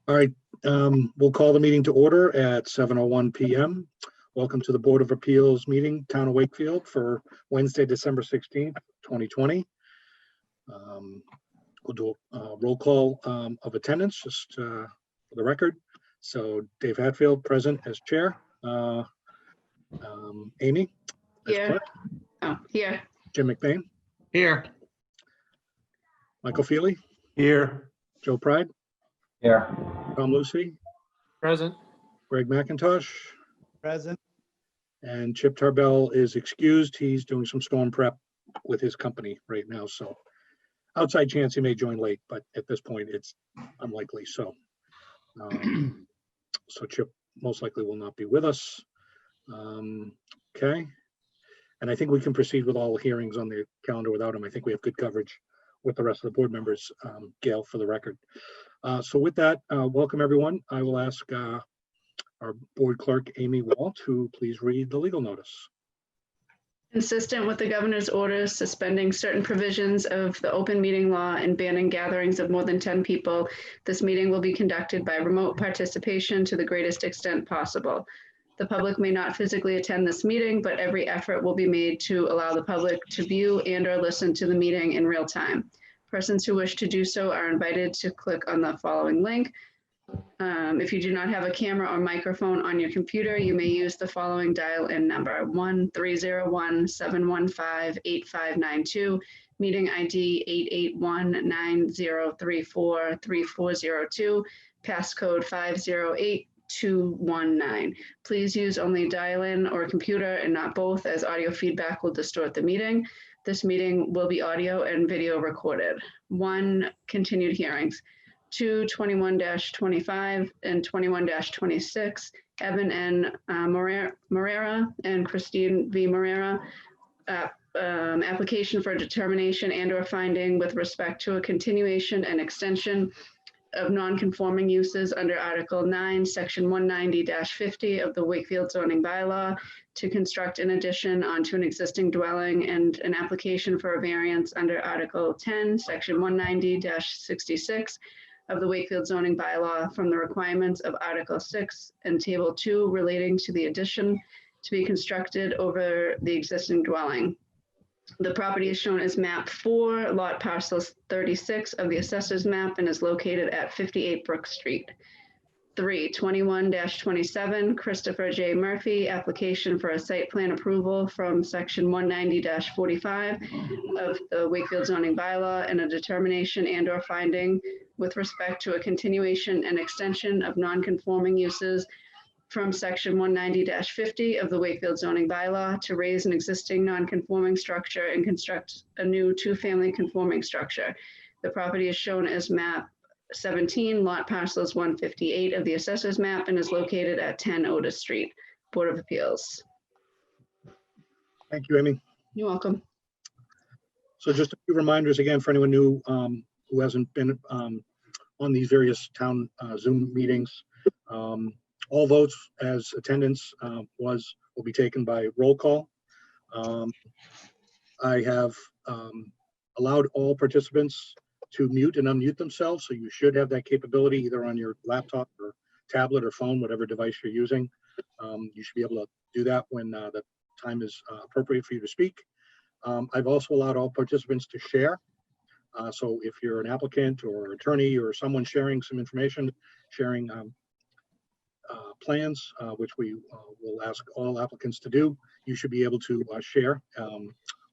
All right, we'll call the meeting to order at 7:01 p.m. Welcome to the Board of Appeals meeting, Town of Wakefield, for Wednesday, December 16th, 2020. We'll do a roll call of attendance, just for the record. So Dave Hatfield, present as chair. Amy? As Here. clerk. Oh, here. Jim McBain? Here. Michael Feely? Here. Joe Pride? Here. Tom Lucy? Present. Greg McIntosh? Present. And Chip Tarbell is excused. He's doing some storm prep with his company right now. So outside chance he may join late, but at this point it's unlikely. So, so Chip most likely will not be with us. Okay. And I think we can proceed with all hearings on the calendar without him. I think we have good coverage with the rest of the board members. Gail, for the record. So with that, welcome everyone. I will ask our board clerk, Amy Wall, to please read the legal notice. Consistent with the governor's orders suspending certain provisions of the open meeting law and banning gatherings of more than 10 people, this meeting will be conducted by remote participation to the greatest extent possible. The public may not physically attend this meeting, but every effort will be made to allow the public to view and/or listen to the meeting in real time. Persons who wish to do so are invited to click on the following link. If you do not have a camera or microphone on your computer, you may use the following dial-in number: 1-301-715-8592, meeting ID 881-9034-3402, passcode 508219. Please use only dial-in or computer and not both, as audio feedback will distort the meeting. This meeting will be audio and video recorded. 1, continued hearings. 2, 21-25 and 21-26, Evan N. Morera and Christine V. Morera, application for a determination and/or finding with respect to a continuation and extension of non-conforming uses under Article 9, Section 190-50 of the Wakefield zoning bylaw to construct an addition onto an existing dwelling, and an application for a variance under Article 10, Section 190-66 of the Wakefield zoning bylaw from the requirements of Article 6 and Table 2 relating to the addition to be constructed over the existing dwelling. The property is shown as map 4, lot parcel 36 of the assessor's map, and is located at 58 Brook Street. 3, 21-27, Christopher J. Murphy, application for a site plan approval from section 190-45 of the Wakefield zoning bylaw, and a determination and/or finding with respect to a continuation and extension of non-conforming uses from section 190-50 of the Wakefield zoning bylaw to raise an existing non-conforming structure and construct a new 2-family conforming structure. The property is shown as map 17, lot parcels 158 of the assessor's map, and is located at 10 Otis Street. Board of Appeals. Thank you, Amy. You're welcome. So just a few reminders again for anyone new who hasn't been on these various town Zoom meetings. All votes as attendance will be taken by roll call. I have allowed all participants to mute and unmute themselves, so you should have that capability either on your laptop or tablet or phone, whatever device you're using. You should be able to do that when the time is appropriate for you to speak. I've also allowed all participants to share. So if you're an applicant or attorney or someone sharing some information, sharing plans, which we will ask all applicants to do, you should be able to share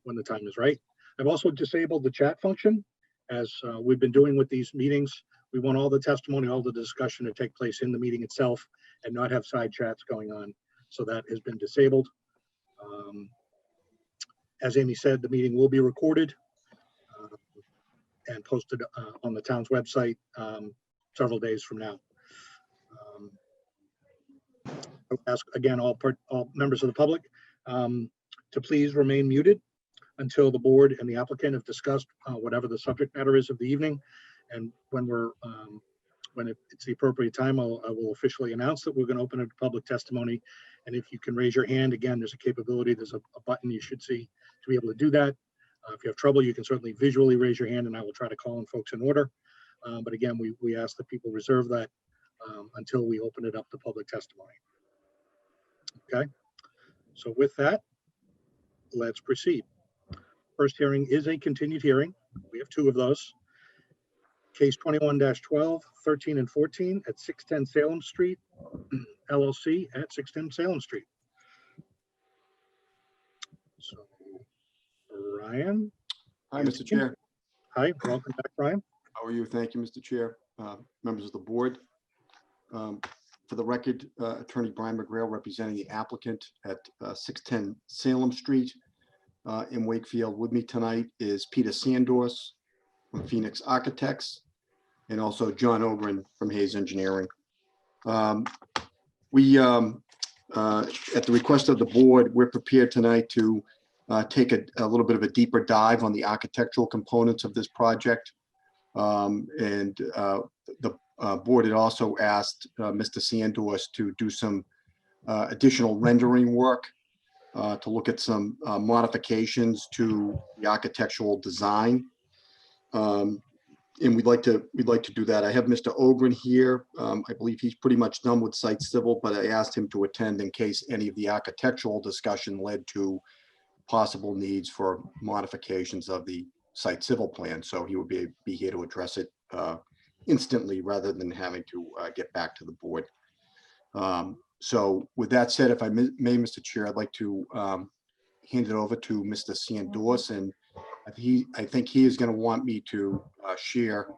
when the time is right. I've also disabled the chat function. As we've been doing with these meetings, we want all the testimony, all the discussion to take place in the meeting itself and not have side chats going on. So that has been disabled. As Amy said, the meeting will be recorded and posted on the town's website several days from now. I ask again all members of the public to please remain muted until the board and the applicant have discussed whatever the subject matter is of the evening. And when it's the appropriate time, I will officially announce that we're going to open up public testimony. And if you can raise your hand, again, there's a capability, there's a button you should see to be able to do that. If you have trouble, you can certainly visually raise your hand and I will try to call in folks in order. But again, we ask that people reserve that until we open it up to public testimony. Okay, so with that, let's proceed. First hearing is a continued hearing. We have two of those. Case 21-12, 13 and 14 at 610 Salem Street, LLC at 610 Salem Street. So, Ryan. Hi, Mr. Chair. Hi, welcome back, Brian. How are you? Thank you, Mr. Chair, members of the board. For the record, Attorney Brian McGrail representing the applicant at 610 Salem Street in Wakefield. With me tonight is Peter Sandors from Phoenix Architects and also John Ogren from Hayes Engineering. We, at the request of the board, we're prepared tonight to take a little bit of a deeper dive on the architectural components of this project. The board had also asked Mr. Sandors to do some additional rendering work to look at some modifications to the architectural design. And we'd like to do that. I have Mr. Ogren here. I believe he's pretty much done with site civil, but I asked him to attend in case any of the architectural discussion led to possible needs for modifications of the site civil plan. So he would be here to address it instantly rather than having to get back to the board. So with that said, if I may, Mr. Chair, I'd like to hand it over to Mr. Sandors, and I think he is going to want me to share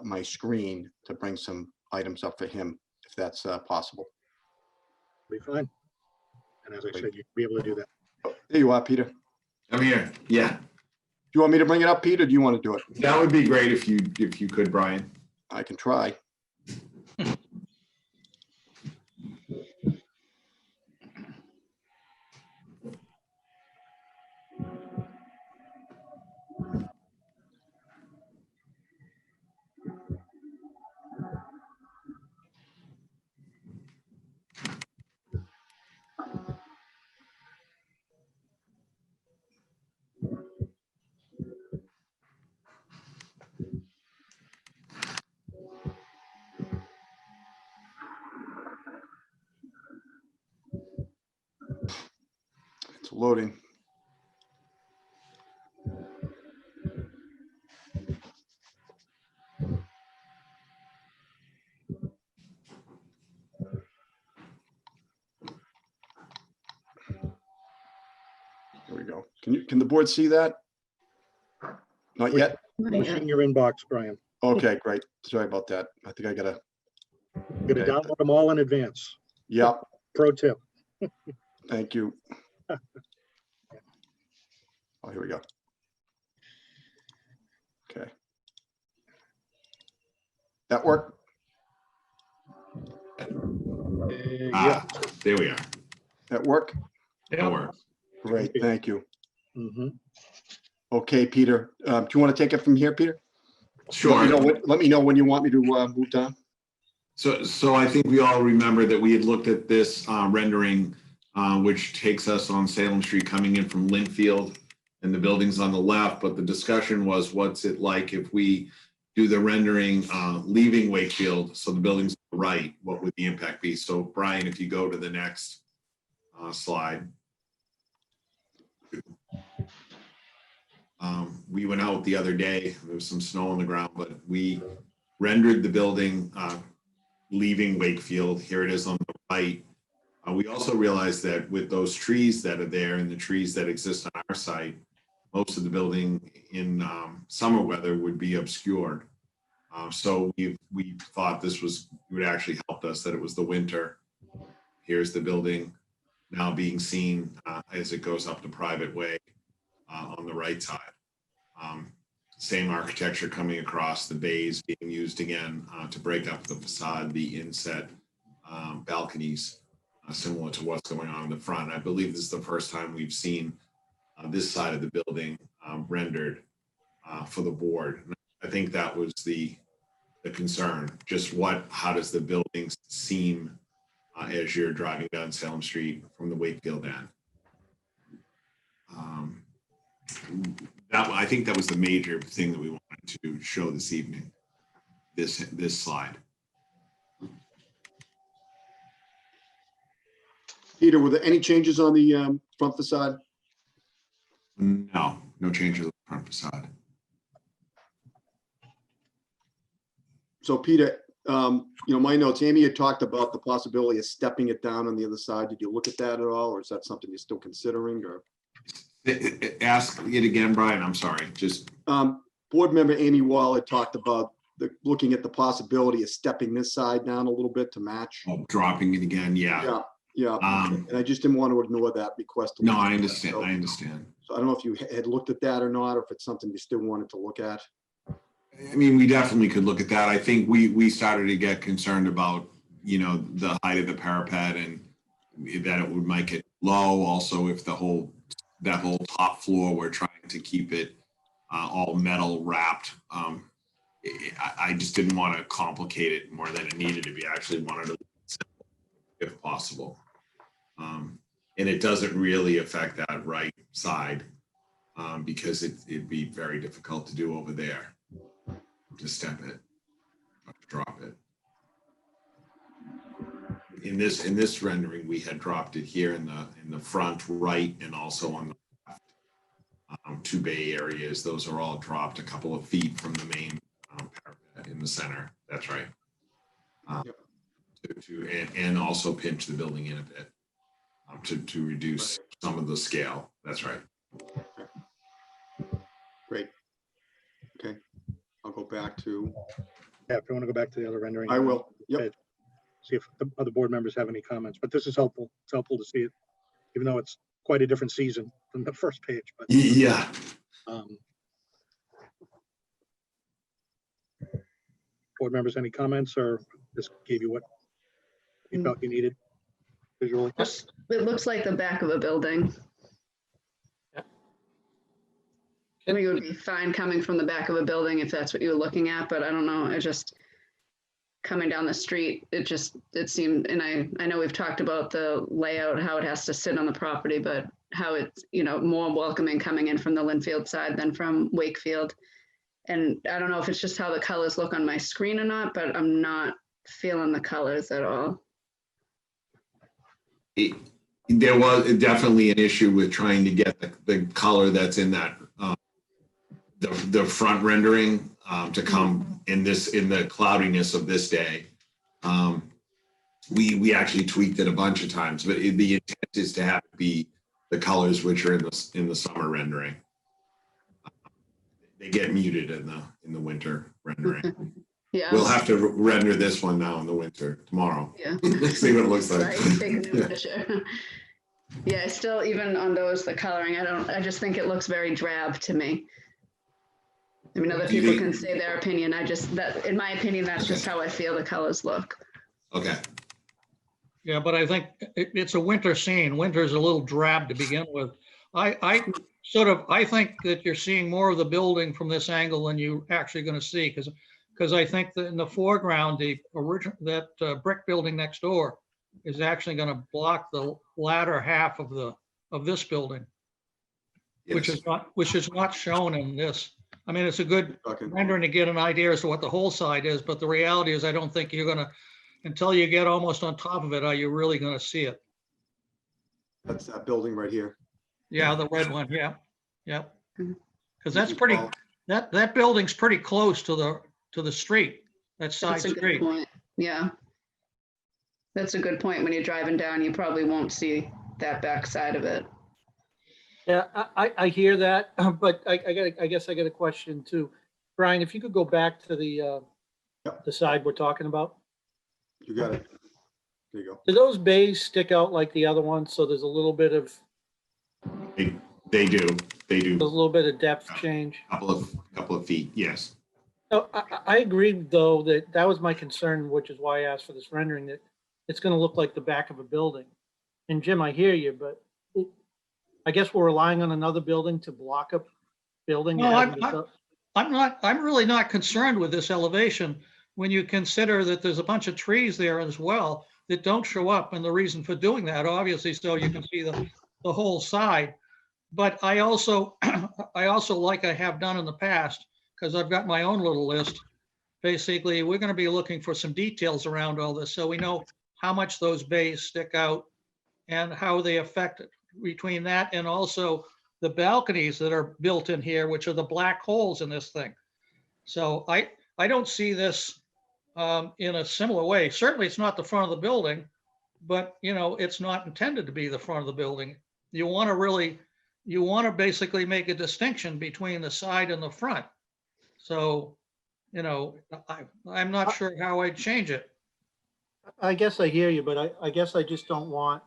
my screen to bring some items up for him, if that's possible. Be fine. And as I said, you'd be able to do that. There you are, Peter. I'm here. Yeah, Do you want me to bring it up, Peter? Or do you want to do it? that would be great if you could, Brian. I can try. It's loading. There we go. Can the board see that? Not yet? We're seeing your inbox, Brian. Okay, great. Sorry about that. I think I gotta, You're going to download them all in advance. yeah, Pro tip. thank you. Oh, here we go. Okay. That work? Yeah. There we are. That work? That works. Great, thank you. Mhm. Okay, Peter, do you want to take it from here, Peter? Sure. Let me know when you want me to move down. So I think we all remember that we had looked at this rendering, which takes us on Salem Street coming in from Linfield, and the building's on the left. But the discussion was, what's it like if we do the rendering leaving Wakefield, so the building's on the right? What would the impact be? So Brian, if you go to the next slide. We went out the other day, there was some snow on the ground, but we rendered the building leaving Wakefield. Here it is on the right. We also realized that with those trees that are there and the trees that exist on our site, most of the building in summer weather would be obscured. So we thought this would actually help us, that it was the winter. Here's the building now being seen as it goes up the private way on the right side. Same architecture coming across, the bays being used again to break up the facade, the inset balconies, similar to what's going on in the front. I believe this is the first time we've seen this side of the building rendered for the board. And I think that was the concern. Just how does the building seem as you're driving down Salem Street from the Wakefield end? I think that was the major thing that we wanted to show this evening, this slide. Peter, were there any changes on the front facade? No, no change to the front facade. So Peter, my notes, Amy had talked about the possibility of stepping it down on the other side. Did you look at that at all, or is that something you're still considering, or? Ask it again, Brian, I'm sorry, just, Board member Amy Wall had talked about looking at the possibility of stepping this side down a little bit to match. dropping it again, yeah. Yeah, and I just didn't want to ignore that request. No, I understand, I understand. So I don't know if you had looked at that or not, or if it's something you still wanted to look at. I mean, we definitely could look at that. I think we started to get concerned about, the height of the parapet and that it would make it low. Also, if that whole top floor, we're trying to keep it all metal wrapped. I just didn't want to complicate it more than it needed to be. I actually wanted to, if possible. And it doesn't really affect that right side because it'd be very difficult to do over there. To step it, drop it. In this rendering, we had dropped it here in the front right and also on the left. 2 bay areas. Those are all dropped a couple of feet from the main parapet in the center. That's right. And also pinch the building in a bit to reduce some of the scale. That's right. Great. Okay. I'll go back to. Yeah, if you want to go back to the other rendering. I will. Yep. See if the other board members have any comments, but this is helpful. It's helpful to see it, even though it's quite a different season from the first page. But Yeah. Board members, any comments, or this gave you what you felt you needed visually? It looks like the back of a building. I think it would be fine coming from the back of a building if that's what you were looking at, but I don't know. I just coming down the street, it seemed, and I know we've talked about the layout, how it has to sit on the property, but how it's, more welcoming coming in from the Linfield side than from Wakefield. And I don't know if it's just how the colors look on my screen or not, but I'm not feeling the colors at all. There was definitely an issue with trying to get the color that's in that the front rendering to come in the cloudiness of this day. We actually tweaked it a bunch of times, but the intent is to have it be the colors which are in the summer rendering. They get muted in the winter rendering. Yeah. We'll have to render this one now in the winter tomorrow. Yeah. See what it looks like. Right, take a new picture. Yeah, still even on those, the coloring, I just think it looks very drab to me. I mean, other people can say their opinion. In my opinion, that's just how I feel the colors look. Okay. Yeah, but I think it's a winter scene. Winter is a little drab to begin with. I think that you're seeing more of the building from this angle than you're actually going to see, because I think that in the foreground, the original brick building next door is actually going to block the latter half of this building, Yes. which is not shown in this. I mean, it's a good rendering to get an idea as to what the whole side is, but the reality is I don't think you're going to, until you get almost on top of it, are you really going to see it? That's that building right here. Yeah, the red one. Yeah. Because This that's is pretty, all- that building's pretty close to the street. That side That's a good street. point. Yeah. That's a good point. When you're driving down, you probably won't see that back side of it. Yeah, I hear that, but I guess I got a question too. Brian, if you could go back to the side we're talking about. You got it. There you go. Do those bays stick out like the other ones? So there's a little bit of, They do. a little bit of depth change. Couple of feet. Yes. No, I agreed though that was my concern, which is why I asked for this rendering, that it's going to look like the back of a building. And Jim, I hear you, but I guess we're relying on another building to block a building. No, I'm really not concerned with this elevation when you consider that there's a bunch of trees there as well that don't show up, and the reason for doing that, obviously, so you can see the whole side. But I also like I have done in the past, because I've got my own little list. Basically, we're going to be looking for some details around all this, so we know how much those bays stick out and how they affect it, between that and also the balconies that are built in here, which are the black holes in this thing. So I don't see this in a similar way. Certainly it's not the front of the building, but you know, it's not intended to be the front of the building. You want to basically make a distinction between the side and the front. So, you know, I'm not sure how I'd change it. I guess I hear you, but I guess I just don't want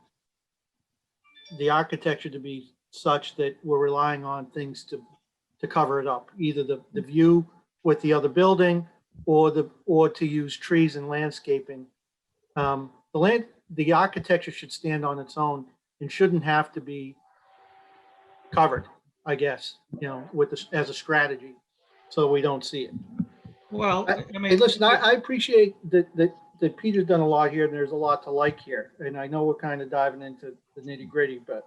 the architecture to be such that we're relying on things to cover it up, either the view with the other building or to use trees and landscaping. The architecture should stand on its own and shouldn't have to be covered, I guess, you know, with this as a strategy, so we don't see it. Well, I Hey, mean, listen, I appreciate that Peter's done a lot here, and there's a lot to like here. And I know we're kind of diving into the nitty gritty, but,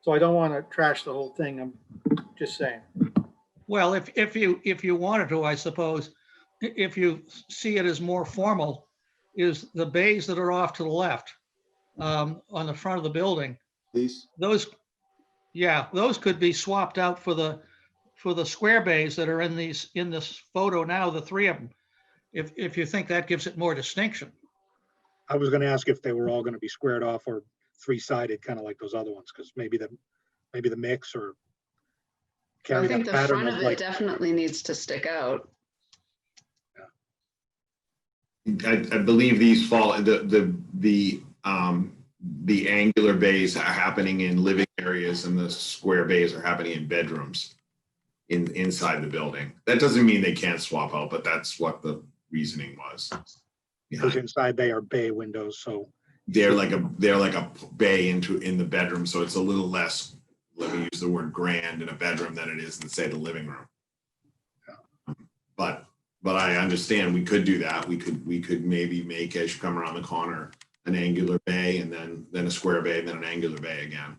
so I don't want to trash the whole thing. I'm just saying. well, if you wanted to, I suppose, if you see it as more formal, is the bays that are off to the left on the front of the building. These, Those, yeah, those could be swapped out for the square bays that are in this photo now, the three of them. If you think that gives it more distinction. I was gonna ask if they were all gonna be squared off or three-sided, kind of like those other ones, because maybe the mix or I carry think that the pattern front of of it like, definitely needs to stick out. I believe these fall, the angular bays are happening in living areas and the square bays are happening in bedrooms inside the building. That doesn't mean they can't swap out, but that's what the reasoning was. because behind. inside they are bay windows, so They're like a bay in the bedroom, so it's a little less, let me use the word grand in a bedroom than it is in, say, the living room. But I understand we could do that. We could maybe make, as you come around the corner, an angular bay and then a square bay and then an angular bay again.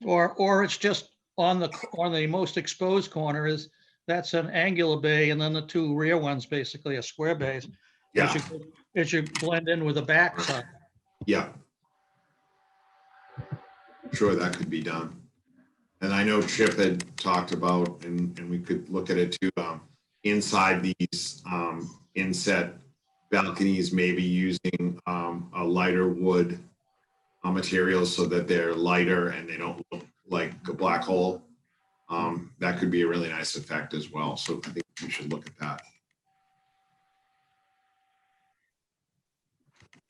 Or it's just on the most exposed corner that's an angular bay, and then the two rear ones basically are square bays. Yeah, As you blend in with the back side. yeah. Sure, that could be done. And I know Chip had talked about, and we could look at it too, inside these inset balconies, maybe using a lighter wood materials so that they're lighter and they don't look like a black hole. That could be a really nice effect as well. So I think we should look at that.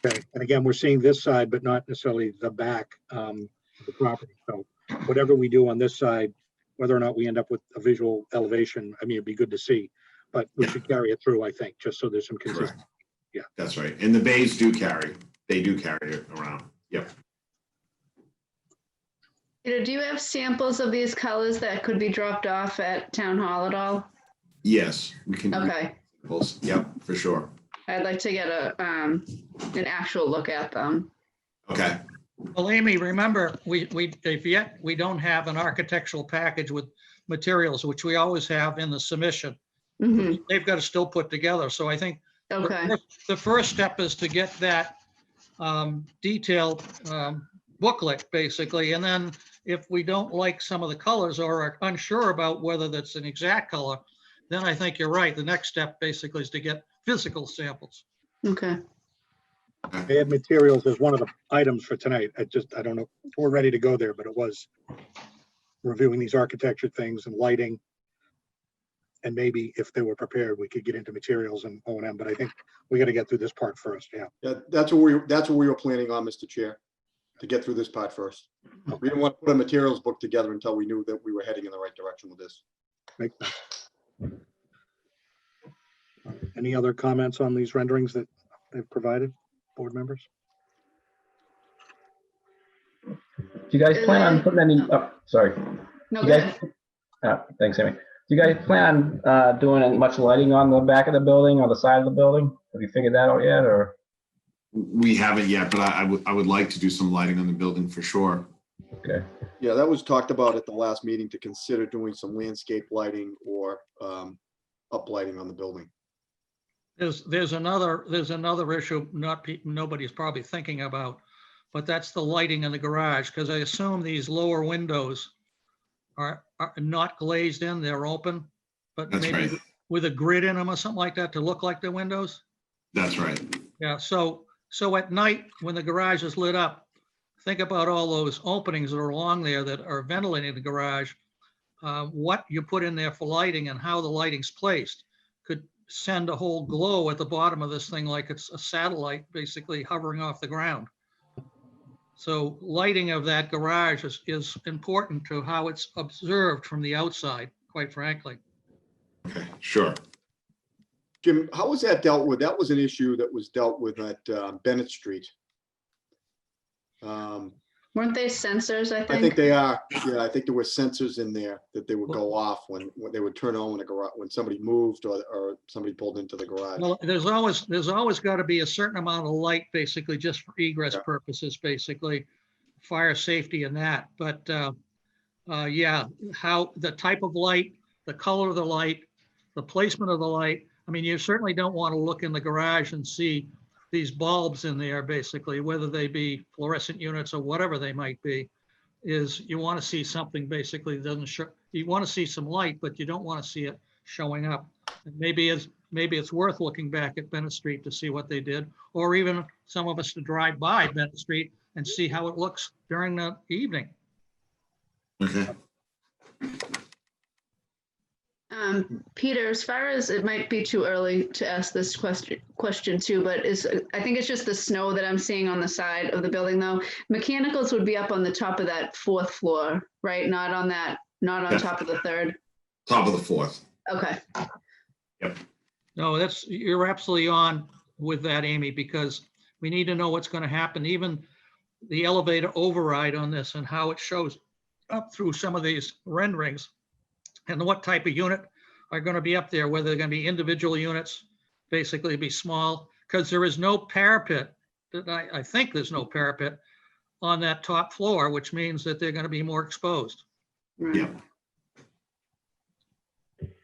okay. And again, we're seeing this side, but not necessarily the back of the property. So whatever we do on this side, whether or not we end up with a visual elevation, I mean, it'd be good to see, but we should carry it through, I think, just so there's some consistency. Correct. Yeah. That's right. And the bays do carry. They do carry it around. Yep. Peter, do you have samples of these colors that could be dropped off at town hall at all? Yes, we can. Okay, Yep, for sure. I'd like to get an actual look at them. Okay. Well, Amy, remember, we don't have an architectural package with materials, which we always have in the submission. Mhm. They've got to still put together. So I think Okay, the first step is to get that detailed booklet, basically. And then if we don't like some of the colors or are unsure about whether that's an exact color, then I think you're right. The next step basically is to get physical samples. okay. They had materials as one of the items for tonight. I don't know, we're ready to go there, but it was reviewing these architecture things and lighting. And maybe if they were prepared, we could get into materials and O&M, but I think we got to get through this part first. Yeah. yeah, that's what we were planning on, Mr. Chair, to get through this part first. We didn't want to put a materials book together until we knew that we were heading in the right direction with this. Makes sense. Any other comments on these renderings that they've provided, board members? Do you guys plan on putting any, oh, sorry. No, You go guys, ahead. thanks, Amy. Do you guys plan on doing much lighting on the back of the building or the side of the building? Have you figured that out yet, or? We haven't yet, but I would like to do some lighting on the building for sure. Okay. Yeah, that was talked about at the last meeting, to consider doing some landscape lighting or uplighting on the building. There's another issue nobody's probably thinking about, but that's the lighting in the garage, because I assume these lower windows are not glazed in, they're open, but That's maybe right. with a grid in them or something like that to look like the windows. That's right. Yeah, so at night, when the garage is lit up, think about all those openings that are along there that are ventilating the garage. What you put in there for lighting and how the lighting's placed could send a whole glow at the bottom of this thing like it's a satellite basically hovering off the ground. So lighting of that garage is important to how it's observed from the outside, quite frankly. Okay, sure. Jim, how was that dealt with? That was an issue that was dealt with at Bennett Street. Weren't they sensors, I I think think? they are. Yeah, I think there were sensors in there that they would go off when they would turn on in the garage, when somebody moved or somebody pulled into the garage. Well, there's always got to be a certain amount of light, basically, just for egress Yeah. purposes, basically, fire safety and that. But yeah, how the type of light, the color of the light, the placement of the light. I mean, you certainly don't want to look in the garage and see these bulbs in there, basically, whether they be fluorescent units or whatever they might be. Is you want to see something basically that doesn't show. You want to see some light, but you don't want to see it showing up. And maybe it's worth looking back at Bennett Street to see what they did, or even some of us to drive by Bennett Street and see how it looks during the evening. Okay. Peter, as far as it might be too early to ask this question too, but I think it's just the snow that I'm seeing on the side of the building though. Mechanicals would be up on the top of that 4th floor, right? Not on Yeah. top of the 3rd. Top of the 4th. Okay. No, you're absolutely on with that, Amy, because we need to know what's going to happen, even the elevator override on this and how it shows up through some of these renderings and what type of unit are going to be up there, whether they're going to be individual units, basically be small, because there is no parapet. I think there's no parapet on that top floor, which means that they're going to be more exposed. Right. Yeah.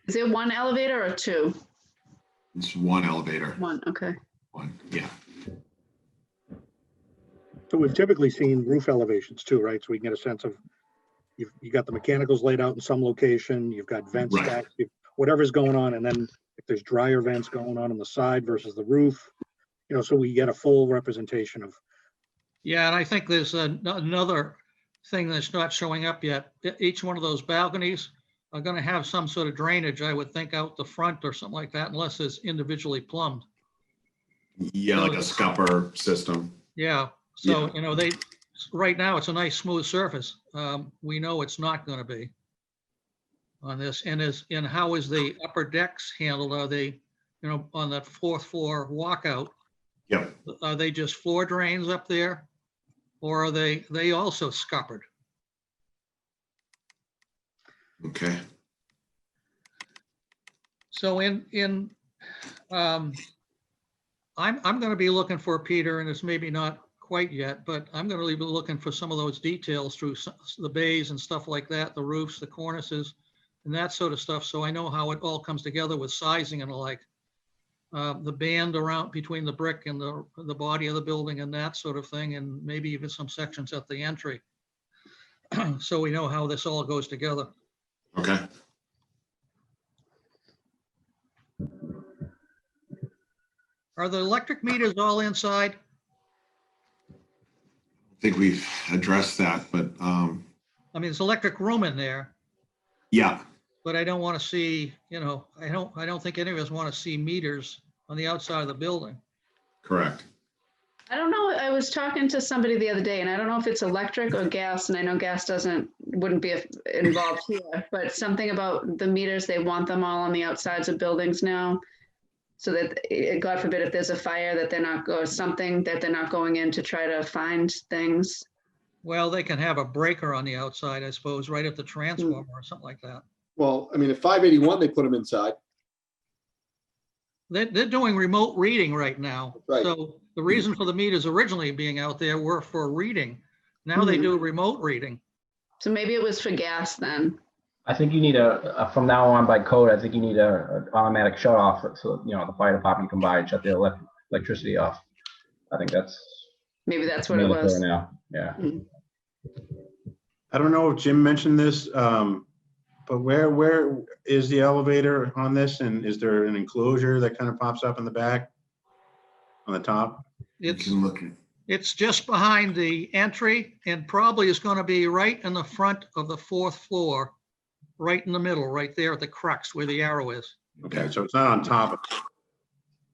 Is there 1 elevator or 2? It's one elevator. 1, okay. One. Yeah. So we've typically seen roof elevations too, right? So we can get a sense of, you got the mechanicals laid out in some location, you've got vents Right. stacked, whatever's going on, and then if there's drier vents going on the side versus the roof, so we get a full representation of. Yeah, and I think there's another thing that's not showing up yet. Each one of those balconies are going to have some sort of drainage, I would think, out the front or something like that, unless it's individually plumbed. Yeah, like a scupper system. Yeah, so, right now, it's a nice smooth surface. We know it's not going to be on this. And how is the upper decks handled? Are they, on that 4th floor walkout? Yep. Are they just floor drains up there? Or are they also scuppered? Okay. So I'm going to be looking for Peter, and it's maybe not quite yet, but I'm going to be looking for some of those details through the bays and stuff like that, the roofs, the cornices, and that sort of stuff. So I know how it all comes together with sizing and the like. The band around between the brick and the body of the building and that sort of thing, and maybe even some sections at the entry. So we know how this all goes together. Okay. Are the electric meters all inside? I think we've addressed that, but I mean, there's electric room in there, yeah. but I don't want to see, I don't think any of us want to see meters on the outside of the building. Correct. I don't know. I was talking to somebody the other day, and I don't know if it's electric or gas, and I know gas wouldn't be involved here, but something about the meters, they want them all on the outsides of buildings now. So that, God forbid, if there's a fire, that they're not going in to try to find things. Well, they can have a breaker on the outside, I suppose, right at the transformer or something like that. Well, I mean, at 581, they put them inside. They're doing remote reading right now. Right. So the reason for the meters originally being out there were for reading. Now they do remote reading. So maybe it was for gas then. I think you need from now on by code, I think you need an automatic shut off so the fire department can buy and shut the electricity off. I think that's Maybe that's what it Mandatory was. now, yeah. I don't know if Jim mentioned this, but where is the elevator on this? And is there an enclosure that kind of pops up in the back on the top? You It's, can look, it's just behind the entry and probably is going to be right in the front of the 4th floor, right in the middle, right there at the crux where the arrow is. Okay, so it's not on top of it.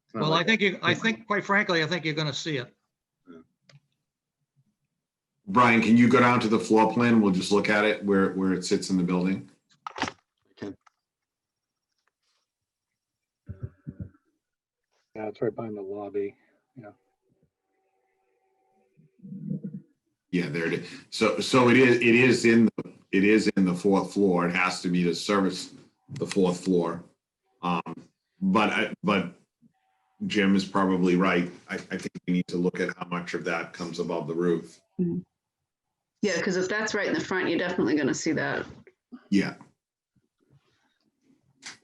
It's not Well, like I think, quite frankly, I think you're going to see it. Brian, can you go down to the floor plan? We'll just look at it where it sits in the building. Yeah, it's right behind the lobby. Yeah, there it is. So it is in the 4th floor. It has to be to service the 4th floor. But Jim is probably right. I think we need to look at how much of that comes above the roof. Yeah, because if that's right in the front, you're definitely going to see that. Yeah.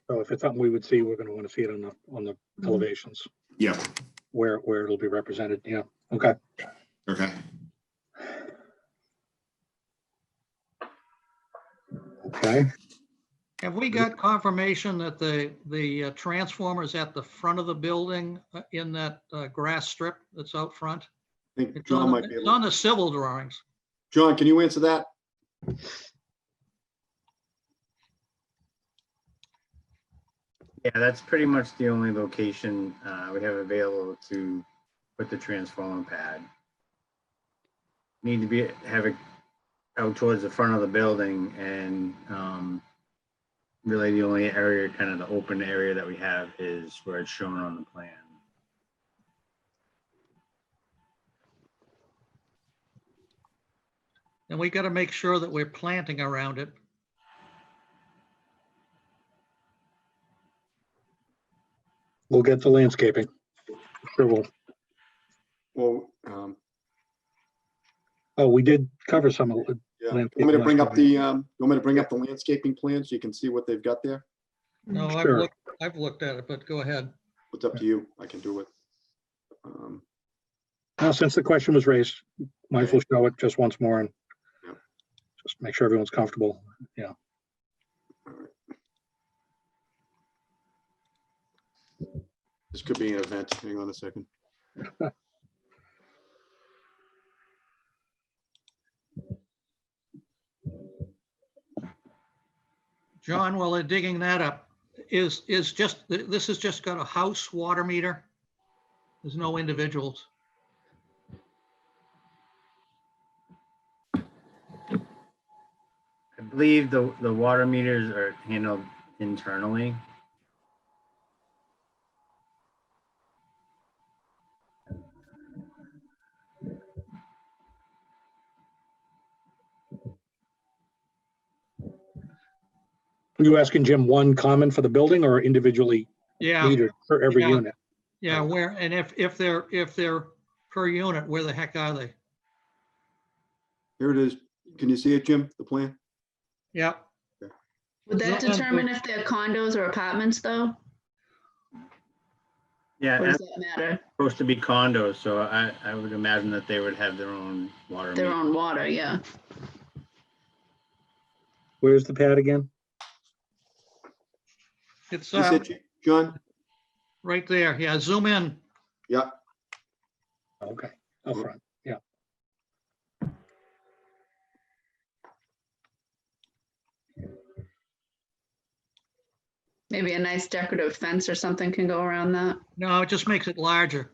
So if it's something we would see, we're going to want to see it on the elevations Yeah. where it'll be represented. Yeah. Okay. Okay. Okay. Have we got confirmation that the transformer is at the front of the building in that grass strip that's out front? I think It's John on, might be it's able. on the civil drawings. John, can you answer that? Yeah, that's pretty much the only location we have available to put the transformer pad. Need to have it out towards the front of the building, and really the only area, kind of the open area that we have, is where it's shown on the plan. And we got to make sure that we're planting around it. We'll get the landscaping. Sure will. Well, Oh, we did cover some of it. yeah. Landscape Want me to bring up last the, you want me to bring up the landscaping plan so you can see what they've got there? No, Sure. I've looked at it, but go ahead. It's up to you. I can do it. Now, since the question was raised, might as well show it just once more and Yep. just make sure everyone's comfortable. Yeah. This could be an event. Hang on a second. John, while they're digging that up, this has just got a house water meter? There's no individuals. I believe the water meters are handled internally. Were you asking Jim one comment for the building or individually Yeah, metered for every Yeah. unit? yeah, where, and if they're per unit, where the heck are they? Here it is. Can you see it, Jim, the plan? Yeah, Would that No, determine if they're condos or apartments, though? Yeah, Or and does that matter? supposed to be condos, so I would imagine that they would have their own water Their meter. own water, yeah. Where's the pad again? it's Is it, John? right there. Yeah, zoom in. Yeah. Okay, up front. Yeah. Maybe a nice decorative fence or something can go around that. No, it just makes it larger.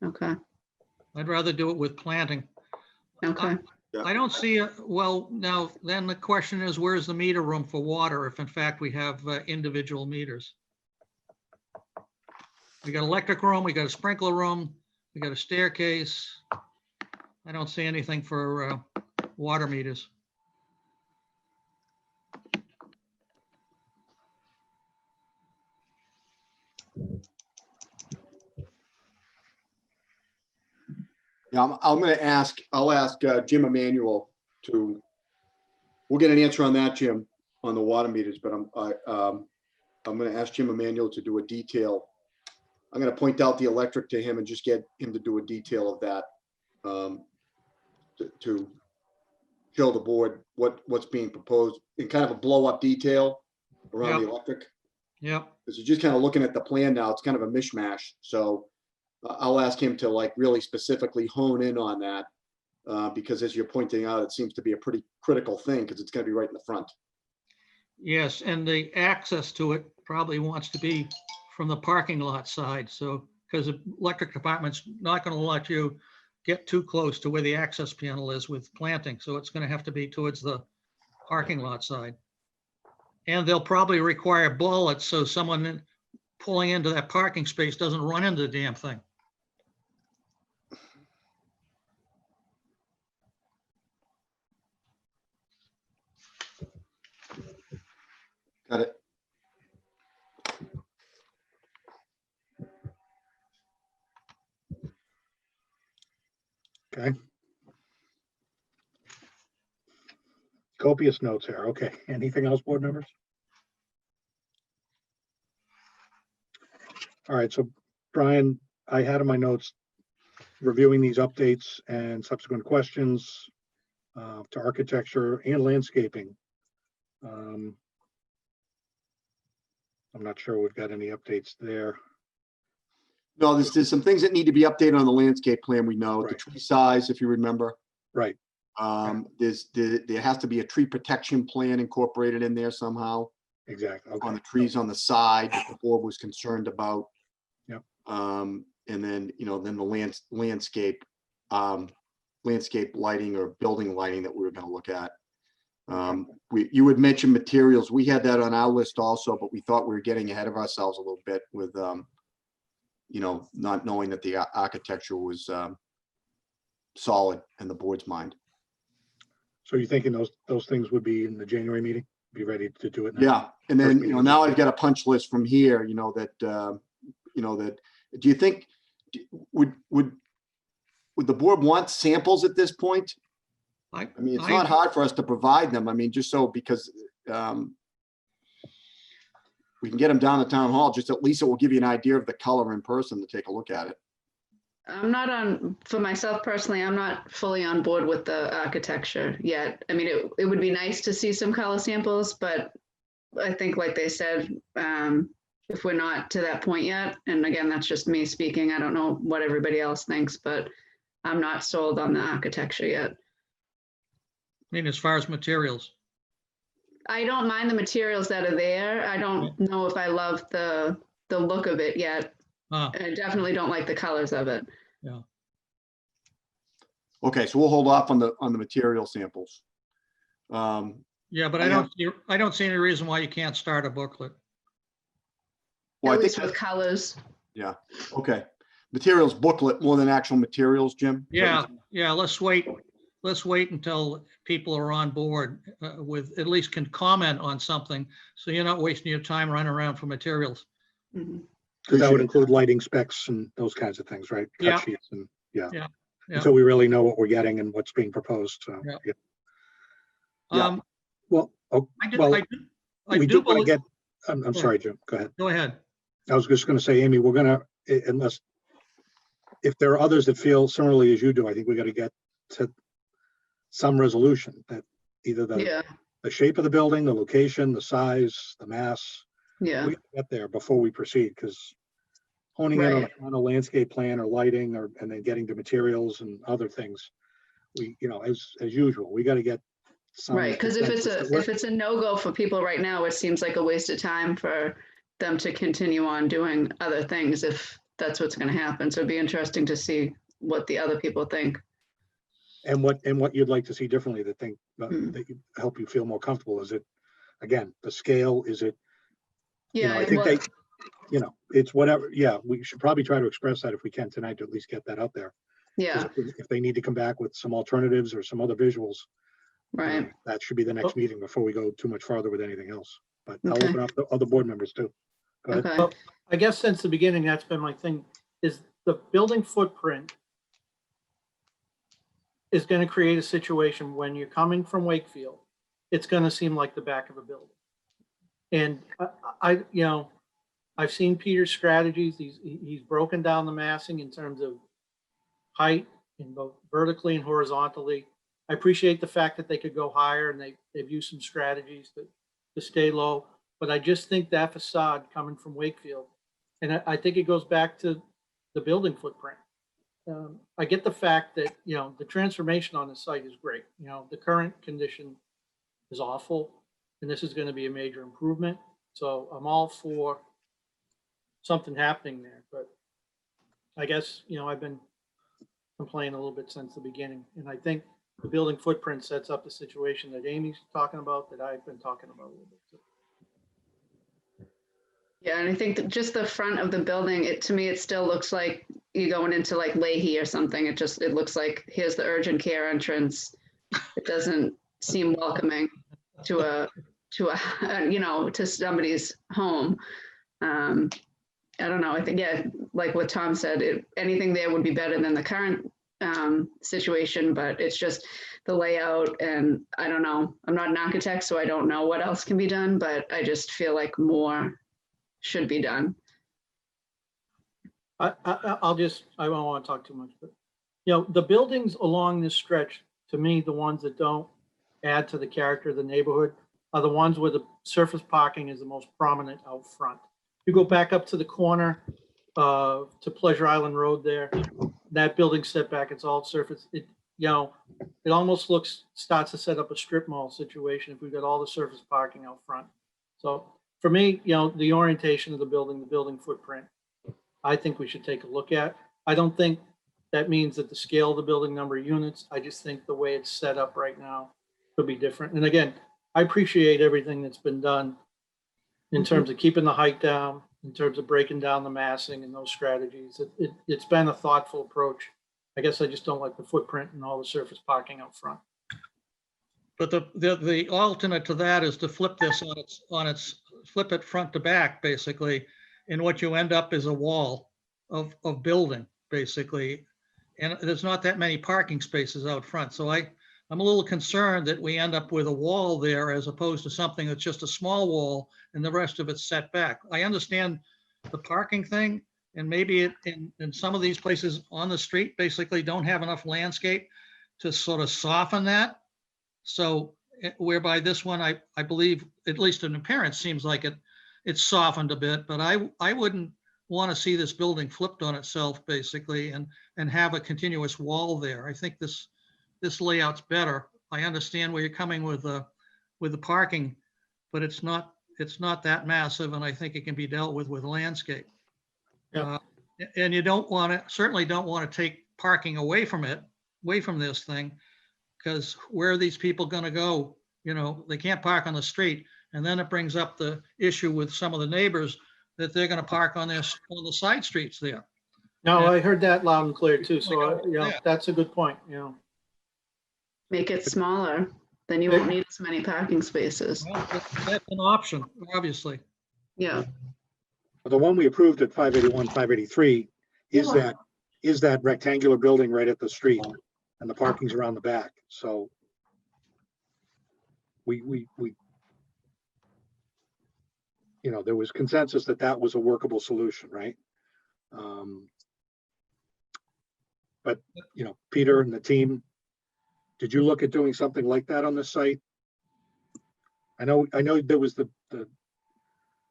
Okay, I'd rather do it with planting. okay. I don't see, well, now, then the question is, where's the meter room for water if in fact we have individual meters? We got electric room, we got a sprinkler room, we got a staircase. I don't see anything for water meters. Yeah, I'm gonna ask, I'll ask Jim Emanuel to, we'll get an answer on that, Jim, on the water meters, but I'm gonna ask Jim Emanuel to do a detail. I'm gonna point out the electric to him and just get him to do a detail of that to show the board what's being proposed in kind of a blow-up detail around the electric. Yep. Because you're just kind of looking at the plan now, it's kind of a mishmash. So I'll ask him to like really specifically hone in on that. Because as you're pointing out, it seems to be a pretty critical thing because it's going to be right in the front. Yes, and the access to it probably wants to be from the parking lot side. So, because the electric department's not going to let you get too close to where the access panel is with planting. So it's going to have to be towards the parking lot side. And they'll probably require bullets so someone pulling into that parking space doesn't run into the damn thing. Got it. Okay. Copious notes here. Okay. Anything else, board members? All right. So Brian, I had in my notes reviewing these updates and subsequent questions to architecture and landscaping. I'm not sure we've got any updates there. No, there's some things that need to be updated on the landscape plan. We know the Right. tree size, if you remember. Right. There has to be a tree protection plan incorporated in there somehow Exactly. Okay. on the trees on the side that the board was concerned about. Yep. And then, then the landscape lighting or building lighting that we were gonna look at. You had mentioned materials. We had that on our list also, but we thought we were getting ahead of ourselves a little bit with, not knowing that the architecture was solid in the board's mind. So you're thinking those things would be in the January meeting? Be ready to do it now? Yeah, and First then, meeting. now I've got a punch list from here, that do you think, would the board want samples at this point? I mean, it's not hard for us to provide them. I mean, just so, because we can get them down to town hall, just at least it will give you an idea of the color in person to take a look at it. I'm not for myself personally, I'm not fully on board with the architecture yet. I mean, it would be nice to see some color samples, but I think like they said, if we're not to that point yet, and again, that's just me speaking, I don't know what everybody else thinks, but I'm not sold on the architecture yet. I mean, as far as materials. I don't mind the materials that are there. I don't know if I love the look of it yet. Ah, And I definitely don't like the colors of it. yeah. Okay, so we'll hold off on the material samples. Yeah, but I I don't see any reason why you can't start a booklet. Well, At I least think with colors. Yeah, okay. Materials booklet more than actual materials, Jim? Is that what Yeah, let's wait until people are on board with, at least can comment on something. So you're not wasting your time running around for materials. Mhm. Because that would Appreciate include lighting specs and those kinds of things, right? Cut Yeah. sheets and, yeah. Yeah. Until we really know what we're getting and what's being proposed, so. Yeah. Yeah. Yeah. Well, I do well, I we do do want to believe, get, I'm ahead. sorry, Jim, go ahead. go ahead. I was just gonna say, Amy, we're gonna, unless, if there are others that feel similarly as you do, I think we gotta get to some resolution that either Yeah, the shape of the building, the location, the size, the mass, yeah, we gotta get there before we proceed, because honing in right. on a landscape plan or lighting and then getting to materials and other things, as usual, we gotta get some. Right, because if consensus. it's a no-go for people right now, it seems like a waste of time for them to continue on doing other things if that's what's going to happen. So it'd be interesting to see what the other people think. And what you'd like to see differently that Mm. that help you feel more comfortable. Is it, again, the scale? Is it, Yeah, I think it's whatever. Yeah, we should probably try to express that if we can tonight to at least get that out there. 'Cause yeah, if they need to come back with some alternatives or some other visuals, right. that should be the next meeting before we go too much farther with anything else. But I'll Okay. open up the other board members too. Go ahead. Okay. Well, I guess since the beginning, that's been my thing, is the building footprint is going to create a situation when you're coming from Wakefield, it's going to seem like the back of a building. And I've seen Peter's strategies. He's broken down the massing in terms of height, in both vertically and horizontally. I appreciate the fact that they could go higher, and they've used some strategies to stay low. But I just think that facade coming from Wakefield, and I think it goes back to the building footprint. I get the fact that, the transformation on the site is great. The current condition is awful, and this is going to be a major improvement. So I'm all for something happening there, but I guess, I've been complaining a little bit since the beginning. And I think the building footprint sets up the situation that Amy's talking about, that I've been talking about a little bit too. Yeah, and I think that just the front of the building, to me, it still looks like you're going into like Leahy or something. It looks like here's the urgent care entrance. It doesn't seem welcoming to to somebody's home. I don't know. I think, yeah, like what Tom said, anything there would be better than the current situation, but it's just the layout, and I don't know. I'm not an architect, so I don't know what else can be done, but I just feel like more should be done. I don't want to talk too much, but the buildings along this stretch, to me, the ones that don't add to the character of the neighborhood are the ones where the surface parking is the most prominent out front. You go back up to the corner to Pleasure Island Road there, that building setback, it's all surface. It almost starts to set up a strip mall situation if we've got all the surface parking out front. So for me, the orientation of the building footprint, I think we should take a look at. I don't think that means that the scale of the building, number of units, I just think the way it's set up right now could be different. And again, I appreciate everything that's been done in terms of keeping the height down, in terms of breaking down the massing and those strategies. It's been a thoughtful approach. I guess I just don't like the footprint and all the surface parking out front. But the alternate to that is to flip this flip it front to back, basically. And what you end up is a wall of building, basically. And there's not that many parking spaces out front. So I'm a little concerned that we end up with a wall there as opposed to something that's just a small wall and the rest of it's set back. I understand the parking thing, and maybe in some of these places on the street basically don't have enough landscape to sort of soften that. So whereby this one, I believe, at least in appearance, seems like it's softened a bit, but I wouldn't want to see this building flipped on itself basically and have a continuous wall there. I think this layout's better. I understand where you're coming with the parking, but it's not that massive, and I think it can be dealt with landscape. Yeah. And you certainly don't want to take parking away from this thing, because where are these people going to go? They can't park on the street, and then it brings up the issue with some of the neighbors that they're going to park on the side streets there. No, I heard that loud and clear too. So Yeah. that's a good point. Make it smaller, then you won't need as many parking spaces. Well, that's an option, obviously. Yeah. The one we approved at 581, 583 is that rectangular building right at the street, and the parking's around the back. So we there was consensus that was a workable solution, right? But Peter and the team, did you look at doing something like that on the site? I know there was the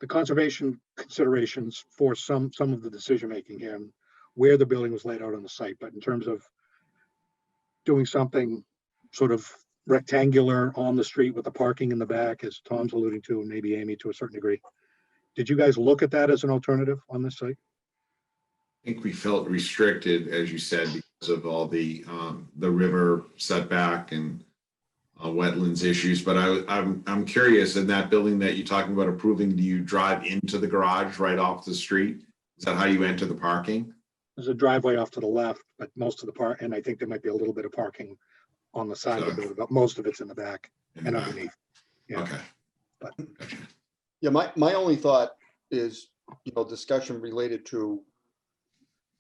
conservation considerations for some of the decision making here and where the building was laid out on the site, but in terms of doing something sort of rectangular on the street with the parking in the back, as Tom's alluding to, and maybe Amy to a certain degree, did you guys look at that as an alternative on this site? I think we felt restricted, as you said, because of all the river setback and wetlands issues. But I'm curious, in that building that you're talking about approving, do you drive into the garage right off the street? Is that how you enter the parking? There's a driveway off to the left, but most of the and I think there might be a little bit of parking on the side of the building, but most of it's in the back and underneath. Yeah. Okay. But Gotcha. Yeah, my only thought is, discussion related to,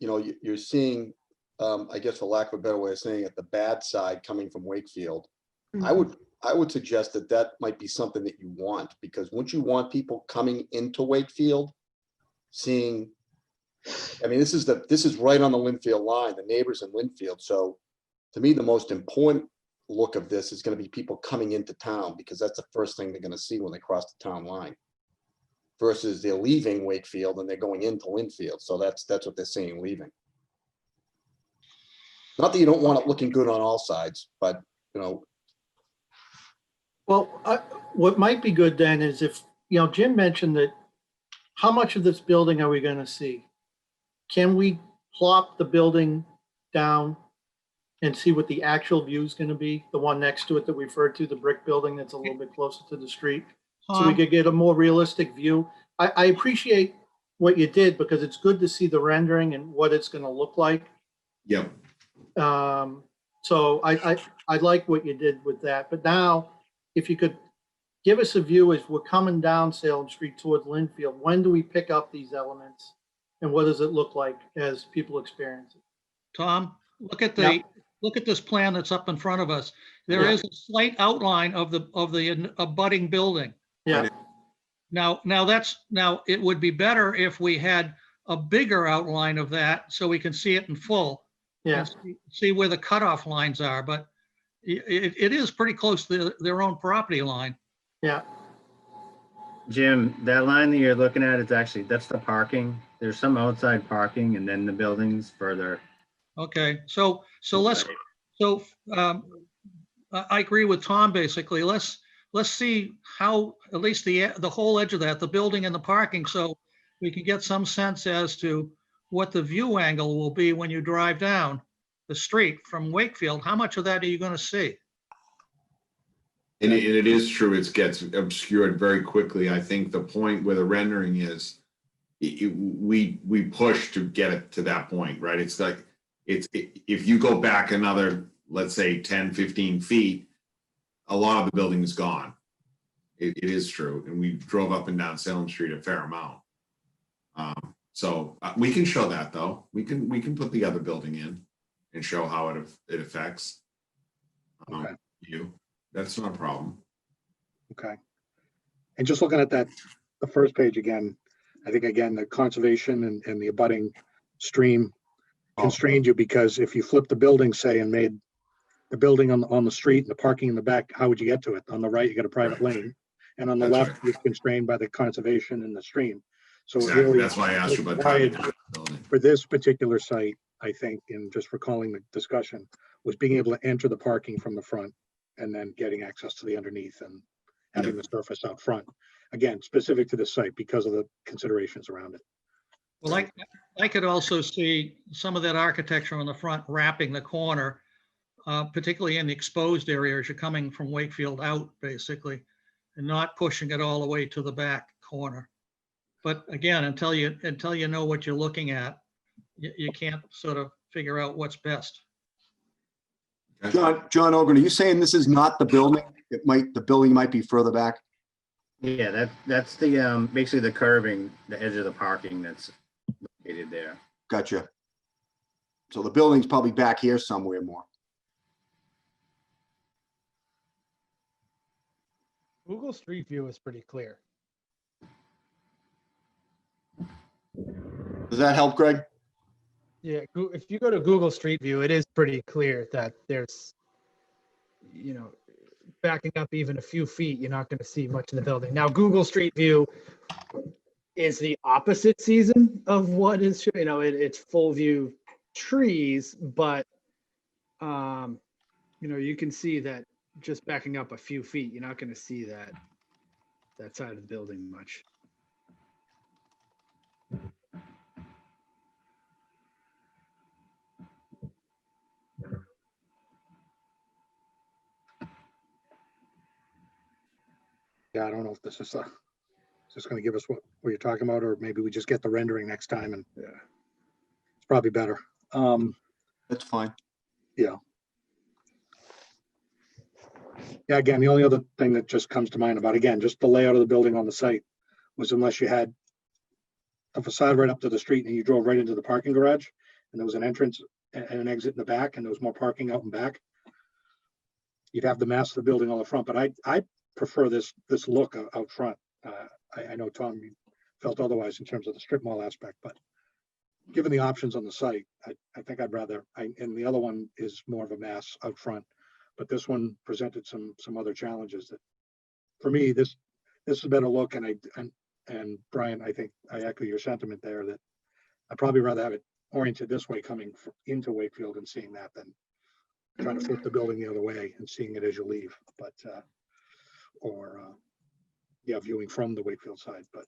you're seeing, I guess for lack of a better way of saying it, the bad side coming from Wakefield. I would suggest that might be something that you want, because once you want people coming into Wakefield, seeing I mean, this is right on the Linfield line, the neighbors in Linfield. So to me, the most important look of this is going to be people coming into town, because that's the first thing they're going to see when they cross the town line. Versus they're leaving Wakefield and they're going into Linfield. So that's what they're saying, leaving. Not that you don't want it looking good on all sides, but you know, Well, what might be good then is if, Jim mentioned that, how much of this building are we going to see? Can we plop the building down and see what the actual view is going to be? The one next to it that we referred to, the brick building that's a little bit closer to the street. So we could get a more realistic view. I appreciate what you did, because it's good to see the rendering and what it's going to look like. Yep. So I like what you did with that. But now, if you could give us a view as we're coming down Salem Street towards Linfield, when do we pick up these elements? And what does it look like as people experience it? Tom, look at Yep. look at this plan that's up in front of us. There Yeah. is a slight outline of the abutting building. Yeah, Now it would be better if we had a bigger outline of that so we can see it in full. yeah, And see where the cutoff lines are, but it is pretty close to their own property line. yeah. Jim, that line that you're looking at is actually, that's the parking. There's some outside parking and then the buildings further. Okay, so I agree with Tom, basically. Let's see how, at least the whole edge of that, the building and the parking, so we can get some sense as to what the view angle will be when you drive down the street from Wakefield. How much of that are you going to see? And it is true, it gets obscured very quickly. I think the point where the rendering is, we push to get it to that point, right? It's like, if you go back another, let's say 10, 15 feet, a lot of the building is gone. It is true. And we drove up and down Salem Street a fair amount. So we can show that though. We can put the other building in and show how it affects you. That's not a problem. Okay. And just looking at the first page again, I think again, the conservation and the abutting stream constrained you, because if you flip the building, say, and made the building on the street and the parking in the back, how would you get to it? On the right, you got a private lane, and on the That's left, right. you're constrained by the conservation and the stream. So Exactly. really, That's why I asked you about required the building. for this particular site, I think, and just recalling the discussion, was being able to enter the parking from the front and then getting access to the underneath and having the surface out front. Again, specific to the site because of the considerations around it. Well, I could also see some of that architecture on the front wrapping the corner, particularly in the exposed area as you're coming from Wakefield out, basically, and not pushing it all the way to the back corner. But again, until you know what you're looking at, you can't sort of figure out what's best. John Ogren, are you saying this is not the building? The building might be further back? Yeah, that's the, basically the curving, the edge of the parking that's located there. Gotcha. So the building's probably back here somewhere more. Google Street View is pretty clear. Does that help, Greg? Yeah, if you go to Google Street View, it is pretty clear that there's, backing up even a few feet, you're not going to see much in the building. Now, Google Street View is the opposite season of what is, it's full view trees, but, you can see that just backing up a few feet, you're not going to see that side of the building much. Yeah, I don't know if this is just going to give us what you're talking about, or maybe we just get the rendering next time, and it's probably better. That's fine. Yeah, again, the only other thing that just comes to mind about, again, just the layout of the building on the site was, unless you had a facade right up to the street and you drove right into the parking garage and there was an entrance and an exit in the back and there was more parking out and back, you'd have the mass of the building on the front. But I prefer this look out front. I know, Tom, you felt otherwise in terms of the strip mall aspect, but given the options on the site, I think I'd rather, and the other one is more of a mass out front. But this one presented some other challenges that, for me, this is a better look. And Brian, I think I echo your sentiment there that I'd probably rather have it oriented this way coming into Wakefield and seeing that than trying to flip the building the other way and seeing it as you leave. But yeah, viewing from the Wakefield side. But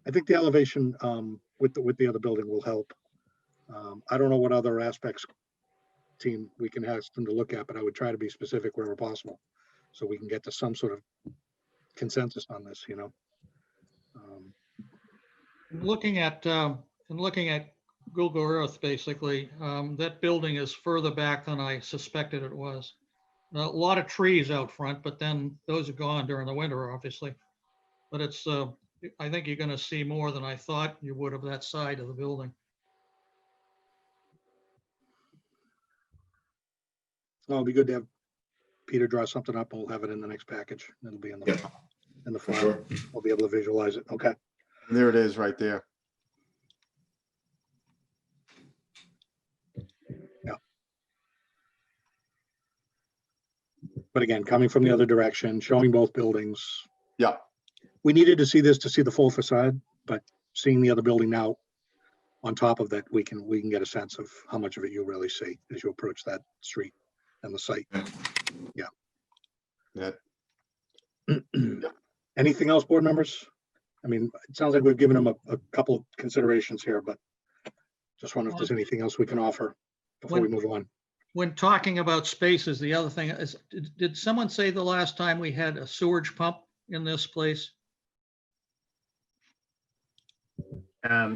I think the elevation with the other building will help. I don't know what other aspects, team, we can ask them to look at, but I would try to be specific wherever possible, so we can get to some sort of consensus on this. Looking at Google Earth, basically, that building is further back than I suspected it was. A lot of trees out front, but then those are gone during the winter, obviously. But it's, I think you're going to see more than I thought you would of that side of the building. It'll be good to have Peter draw something up. We'll have it in the next package. It'll be in the Yeah, file. sure. We'll be able to visualize it. Okay. There it is, right there. But again, coming from the other direction, showing both buildings. Yeah. We needed to see this to see the full facade, but seeing the other building now on top of that, we can get a sense of how much of it you'll really see as you approach that street and the site. Yeah. Anything else, board members? I mean, it sounds like we've given them a couple of considerations here, but just wonder if there's anything else we can offer before we move on. When talking about spaces, the other thing is, did someone say the last time we had a sewage pump in this place?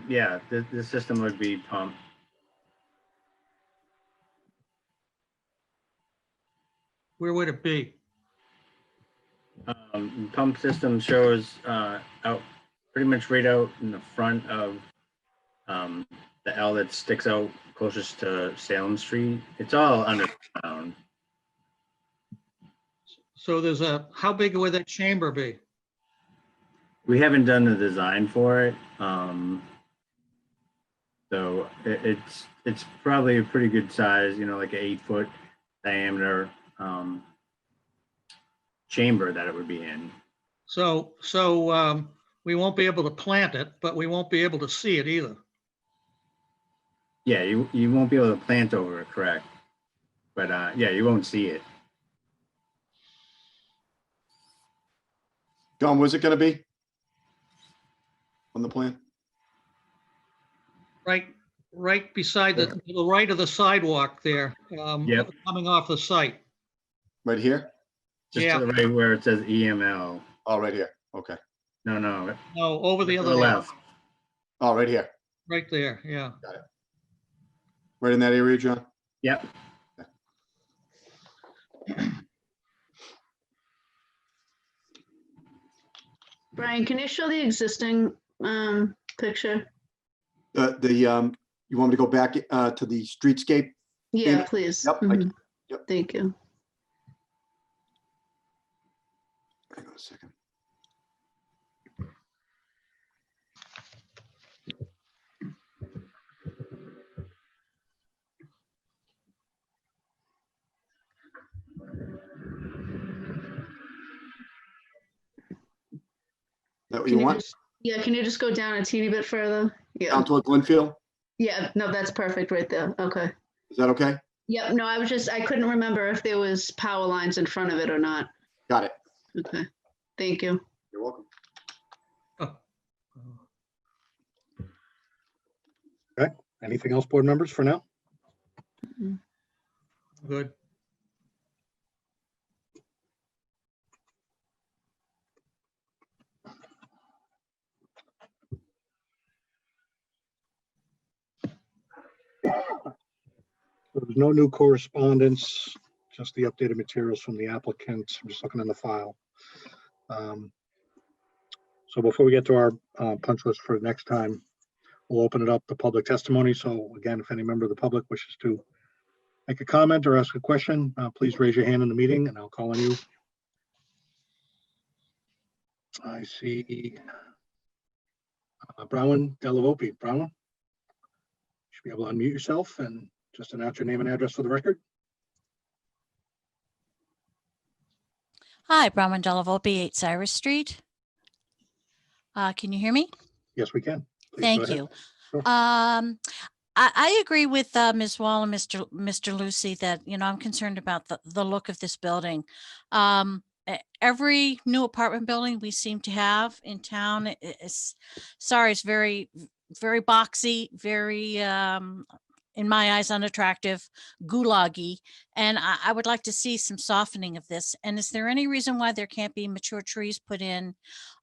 Yeah, the system would be pumped. Where would it be? Pump system shows out pretty much right out in the front of the L that sticks out closest to Salem Street. It's all underground. So there's how big would that chamber be? We haven't done the design for it. So it's probably a pretty good size, like an 8-foot diameter chamber that it would be in. So we won't be able to plant it, but we won't be able to see it either. Yeah, you won't be able to plant over it, correct? But yeah, you won't see it. John, where's it gonna be? On the plan? Right beside the right of the sidewalk there, Yep. coming off the site. Right here? Just Yeah. to the right where it says EML. Oh, right here. Okay. No. No, over the To other the way, left. Oh, right here. right there, yeah. Right in that area, John? Yep. Brian, can you show the existing picture? You want me to go back to the streetscape? Yeah, Amy? please. Yep, Mhm. yep. Thank you. Hang on a second. That what you want? Yeah, can you just go down a teeny bit further? Yeah. Down toward Glenfield? Yeah, no, that's perfect right there. Okay. Is that okay? Yep, no, I couldn't remember if there was power lines in front of it or not. Got it. Okay, thank you. You're welcome. Anything else, board members, for now? Good. There's no new correspondence, just the updated materials from the applicant. I'm just looking in the file. So before we get to our punch list for next time, we'll open it up to public testimony. So again, if any member of the public wishes to make a comment or ask a question, please raise your hand in the meeting and I'll call on you. I see Brown Delavope. Brown? Should be able to unmute yourself and just announce your name and address for the record. Hi, Brahman Delavopi, 8 Cyrus Street. Can you hear me? Yes, we can. Please go Thank ahead. you. Sure. I agree with Ms. Wall and Mr. Lucy that, I'm concerned about the look of this building. Every new apartment building we seem to have in town is very, very boxy, very, in my eyes, unattractive, gulaggy. And I would like to see some softening of this. And is there any reason why there can't be mature trees put in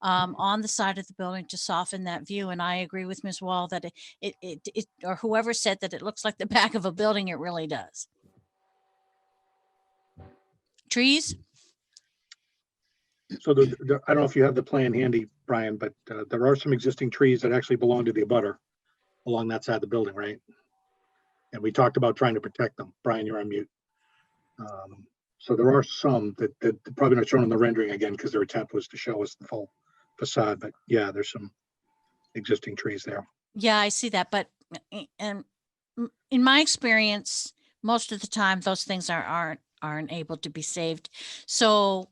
on the side of the building to soften that view? And I agree with Ms. Wall that it or whoever said that it looks like the back of a building, it really does. Trees? So I don't know if you have the plan handy, Brian, but there are some existing trees that actually belong to the abutter along that side of the building, right? And we talked about trying to protect them. Brian, you're on mute. So there are some that probably not shown in the rendering again because their attempt was to show us the full facade. But yeah, there's some existing trees there. Yeah, I see that. But in my experience, most of the time those things aren't able to be saved. So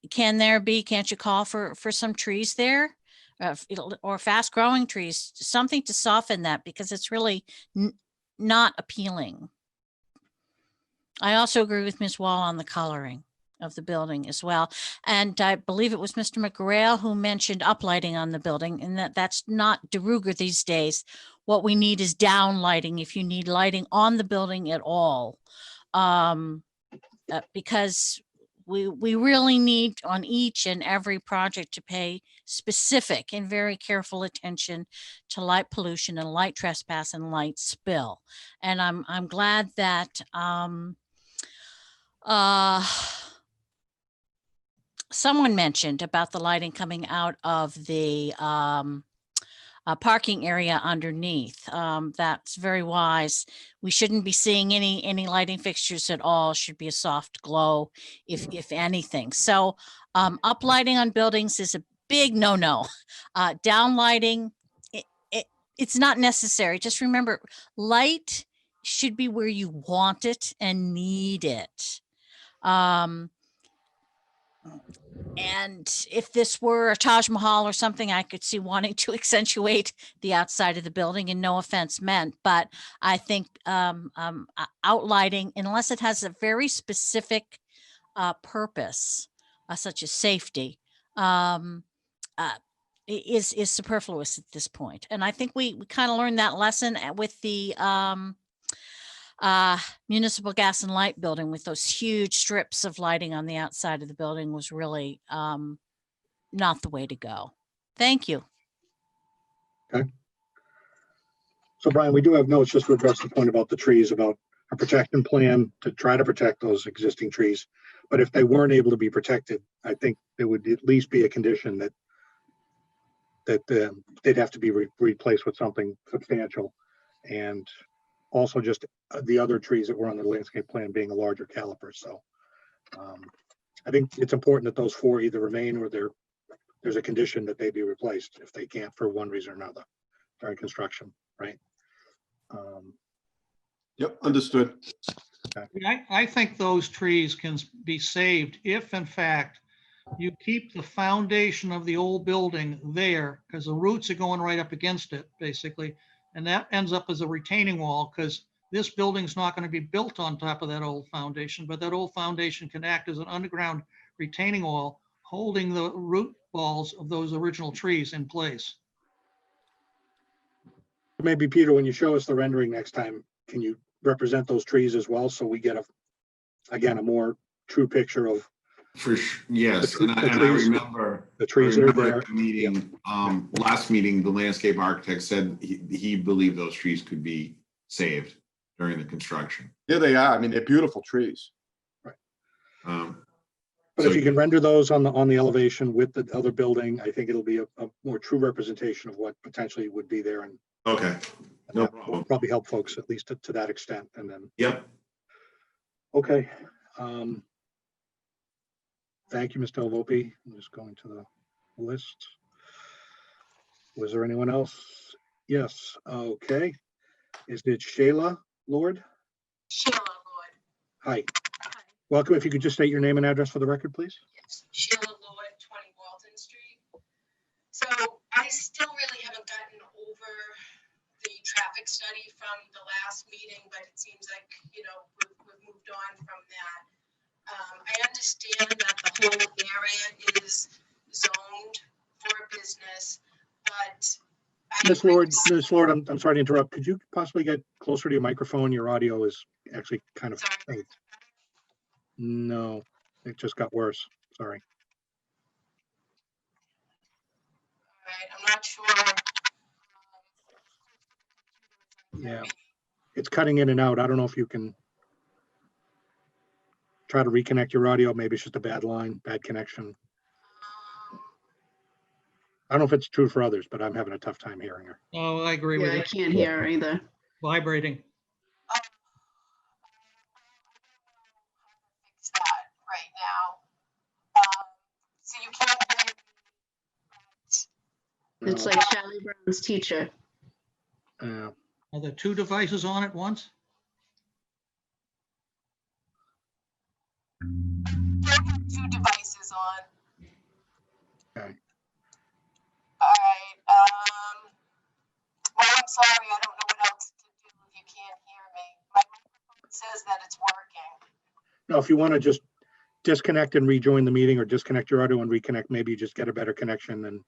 can't you call for some trees there or fast growing trees, something to soften that, because it's really not appealing. I also agree with Ms. Wall on the coloring of the building as well. And I believe it was Mr. McGrail who mentioned uplighting on the building, and that's not de rigueur these days. What we need is down lighting if you need lighting on the building at all. Because we really need on each and every project to pay specific and very careful attention to light pollution and light trespass and light spill. And I'm glad that someone mentioned about the lighting coming out of the parking area underneath. That's very wise. We shouldn't be seeing any lighting fixtures at all. Should be a soft glow, if anything. So uplighting on buildings is a big no-no. Down lighting, it's not necessary. Just remember, light should be where you want it and need it. And if this were a Taj Mahal or something, I could see wanting to accentuate the outside of the building, and no offense meant, but I think outlighting, unless it has a very specific purpose, such as safety, is superfluous at this point. And I think we kind of learned that lesson with the municipal gas and light building, with those huge strips of lighting on the outside of the building, was really not the way to go. Thank you. Okay. So Brian, we do have notes just to address the point about the trees, about a protection plan to try to protect those existing trees. But if they weren't able to be protected, I think there would at least be a condition that they'd have to be replaced with something substantial. And also just the other trees that were on the landscape plan being a larger caliper. So I think it's important that those 4 either remain or there's a condition that they be replaced if they can't for one reason or another during construction, right? Yep, understood. Okay. I think those trees can be saved if, in fact, you keep the foundation of the old building there, because the roots are going right up against it, basically. And that ends up as a retaining wall, because this building's not going to be built on top of that old foundation, but that old foundation can act as an underground retaining wall, holding the root balls of those original trees in place. Maybe Peter, when you show us the rendering next time, can you represent those trees as well? So we get again, a more true picture of. For sure, yes, The and I trees- remember. the trees are there. At the meeting, last meeting, the landscape architect said he believed those trees could be saved during the construction. Yeah, they are. I mean, they're beautiful trees. But if you can render those on the elevation with the other building, I think it'll be a more true representation of what potentially would be there, and Okay, no that will problem. probably help folks at least to that extent. And then, Yep. okay. Thank you, Mr. Delavopi. I'm just going to the list. Was there anyone else? Yes, okay. Is it Shayla Lord? Sheila Lord. Hi. Welcome. If you could just state your name and address for the record, please. Yes, Sheila Lord, 20 Walton Street. So I still really haven't gotten over the traffic study from the last meeting, but it seems like, you know, we've moved on from that. I understand that the whole area is zoned for business, but Miss Lord, I'm sorry to interrupt. Could you possibly get closer to your microphone? Your audio is actually kind of faint. No, it just got worse. Sorry. Right, I'm not sure. Yeah, it's cutting in and out. I don't know if you can try to reconnect your audio. Maybe it's just a bad line, bad connection. I don't know if it's true for others, but I'm having a tough time hearing her. Oh, I agree with Yeah, I you. can't hear her either. Vibrating. Fix that right now. So you can't hear me. It's like Charlie Brown's teacher. Are there two devices on at once? Don't have two devices on. Okay. All right. Well, I'm sorry. I don't know what else to do if you can't hear me. My microphone says that it's working. No, if you want to just disconnect and rejoin the meeting, or disconnect your audio and reconnect, maybe you just get a better connection, and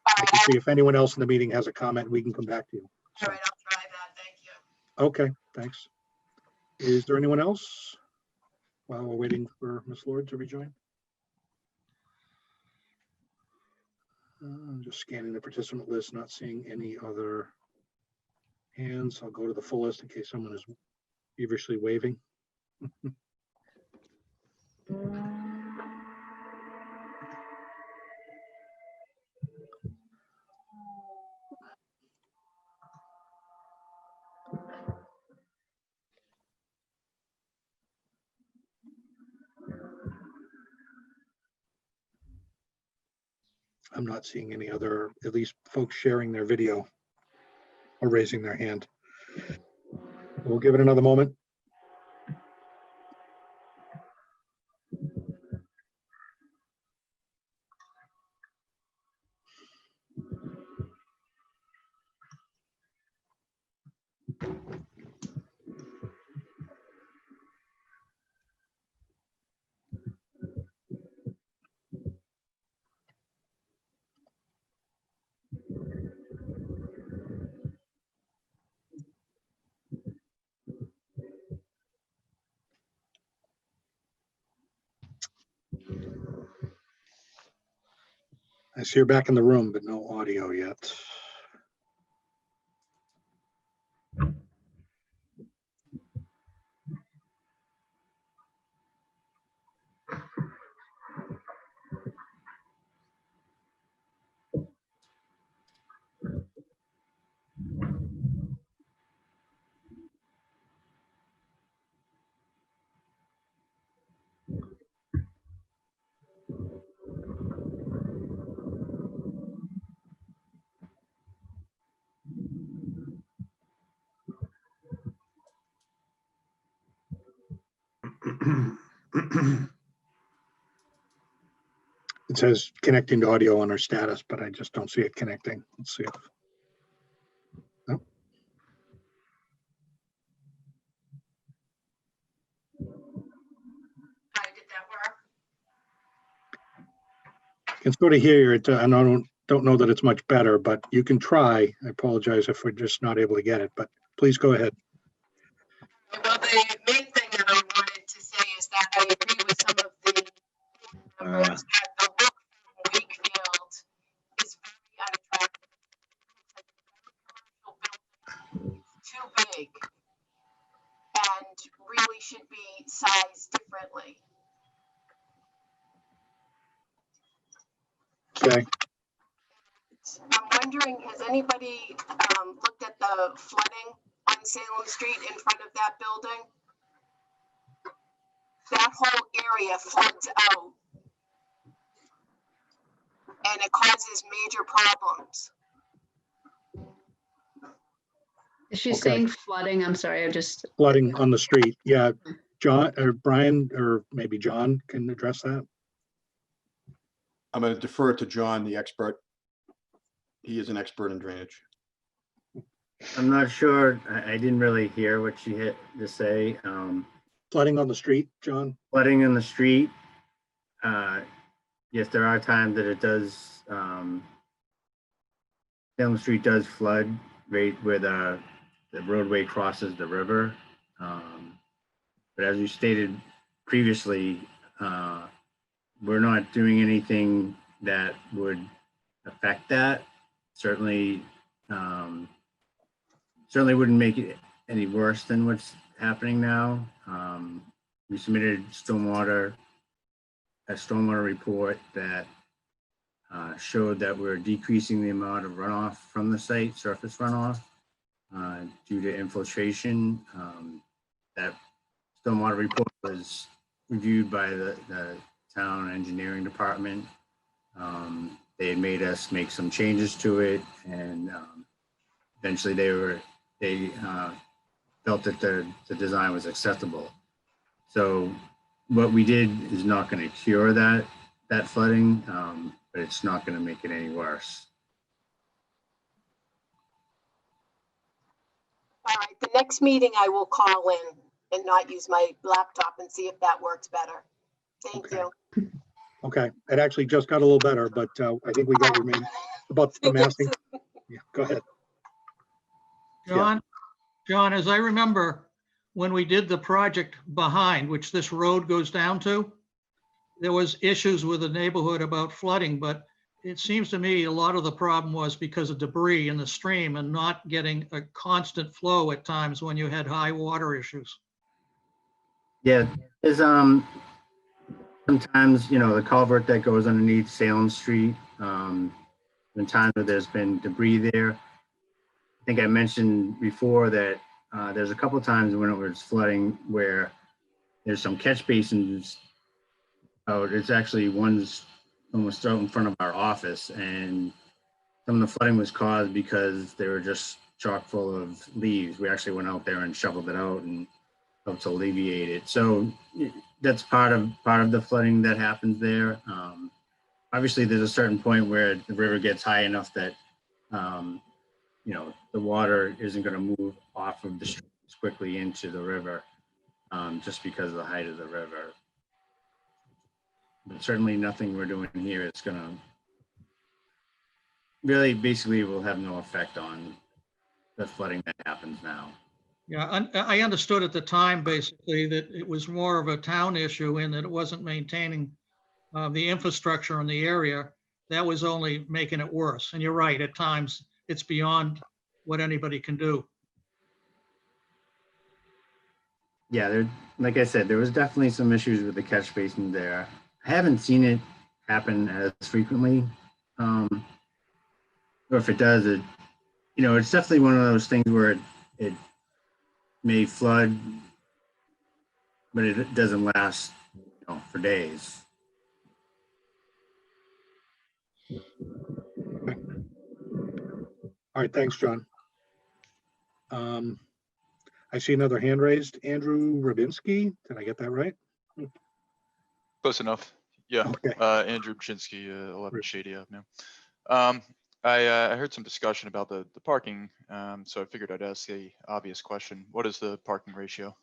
I can see if anyone else in the meeting has a comment, we can come back to you. So, All right, I'll try that. Thank you. okay, thanks. Is there anyone else while we're waiting for Ms. Lord to rejoin? I'm just scanning the participant list, not seeing any other hands. I'll go to the full list in case someone is feverishly waving. I'm not seeing any other, at least folks sharing their video or raising their hand. We'll give it another moment. I see you're back in the room, but no audio yet. It says connecting to audio on our status, but I just don't see it connecting. Let's see if. Nope. How did that work? Can sort of hear it, and I don't know that it's much better, but you can try. I apologize if we're just not able to get it, but please go ahead. Well, the main thing that I wanted to say is that I agree with some of the members that the look from Wakefield is very unattractive. It's too big and really should be sized differently. Okay. I'm wondering, has anybody looked at the flooding on Salem Street in front of that building? That whole area floods out and it causes major problems. Is she Okay. saying flooding? I'm sorry, I just, Flooding on the street. Yeah, John or Brian, or maybe John can address that. I'm going to defer to John, the expert. He is an expert in drainage. I'm not sure. I didn't really hear what she had to say. Flooding on the street, John? Flooding in the street. Yes, there are times that it does, Salem Street does flood right where the roadway crosses the river. But as you stated previously, we're not doing anything that would affect that. Certainly, certainly wouldn't make it any worse than what's happening now. We submitted a stormwater report that showed that we're decreasing the amount of runoff from the site, surface runoff, due to infiltration. That stormwater report was reviewed by the town engineering department. They had made us make some changes to it, and eventually they felt that the design was acceptable. So what we did is not going to cure that flooding, but it's not going to make it any worse. All right, the next meeting I will call in and not use my laptop and see if that works better. Thank Okay. you. Okay, it actually just got a little better, but I think we got your main, about the massing. Yeah, go ahead. John, as I remember, when we did the project behind, which this road goes down to, there was issues with the neighborhood about flooding, but it seems to me a lot of the problem was because of debris in the stream and not getting a constant flow at times when you had high water issues. Yeah, there's sometimes, the culvert that goes underneath Salem Street, in times where there's been debris there. I think I mentioned before that there's a couple times when it was flooding where there's some catch basins. Oh, it's actually one's almost out in front of our office, and some of the flooding was caused because they were just chock full of leaves. We actually went out there and shoveled it out and helped to alleviate it. So that's part of the flooding that happens there. Obviously, there's a certain point where the river gets high enough that the water isn't going to move off of the streets quickly into the river, just because of the height of the river. But certainly nothing we're doing here is going to really, basically, will have no effect on the flooding that happens now. Yeah, I understood at the time, basically, that it was more of a town issue in that it wasn't maintaining the infrastructure in the area. That was only making it worse. And you're right, at times it's beyond what anybody can do. Yeah, like I said, there was definitely some issues with the catch basin there. I haven't seen it happen as frequently. Or if it does, it's definitely one of those things where it may flood, but it doesn't last, for days. All right, thanks, John. I see another hand raised. Andrew Rabinski, did I get that right? Close enough. Yeah. Okay. Andrew Bczynski, 11 Shady Avenue. I heard some discussion about the parking, so I figured I'd ask the obvious question. What is the parking ratio?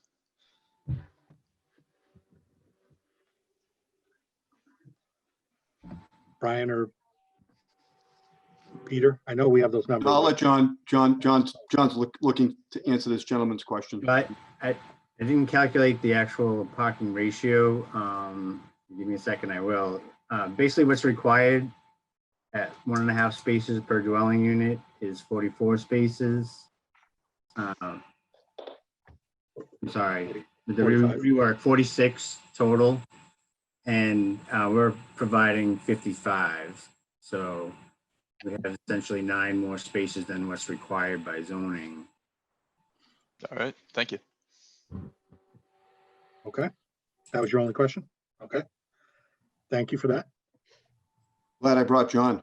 Brian or Peter? I know we have those numbers. I'll let John's looking to answer this gentleman's question. But I didn't calculate the actual parking ratio. Give me a second, I will. Basically, what's required at 1.5 spaces per dwelling unit is 44 spaces. I'm sorry, the rework 46 total, and we're providing 55. So we have essentially 9 more spaces than what's required by zoning. All right, thank you. Okay, that was your only question? Okay, thank you for that. Glad I brought John.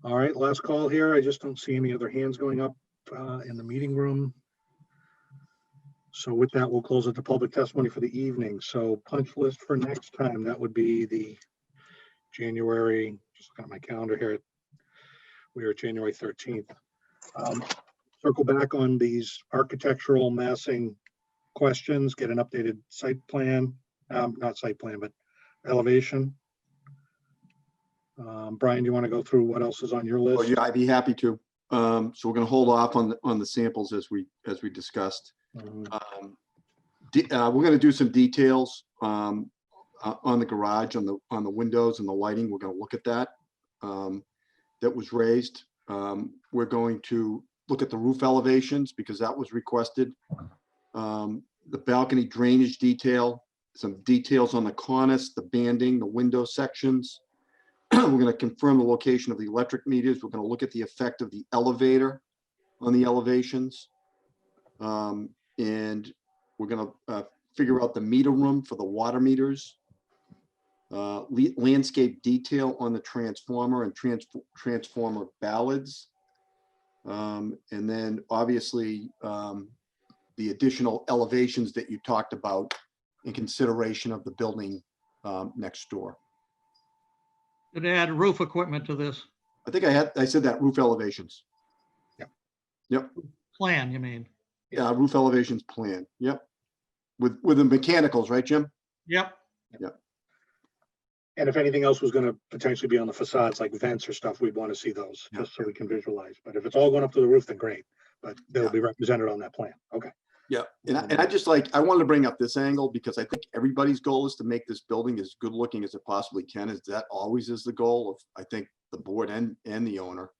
All right, last call here. I just don't see any other hands going up in the meeting room. So with that, we'll close it to public testimony for the evening. So punch list for next time, that would be the January, just got my calendar here. We are January 13th. Circle back on these architectural massing questions, get an updated site plan, not site plan, but elevation. Brian, do you want to go through what else is on your Well, list? yeah, I'd be happy to. So we're going to hold off on the samples as we discussed. We're going to do some details on the garage, on the windows and the lighting. We're going to look at that. That was raised. We're going to look at the roof elevations because that was requested. The balcony drainage detail, some details on the cornice, the banding, the window sections. We're going to confirm the location of the electric meters. We're going to look at the effect of the elevator on the elevations. And we're going to figure out the meter room for the water meters. Landscape detail on the transformer and transformer ballads. And then obviously the additional elevations that you talked about in consideration of the building next door. Could add roof equipment to this I think I said that roof elevations. Yep. plan, you mean? Yeah, roof elevations plan. Yep. With the mechanicals, right, Jim? Yep. And if anything else was going to potentially be on the facades, like vents or stuff, we'd want to see those just so we can visualize. But if it's all going up to the roof, then great. But they'll be represented on that plan. Okay. Yeah, and I wanted to bring up this angle because I think everybody's goal is to make this building as good looking as it possibly can. Is that always is the goal of, I think, the board and the owner.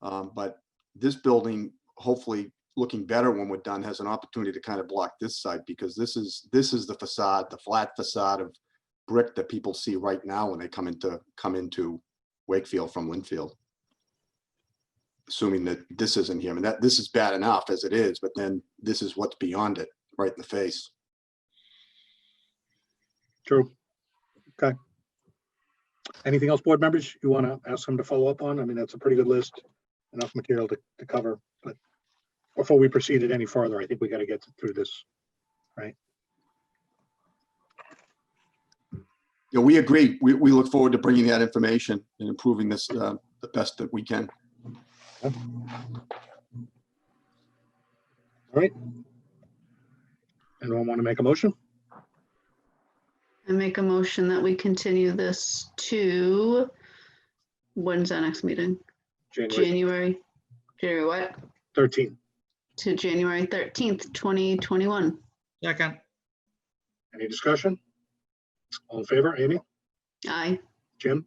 But this building, hopefully looking better when we're done, has an opportunity to kind of block this side because this is the facade, the flat facade of brick that people see right now when they come into Wakefield from Linfield. Assuming that this isn't here. I mean, that this is bad enough as it is, but then this is what's beyond it, right in the face. True. Okay. Anything else, board members, you want to ask them to follow up on? I mean, that's a pretty good list, enough material to cover, but before we proceed any further, I think we got to get through this, right? Yeah, we agree. We look forward to bringing that information and improving this the best that we can. All right. Anyone want to make a motion? I make a motion that we continue this to, when's our next meeting? January what? 13. To January 13th, 2021. Second. Any discussion? All in favor, Amy? Aye. Jim?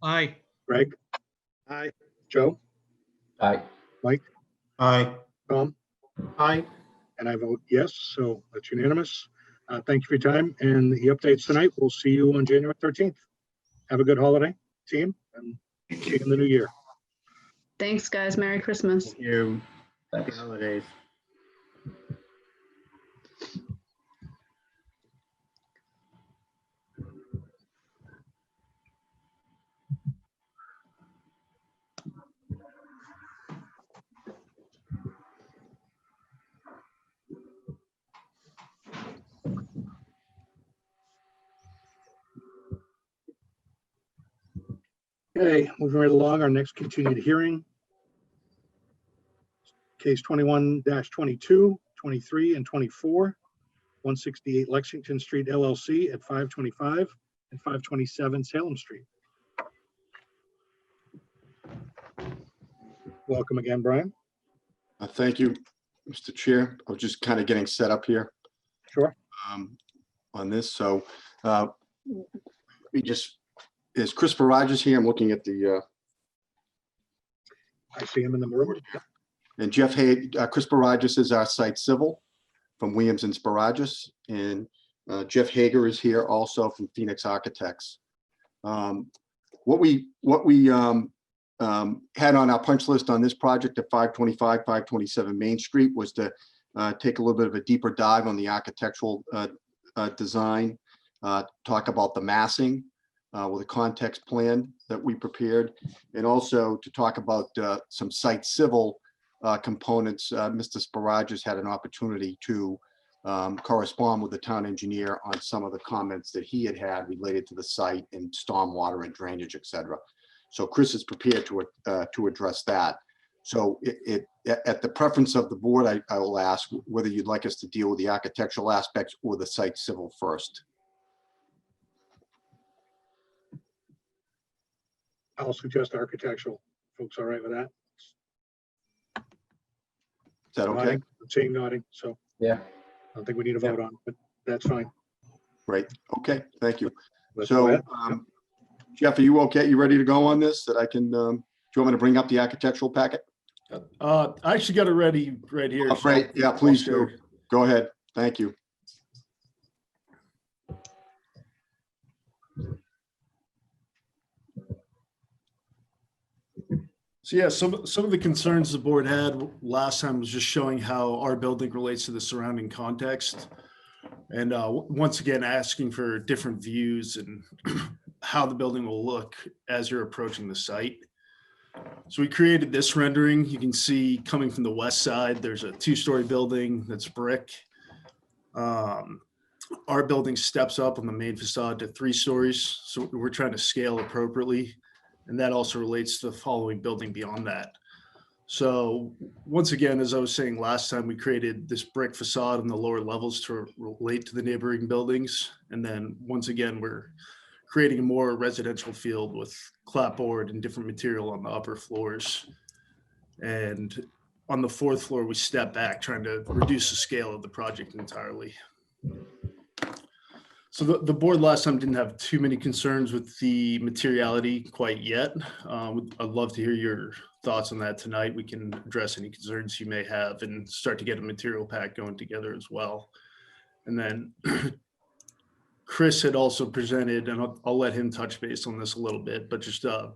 Aye. Greg? Aye. Joe? Aye. Aye. Tom? Aye. And I vote yes, so that's unanimous. Thank you for your time and the updates tonight. We'll see you on January 13th. Have a good holiday, team, and see you in the new year. Thanks, guys. Merry Christmas. Thank you. Happy Thanks. holidays. Okay, moving right along, our next continued hearing. Case 21-22, 23, and 24, 168 Lexington Street LLC at 525 and 527 Salem Street. Welcome again, Brian. Thank you, Mr. Chair. I was just kind of getting set up here. Sure. On this, so is Chris Barrages here? I'm looking at the I see him in the room. and Jeff Chris Barrages is our site civil from Williams and Barrages, and Jeff Hager is here also from Phoenix Architects. What we had on our punch list on this project at 525, 527 Main Street was to take a little bit of a deeper dive on the architectural design, talk about the massing. with a context plan that we prepared, and also to talk about some site civil components. Mr. Sparages had an opportunity to correspond with the town engineer on some of the comments that he had related to the site and stormwater and drainage, et cetera. So Chris is prepared to address that. So at the preference of the board, I will ask whether you'd like us to deal with the architectural aspects or the site civil first. I'll suggest architectural. Folks all right with that? Is that okay? Nodding, I'm seeing nodding, so Yeah. I don't think we need a vote on, it, but that's fine. Great. Okay, thank you. Let's go So ahead. Jeff, are you okay? You ready to go on this? That I can, do you want me to bring up the architectural packet? I actually got it ready right here. Oh, great. Yeah, please do. Go ahead. Thank you. So yeah, some of the concerns the board had last time was just showing how our building relates to the surrounding context. And once again, asking for different views and how the building will look as you're approaching the site. So we created this rendering. You can see coming from the west side, there's a 2-story building that's brick. Our building steps up on the main facade to 3 stories. So we're trying to scale appropriately. And that also relates to the following building beyond that. So once again, as I was saying last time, we created this brick facade on the lower levels to relate to the neighboring buildings. And then once again, we're creating a more residential field with clapboard and different material on the upper floors. And on the 4th floor, we step back, trying to reduce the scale of the project entirely. So the board last time didn't have too many concerns with the materiality quite yet. I'd love to hear your thoughts on that tonight. We can address any concerns you may have and start to get a material pack going together as well. And then Chris had also presented, and I'll let him touch base on this a little bit, but just a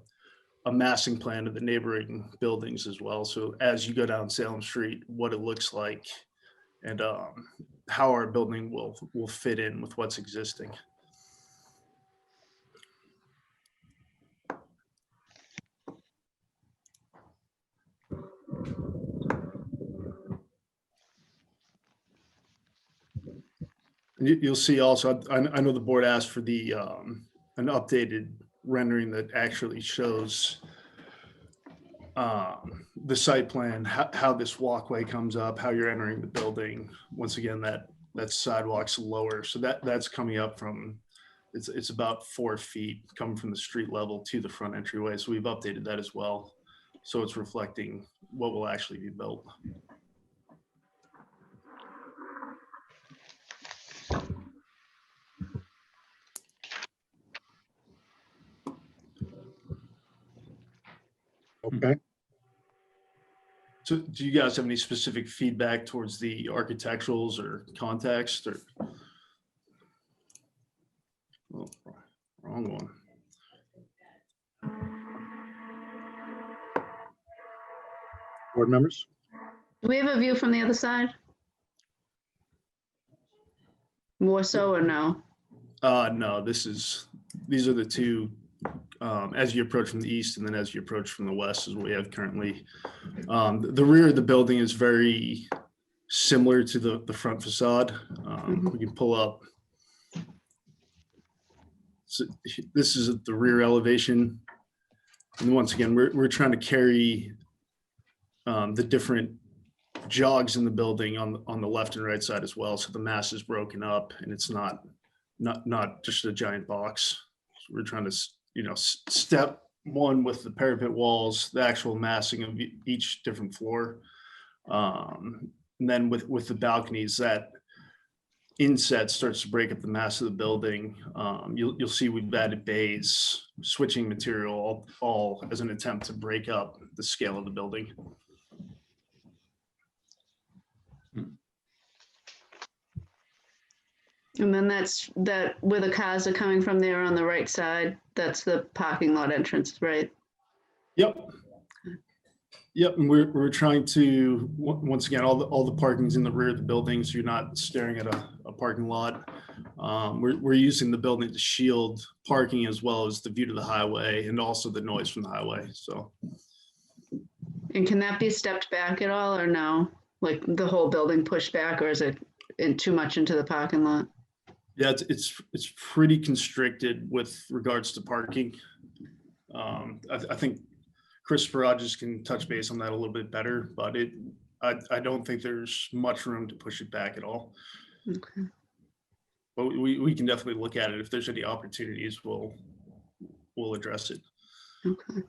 massing plan of the neighboring buildings as well. So as you go down Salem Street, what it looks like and how our building will fit in with what's existing. You'll see also, I know the board asked for the an updated rendering that actually shows the site plan, how this walkway comes up, how you're entering the building. Once again, that sidewalk's lower, so that's coming up from, it's about 4 feet coming from the street level to the front entryway. So we've updated that as well, so it's reflecting what will actually be built. Okay. So do you guys have any specific feedback towards the architecturals or context or? Oh, wrong one. Board members? Do we have a view from the other side? More so or no? No, these are the two, as you approach from the east and then as you approach from the west is what we have currently. The rear of the building is very similar to the front facade. We can pull up. So this is the rear elevation. And once again, we're trying to carry the different jogs in the building on the left and right side as well. So the mass is broken up and it's not just a giant box. So we're trying to, step one with the parapet walls, the actual massing of each different floor. And then with the balconies, that inset starts to break up the mass of the building. You'll see we've added bays, switching material, all as an attempt to break up the scale of the building. And then that where the cars are coming from there on the right side, that's the parking lot entrance, right? Yep. And we're trying to, once again, all the parking's in the rear of the building, so you're not staring at a parking lot. We're using the building to shield parking as well as the view to the highway and also the noise from the highway. So And can that be stepped back at all or no? Like the whole building pushed back, or is it too much into the parking lot? yeah, it's pretty constricted with regards to parking. I think Chris Barrages can touch base on that a little bit better, but I don't think there's much room to push it back at all. Okay. But we can definitely look at it. If there's any opportunities, we'll address it. Okay.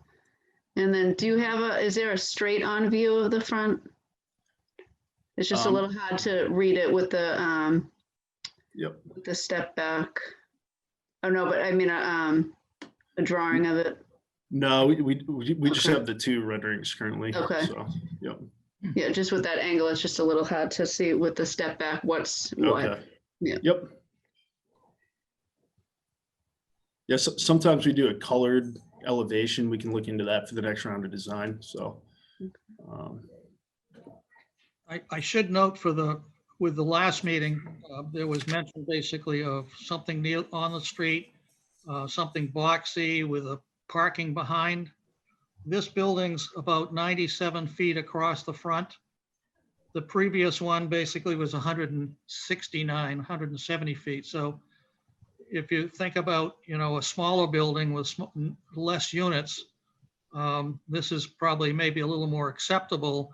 And then is there a straight on view of the front? It's just a little hard to read it with the Yep. with the step back. Oh no, but I mean a drawing of it. No, we just Okay. have the two renderings currently. Okay. So, yep. Yeah, just with that angle, it's just a little hard to see with the step back what's what. Okay. Yeah. Yep. Yes, sometimes we do a colored elevation. We can look into that for the next round of design. So, I should note with the last meeting, there was mention basically of something near on the street, something boxy with a parking behind. This building's about 97 feet across the front. The previous one basically was 169, 170 feet. So if you think about, a smaller building with less units, this is probably maybe a little more acceptable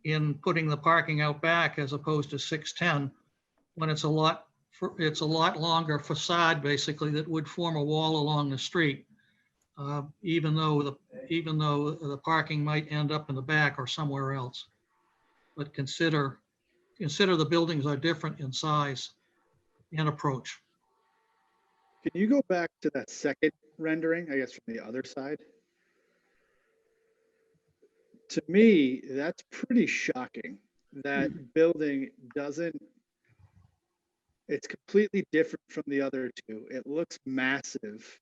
in putting the parking out back as opposed to 610, when it's a lot longer facade basically that would form a wall along the street, even though the parking might end up in the back or somewhere else. But consider the buildings are different in size and approach. Can you go back to that second rendering, I guess from the other side? To me, that's pretty shocking. That building it's completely different from the other two. It looks massive.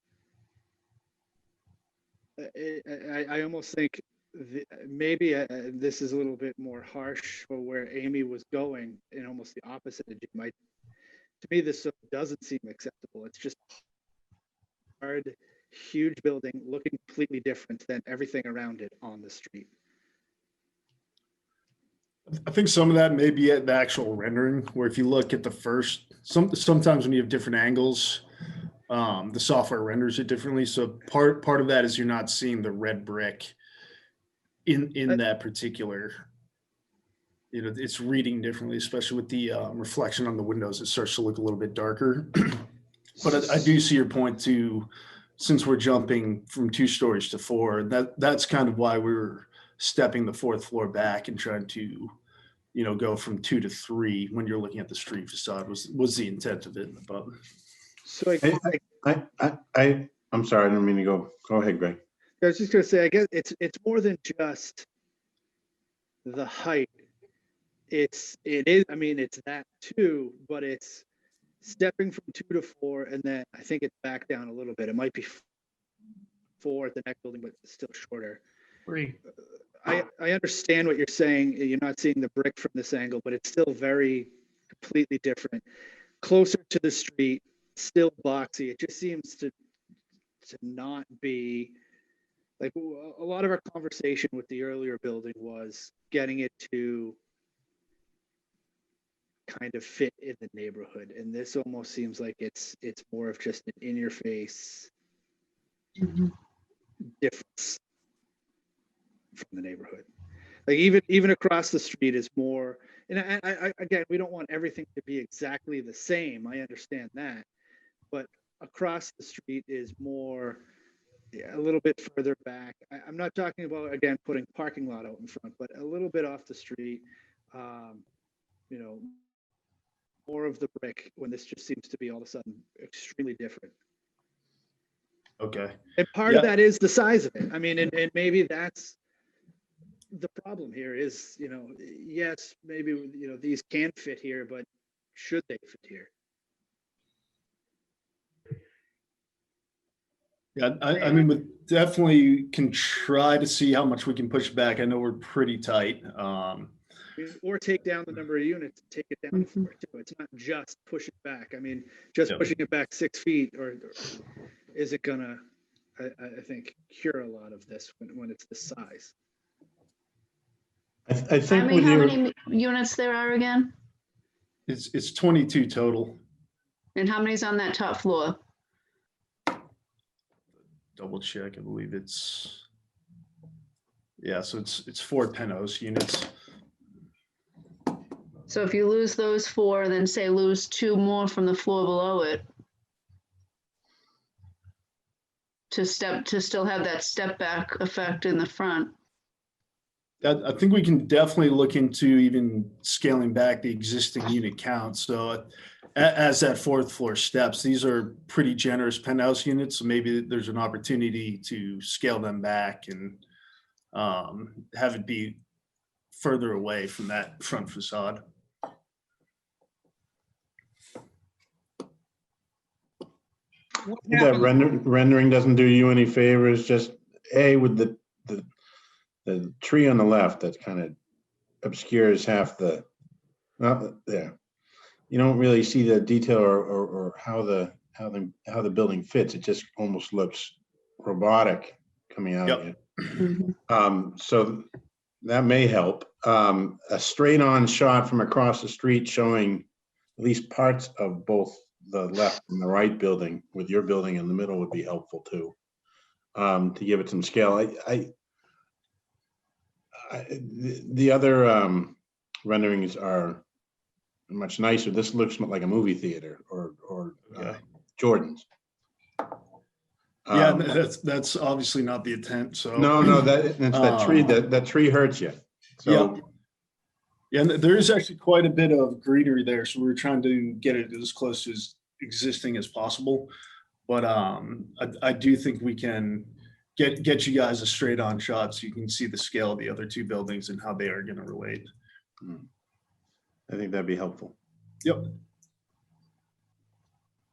I almost think maybe this is a little bit more harsh for where Amy was going, and almost the opposite of Jim. To me, this doesn't seem acceptable. It's just hard, huge building looking completely different than everything around it on the street. I think some of that may be at the actual rendering, where if you look at the first, sometimes when you have different angles, the software renders it differently. So part of that is you're not seeing the red brick in that particular, it's reading differently, especially with the reflection on the windows. It starts to look a little bit darker. But I do see your point too, since we're jumping from 2 stories to 4, that's kind of why we're stepping the 4th floor back and trying to, go from 2 to 3 when you're looking at the street facade was the intent of it. But So I'm sorry, I don't mean to go ahead, Greg. I was just going to say, I guess it's more than just the height. It is, I mean, it's that too, but it's stepping from 2 to 4, and then I think it's back down a little bit. It might be 4 at the next building, but it's still shorter. 3. I understand what you're saying. You're not seeing the brick from this angle, but it's still very completely different. Closer to the street, still boxy. It just seems to not be like a lot of our conversation with the earlier building was getting it to kind of fit in the neighborhood, and this almost seems like it's more of just an in your face difference from the neighborhood. Like even across the street is more, and I again, we don't want everything to be exactly the same. I understand that, but across the street is more, a little bit further back. I'm not talking about, again, putting parking lot out in front, but a little bit off the street, more of the brick, when this just seems to be all of a sudden extremely different. okay. And part of that is the size of it. I mean, and maybe that's the problem here is, yes, maybe, these can fit here, but should they fit here? Yeah, I mean, we definitely can try to see how much we can push back. I know we're pretty tight. Or take down the number of units, take it down to 4 too. It's not just push it back. I mean, just Yep. pushing it back 6 feet or isn't gonna, I think, cure a lot of this when it's the size. I I think mean, with how your, many units there are again? It's 22 total. And how many's on that top floor? Double check, I believe it's, yeah, so it's 4 penthouse units. So if you lose those 4, then say lose 2 more from the floor below it. To still have that step back effect in the front. I think we can definitely look into even scaling back the existing unit count. So as that 4th floor steps, these are pretty generous penthouse units. So maybe there's an opportunity to scale them back and have it be further away from that front facade. that rendering doesn't do you any favors, just with the tree on the left that kind of obscures half the, there. You don't really see the detail or how the building fits. It just almost looks robotic coming out of it. So that may help. A straight on shot from across the street showing at least parts of both the left and the right building with your building in the middle would be helpful too, to give it some scale. The other renderings are much nicer. This looks like a movie theater or Jordan's. Yeah, that's obviously not the intent. So no, that's that tree. That tree hurts you. So yeah, and there is actually quite a bit of greenery there, so we're trying to get it as close to as existing as possible. But I do think we can get you guys a straight on shot so you can see the scale of the other 2 buildings and how they are going to relate. I think that'd be helpful. Yep.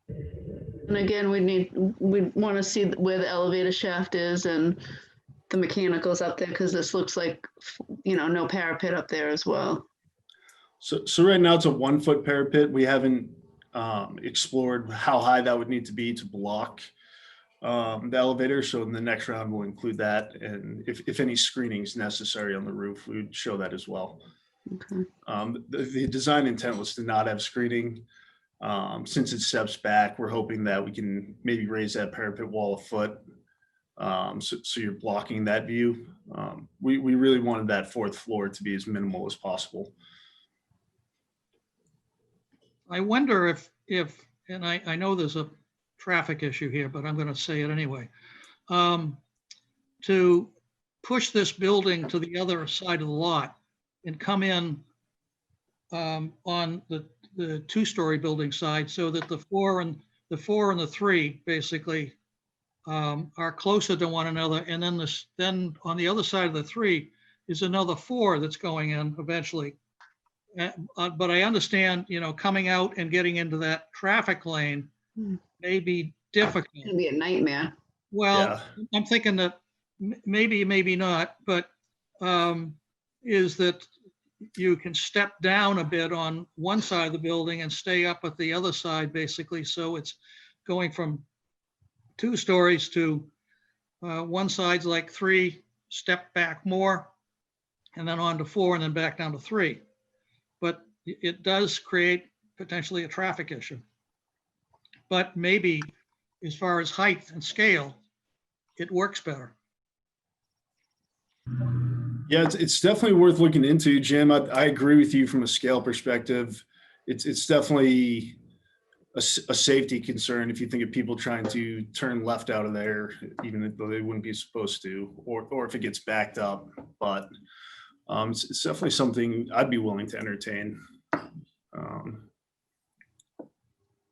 And again, we want to see where the elevator shaft is and the mechanicals up there, because this looks like, no parapet up there as well. So right now it's a 1-foot parapet. We haven't explored how high that would need to be to block the elevator. So in the next round, we'll include that. And if any screening is necessary on the roof, we would show that as well. Okay. The design intent was to not have screening. Since it steps back, we're hoping that we can maybe raise that parapet wall a foot. So you're blocking that view. We really wanted that 4th floor to be as minimal as possible. I wonder if, and I know there's a traffic issue here, but I'm going to say it anyway. To push this building to the other side of the lot and come in on the 2-story building side, so that the 4 and the 3 basically are closer to one another, and then on the other side of the 3 is another 4 that's going in eventually. But I understand, coming out and getting into that traffic lane may be difficult. It's gonna be a nightmare. Well, I'm thinking that maybe not, but is that you can step down a bit on one side of the building and stay up at the other side, basically. So it's going from 2 stories to one side's like 3, step back more, and then on to 4, and then back down to 3. But it does create potentially a traffic issue. But maybe as far as height and scale, it works better. Yeah, it's definitely worth looking into, Jim. I agree with you from a scale perspective. It's definitely a safety concern if you think of people trying to turn left out of there, even though they wouldn't be supposed to, or if it gets backed up. But it's definitely something I'd be willing to entertain.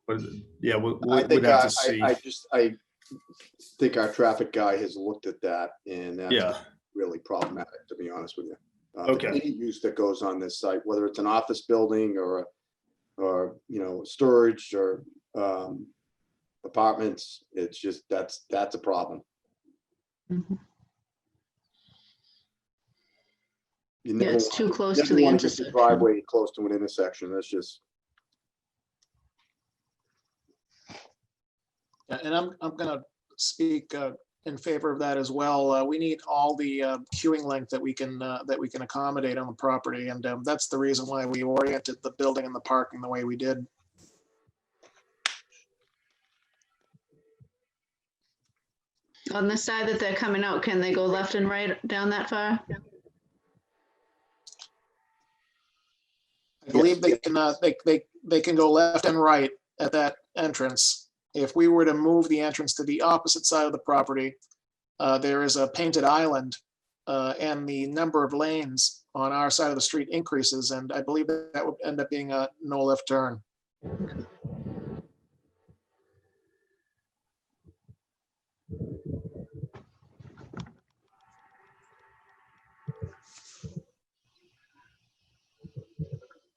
But yeah, we'd have to see. I think our traffic guy has looked at that, and that's really problematic, to be honest with you. Okay. Any use that goes on this site, whether it's an office building or storage or apartments, it's just that's a problem. You Yeah, never it's want- too close never to the wanna get your intersection. Driveway close to an intersection. That's just, Yeah, and I'm gonna speak in favor of that as well. We need all the queuing length that we can accommodate on the property, and that's the reason why we oriented the building and the parking the way we did. On the side that they're coming out, can they go left and right down that far? I believe they can they can go left and right at that entrance. If we were to move the entrance to the opposite side of the property, there is a painted island, and the number of lanes on our side of the street increases, and I believe that would end up being a no left turn.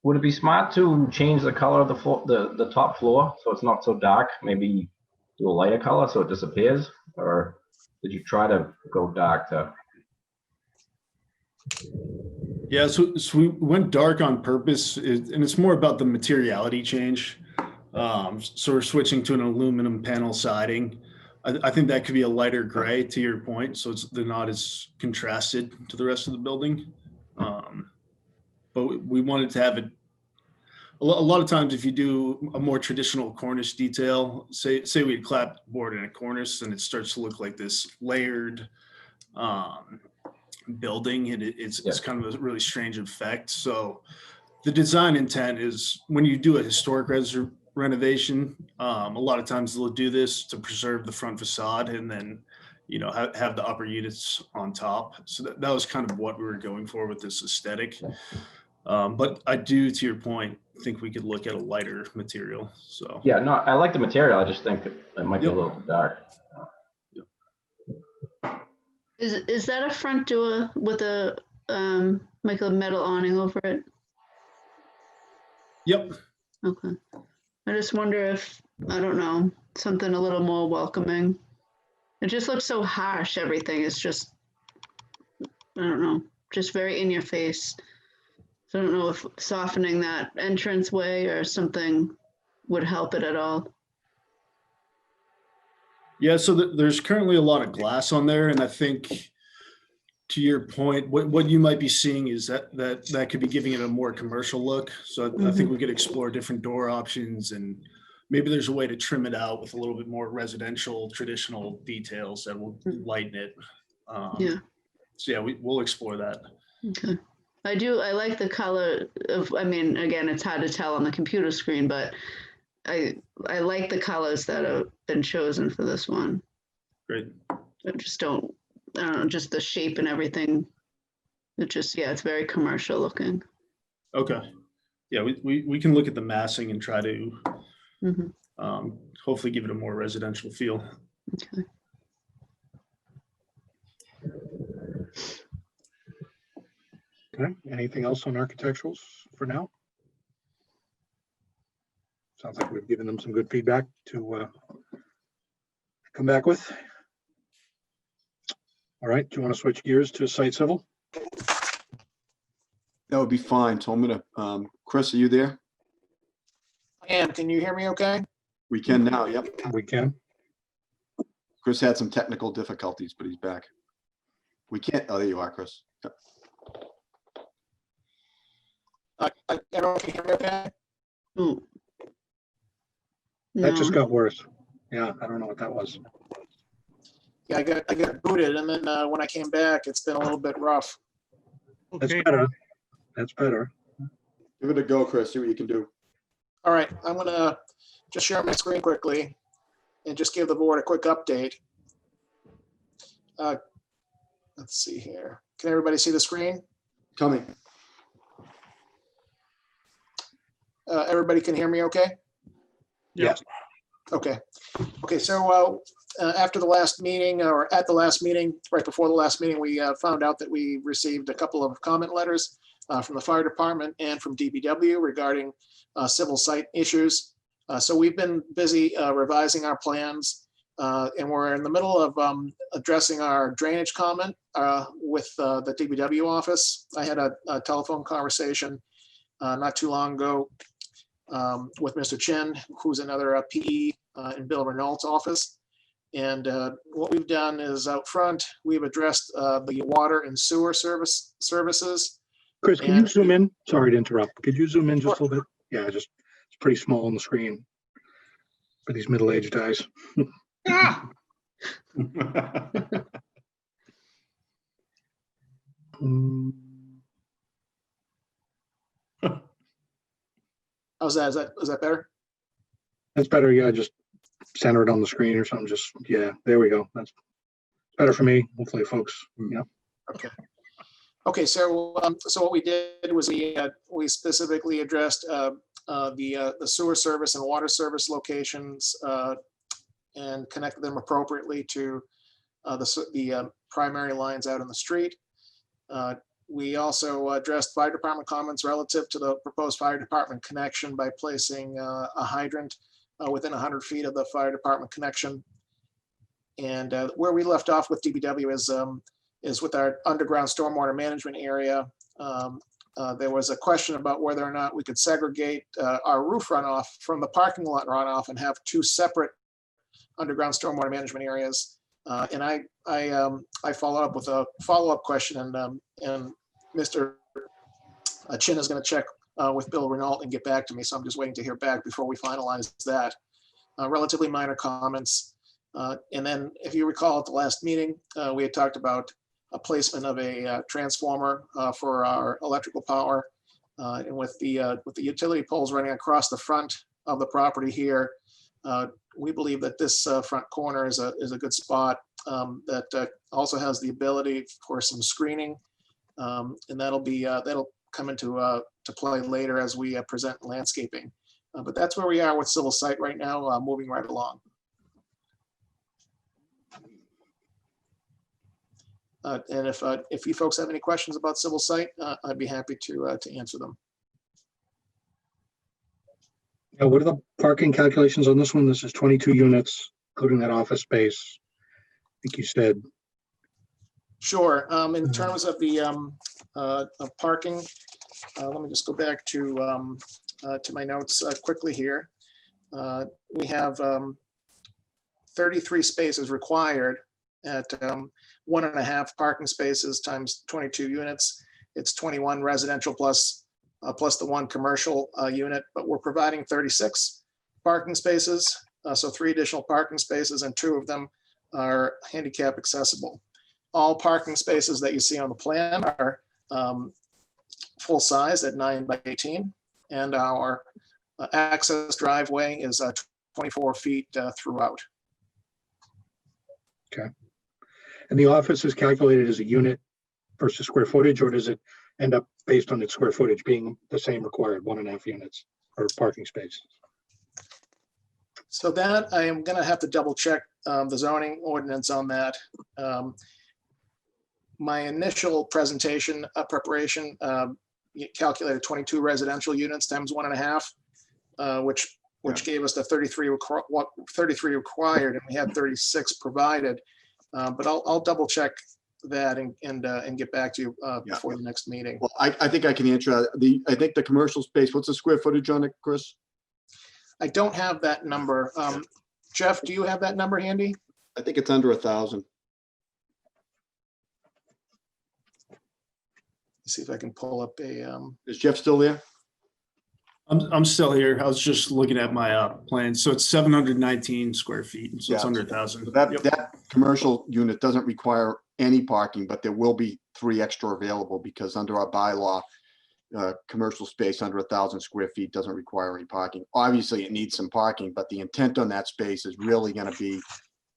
Would it be smart to change the color of the floor, the top floor, so it's not so dark? Maybe do a lighter color so it disappears? Or did you try to go dark to? Yeah, so we went dark on purpose, and it's more about the materiality change. So we're switching to an aluminum panel siding. I think that could be a lighter gray, to your point, so they're not as contrasted to the rest of the building. But we wanted to have it. A lot of times, if you do a more traditional cornice detail, say we had clapboard in a cornice, and it starts to look like this layered building, and it's kind of a really strange effect. So the design intent is when you do a historic renovation, a lot of times they'll do this to preserve the front facade and then, you know, have the upper units on top. So that was kind of what we were going for with this aesthetic. But I do, to your point, think we could look at a lighter material. So Yeah, no, I like the material. I just think it might be a little too dark. Is that a front door with a like a metal awning over it? Yep. Okay. I just wonder if, I don't know, something a little more welcoming. It just looks so harsh, everything. It's just, I don't know, just very in your face. So I don't know if softening that entrance way or something would help it at all. Yeah, so there's currently a lot of glass on there, and I think to your point, what you might be seeing is that could be giving it a more commercial look. So I think we could explore different door options, and maybe there's a way to trim it out with a little bit more residential, traditional details that will lighten it. Yeah. So yeah, we'll explore that. Okay. I like the color of, I mean, again, it's hard to tell on the computer screen, but I like the colors that have been chosen for this one. Great. I just don't know, just the shape and everything. It just, yeah, it's very commercial looking. Okay. Yeah, we can look at the massing and try to hopefully give it a more residential feel. Okay. Okay, anything else on architecturals for now? Sounds like we've given them some good feedback to come back with. All right, do you want to switch gears to site civil? that would be fine. So I'm gonna, Chris, are you there? I am. Can you hear me okay? We can now, yep. We can. Chris had some technical difficulties, but he's back. We can't, oh, there you are, Chris. Yep. Everyone can hear me okay? Ooh. That just No. got worse. Yeah, I don't know what that was. Yeah, I got booted, and then when I came back, it's been a little bit rough. That's Okay, better. That's better. Give it a go, Chris. See what you can do. All right, I'm gonna just share my screen quickly and just give the board a quick update. Let's see here. Can everybody see the screen? Coming. Everybody can hear me okay? Yep. Okay. Okay, so after the last meeting, or at the last meeting, right before the last meeting, we found out that we received a couple of comment letters from the fire department and from DPW regarding civil site issues. So we've been busy revising our plans And we're in the middle of addressing our drainage comment with the DPW office. I had a telephone conversation not too long ago with Mr. Chin, who's another PE in Bill Renault's office. And what we've done is out front, we've addressed the water and sewer services. Chris, can you And- zoom in? Sorry to interrupt. Could you zoom in just a little bit? Yeah, just, it's pretty small on the screen for these middle-aged guys. Ah, How's that? Is that better? That's better. Yeah, just center it on the screen or something. Just, yeah, there we go. That's better for me. Hopefully folks, yeah. Okay. Okay, so what we did was we specifically addressed the sewer service and water service locations and connected them appropriately to the primary lines out in the street. We also addressed fire department comments relative to the proposed fire department connection by placing a hydrant within 100 feet of the fire department connection. And where we left off with DPW is with our underground stormwater management area. There was a question about whether or not we could segregate our roof runoff from the parking lot runoff and have two separate underground stormwater management areas. And I followed up with a follow-up question, and Mr. Chin is going to check with Bill Renault and get back to me. So I'm just waiting to hear back before we finalize that. Relatively minor comments. And then if you recall at the last meeting, we had talked about a placement of a transformer for our electrical power. And with the utility poles running across the front of the property here, we believe that this front corner is a good spot that also has the ability for some screening. And that'll come into to play later as we present landscaping. But that's where we are with civil site right now, moving right along. And if you folks have any questions about civil site, I'd be happy to answer them. Now, what are the parking calculations on this one? This is 22 units, including that office space. I think you said. Sure. In terms of the of parking, let me just go back to my notes quickly here. We have 33 spaces required at 1.5 parking spaces times 22 units. It's 21 residential plus the one commercial unit, but we're providing 36 parking spaces. So 3 additional parking spaces, and 2 of them are handicap accessible. All parking spaces that you see on the plan are full size at 9 by 18, and our access driveway is 24 feet throughout. Okay. And the office is calculated as a unit versus square footage, or does it end up based on its square footage being the same required 1.5 units or parking spaces? So that I am going to have to double check the zoning ordinance on that. My initial presentation preparation calculated 22 residential units times 1.5, which gave us the 33 required, and we had 36 provided. But I'll double check that and get back to you before the next meeting. Well, I think I can answer that. I think the commercial space, what's the square footage on it, Chris? I don't have that number. Jeff, do you have that number handy? I think it's under 1,000. See if I can pull up a. Is Jeff still there? I'm still here. I was just looking at my plan. So it's 719 square feet. So it's Yeah. under 1,000. So that commercial unit doesn't require any parking, but there will be 3 extra available because under our bylaw, commercial space under 1,000 square feet doesn't require any parking. Obviously, it needs some parking, but the intent on that space is really going to be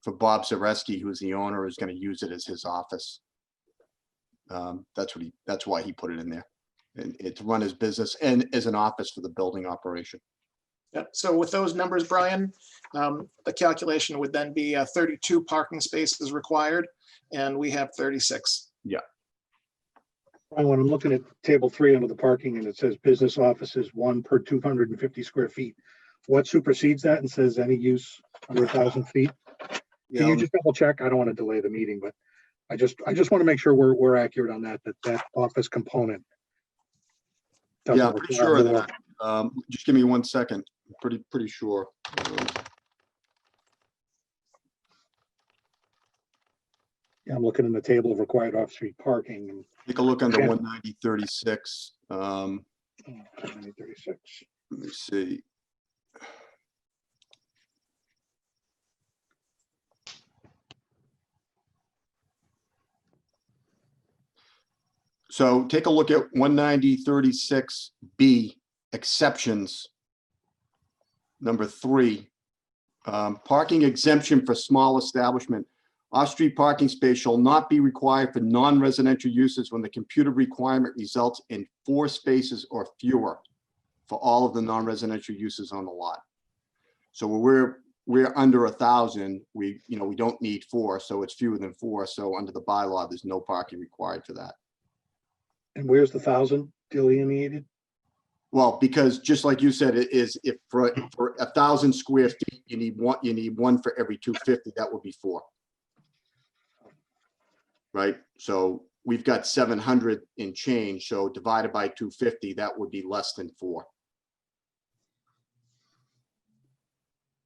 for Bob Zareski, who's the owner, is going to use it as his office. That's why he put it in there. And it's run his business and as an office for the building operation. Yeah. So with those numbers, Brian, the calculation would then be 32 parking spaces required, and we have 36. Yeah. When I'm looking at table 3 under the parking and it says business offices 1 per 250 square feet, what supersedes that and says any use under 1,000 feet? Can you just double check? I don't want to delay the meeting, but I just want to make sure we're accurate on that office component. doesn't Yeah, I'm pretty require sure of more. that. Just give me 1 second. Pretty sure. Yeah, I'm looking in the table of required off-street parking and Take a look under Okay. 19036. 36. Let me see. So take a look at 19036B, exceptions. Number 3, parking exemption for small establishment. Off-street parking space shall not be required for non-residential uses when the computed requirement results in 4 spaces or fewer for all of the non-residential uses on the lot. So we're under 1,000, we don't need 4, so it's fewer than 4. So under the bylaw, there's no parking required for that. And where's the 1,000 delineated? Well, because just like you said, it is if for 1,000 square feet, you need one for every 250, that would be 4. Right? So we've got 700 in change, so divided by 250, that would be less than 4.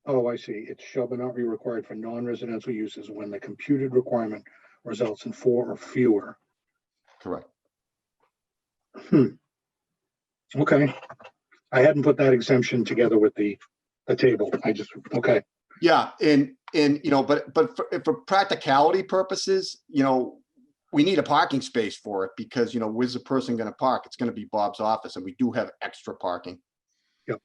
Oh, I see. It shall not be required for non-residential uses when the computed requirement results in 4 or fewer. Correct. Okay. I hadn't put that exemption together with the table. Okay. Yeah, and but for practicality purposes, we need a parking space for it because, where's the person going to park? It's going to be Bob's office, and we do have extra parking. Yep.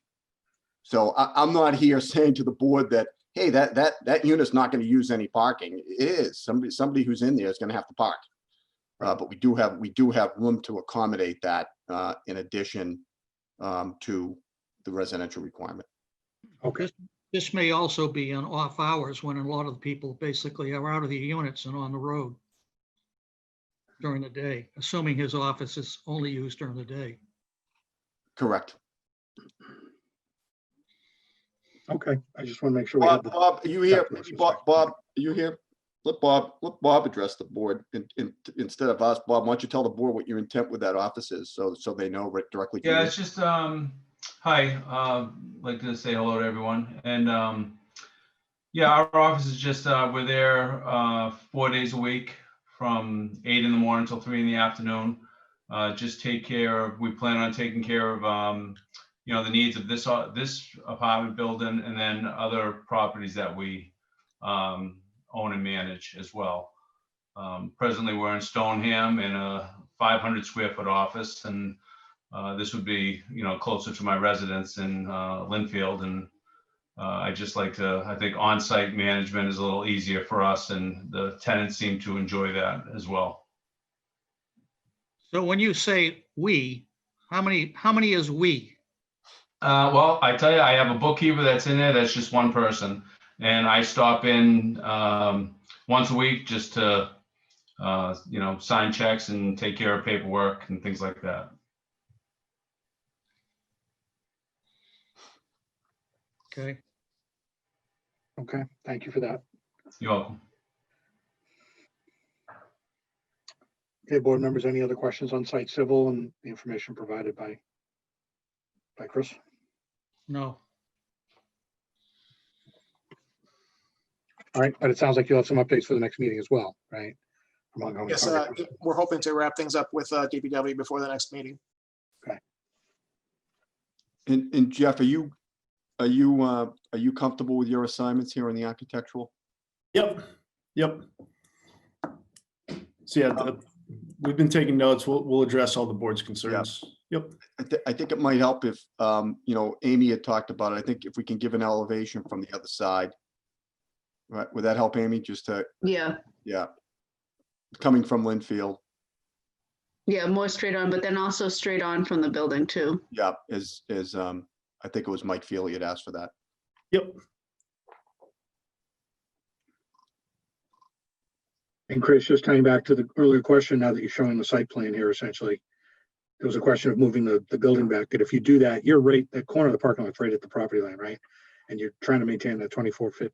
So I'm not here saying to the board that, hey, that unit's not going to use any parking. It is. Somebody who's in there is going to have to park. But we do have room to accommodate that in addition to the residential requirement. Okay. This may also be on off hours when a lot of the people basically are out of the units and on the road during the day, assuming his office is only used during the day. Correct. Okay. I just want to make sure. Bob, are you here? Bob, are you here? Let Bob address the board instead of us. Bob, why don't you tell the board what your intent with that office is, so they know right directly. Yeah, it's just hi. Like to say hello to everyone, and yeah, our office is just we're there 4 days a week from 8 in the morning till 3 in the afternoon. Just take care of. We plan on taking care of the needs of this apartment building and then other properties that we own and manage as well. Presently, we're in Stoneham in a 500 square foot office, and this would be, closer to my residence in Linfield. And I just like to, I think on-site management is a little easier for us, and the tenants seem to enjoy that as well. So when you say we, how many is we? Well, I tell you, I have a bookkeeper that's in there. That's just one person. And I stop in once a week just to, sign checks and take care of paperwork and things like that. Okay. Okay. Thank you for that. You're welcome. Okay, board members, any other questions on site civil and the information provided by Chris? No. All right, but it sounds like you'll have some updates for the next meeting as well, right? Yes, we're hoping to wrap things up with DPW before the next meeting. Okay. And Jeff, are you comfortable with your assignments here in the architectural? Yep. So yeah, we've been taking notes. We'll address all the board's concerns. Yep. I think it might help if, Amy had talked about it. I think if we can give an elevation from the other side. Right, would that help, Amy? Just to, Yeah. Coming from Linfield. Yeah, more straight on, but then also straight on from the building too. Yeah, as I think it was Mike Feely had asked for that. Yep. And Chris, just coming back to the earlier question, now that you're showing the site plan here, essentially, there was a question of moving the building back. That if you do that, you're right, the corner of the parking lot's right at the property line, right? And you're trying to maintain that 24 foot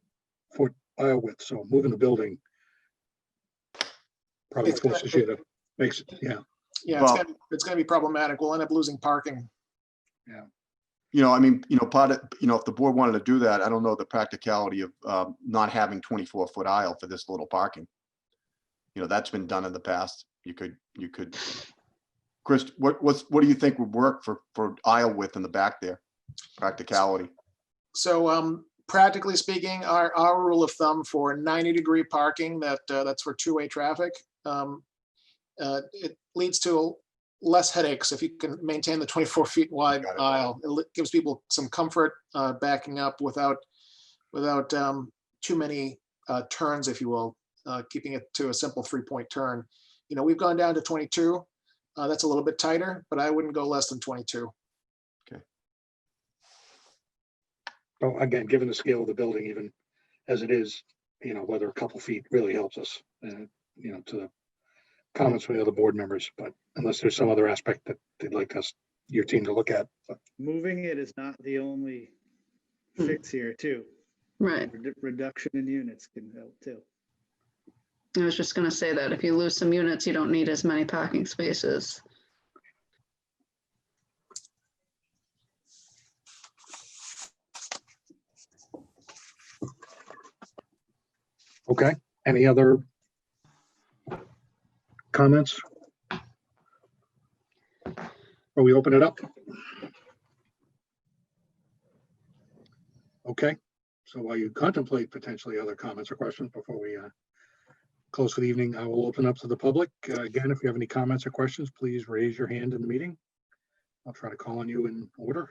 aisle width, so moving the building probably It's gonna- forces you to, makes it, yeah. Yeah, Well- it's gonna be problematic. We'll end up losing parking. I mean, part of, if the board wanted to do that, I don't know the practicality of not having 24-foot aisle for this little parking. That's been done in the past. You could, Chris, what do you think would work for aisle width in the back there? Practicality. So practically speaking, our rule of thumb for 90-degree parking, that's for two-way traffic, it leads to less headaches if you can maintain the 24 feet wide aisle. It gives people some comfort backing up without too many turns, if you will, keeping it to a simple 3-point turn. We've gone down to 22. That's a little bit tighter, but I wouldn't go less than 22. So again, given the scale of the building, even as it is, whether a couple feet really helps us, to the comments from the other board members, but unless there's some other aspect that they'd like your team to look at. But Moving it is not the only fix here too. Right. Reduction in units can help too. I was just gonna say that if you lose some units, you don't need as many parking spaces. Okay, any other comments? Or we open it up? Okay, so while you contemplate potentially other comments or questions before we close for the evening, I will open up to the public. Again, if you have any comments or questions, please raise your hand in the meeting. I'll try to call on you in order.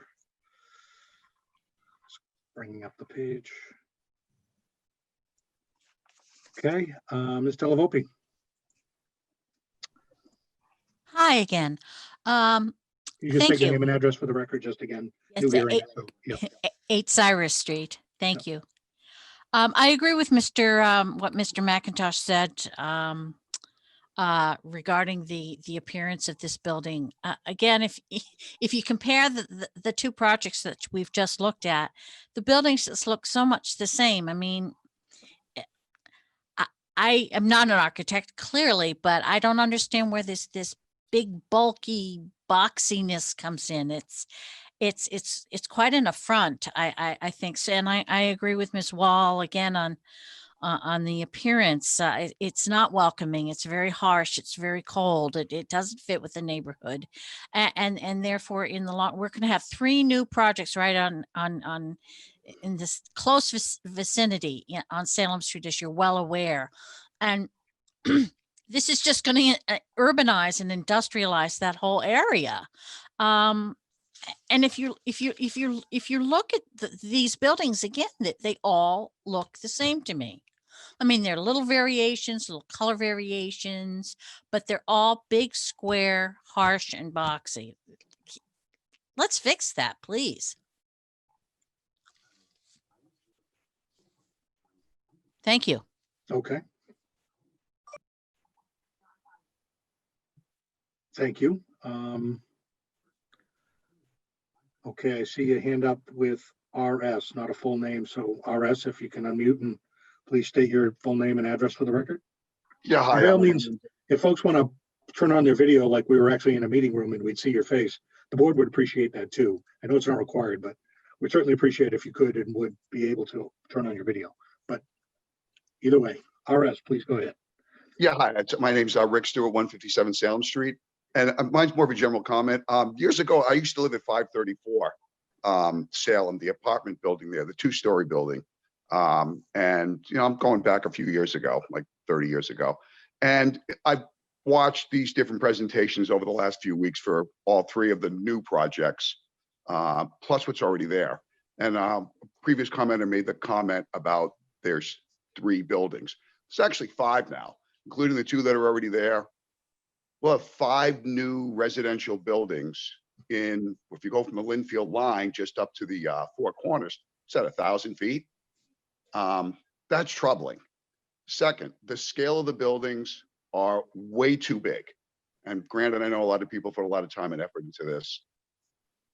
Just bringing up the page. Okay, Ms. Delavope. Hi again. You just Thank take your you. name and address for the record, just again. Yes, New hearing, so, yeah. 8 Cyrus Street. Thank you. I agree with what Mr. McIntosh said regarding the appearance of this building. Again, if you compare the two projects that we've just looked at, the buildings just look so much the same. I mean, I am not an architect, clearly, but I don't understand where this big bulky boxiness comes in. It's quite an affront, I think. So, and I agree with Ms. Wall again on the appearance. It's not welcoming. It's very harsh. It's very cold. It doesn't fit with the neighborhood, and therefore in the long, we're going to have 3 new projects right on in this close vicinity on Salem Street, as you're well aware, and this is just going to urbanize and industrialize that whole area. And if you look at these buildings again, they all look the same to me. I mean, there are little variations, little color variations, but they're all big, square, harsh, and boxy. Let's fix that, please. Thank you. Okay. Thank you. Okay, I see a hand up with RS, not a full name. So RS, if you can unmute and please state your full name and address for the record. Yeah, hi. By all means, if folks want to turn on their video like we were actually in a meeting room and we'd see your face, the board would appreciate that too. I know it's not required, but we'd certainly appreciate if you could and would be able to turn on your video. But either way, RS, please go ahead. Yeah, hi. My name's Rick Stewart, 157 Salem Street. And mine's more of a general comment. Years ago, I used to live at 534 Salem, the apartment building there, the 2-story building. And, I'm going back a few years ago, like 30 years ago. And I've watched these different presentations over the last few weeks for all 3 of the new projects, plus what's already there. And a previous commenter made the comment about there's 3 buildings. It's actually 5 now, including the 2 that are already there. We'll have 5 new residential buildings in, if you go from the Linfield line just up to the 4 corners, it's at 1,000 feet. That's troubling. Second, the scale of the buildings are way too big. And granted, I know a lot of people put a lot of time and effort into this.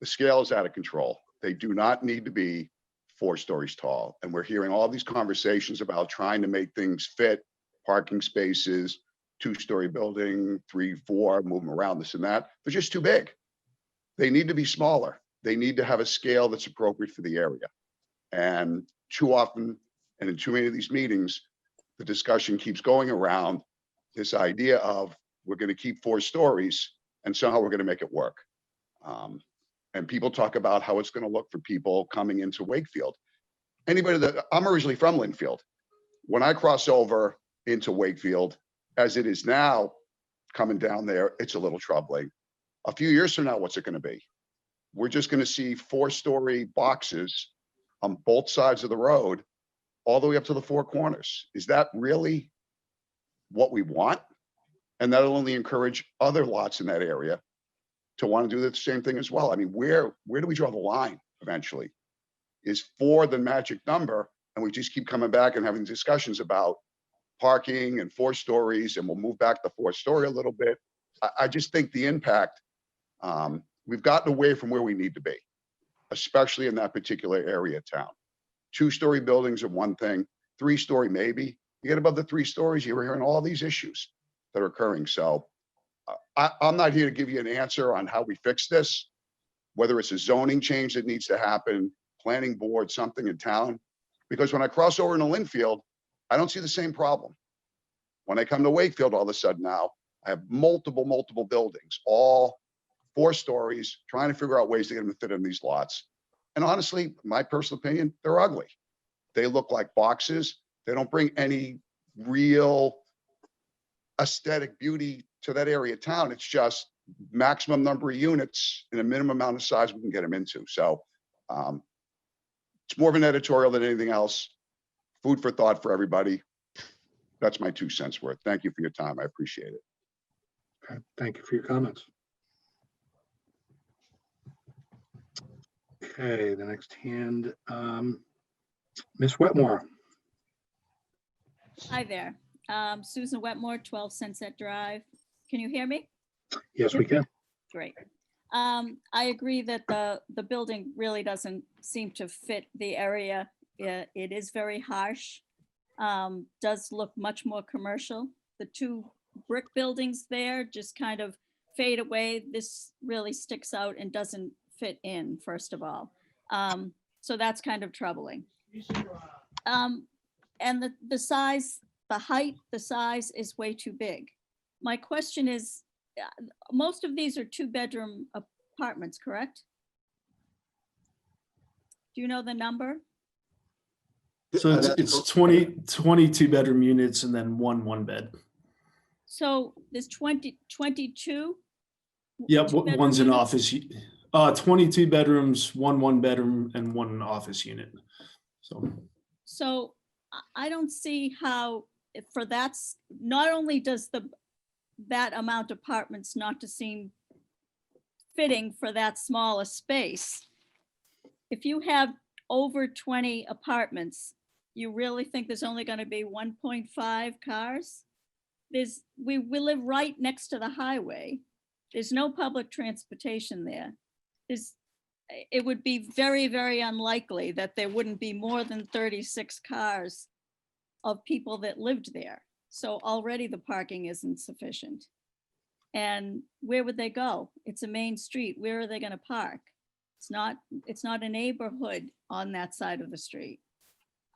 The scale is out of control. They do not need to be 4 stories tall. And we're hearing all these conversations about trying to make things fit, parking spaces, 2-story building, 3, 4, move them around, this and that. They're just too big. They need to be smaller. They need to have a scale that's appropriate for the area. And too often, and in too many of these meetings, the discussion keeps going around this idea of we're going to keep 4 stories and somehow we're going to make it work. And people talk about how it's going to look for people coming into Wakefield. Anybody that, I'm originally from Linfield. When I cross over into Wakefield, as it is now coming down there, it's a little troubling. A few years from now, what's it going to be? We're just going to see 4-story boxes on both sides of the road, all the way up to the 4 corners. Is that really what we want? And that'll only encourage other lots in that area to want to do the same thing as well. I mean, where do we draw the line eventually? Is 4 the magic number? And we just keep coming back and having discussions about parking and 4 stories, and we'll move back the 4-story a little bit. I just think the impact, we've gotten away from where we need to be, especially in that particular area of town. 2-story buildings are one thing, 3-story maybe. You get above the 3 stories, you're hearing all these issues that are occurring. So I'm not here to give you an answer on how we fix this, whether it's a zoning change that needs to happen, planning board, something in town. Because when I cross over into Linfield, I don't see the same problem. When I come to Wakefield, all of a sudden now, I have multiple buildings, all 4 stories, trying to figure out ways to get them to fit in these lots. And honestly, my personal opinion, they're ugly. They look like boxes. They don't bring any real aesthetic beauty to that area of town. It's just maximum number of units in a minimum amount of size we can get them into. So it's more of an editorial than anything else. Food for thought for everybody. That's my 2 cents worth. Thank you for your time. I appreciate it. Okay, thank you for your comments. Okay, the next hand, Ms. Wetmore. Hi there. Susan Wetmore, 12 Sunset Drive. Can you hear me? Yes, we can. Great. I agree that the building really doesn't seem to fit the area. It is very harsh. Does look much more commercial. The 2 brick buildings there just kind of fade away. This really sticks out and doesn't fit in, first of all. So that's kind of troubling. And the size, the height, the size is way too big. My question is, most of these are 2-bedroom apartments, correct? Do you know the number? So it's 22 bedroom units and then one bed. So there's 22? Yep, two-bedroom one's an units? office. 22 bedrooms, one bedroom and one office unit. So I don't see how for that's, not only does that amount of apartments not to seem fitting for that small a space, if you have over 20 apartments, you really think there's only going to be 1.5 cars? We live right next to the highway. There's no public transportation there. It would be very, very unlikely that there wouldn't be more than 36 cars of people that lived there. So already the parking isn't sufficient. And where would they go? It's a main street. Where are they going to park? It's not a neighborhood on that side of the street.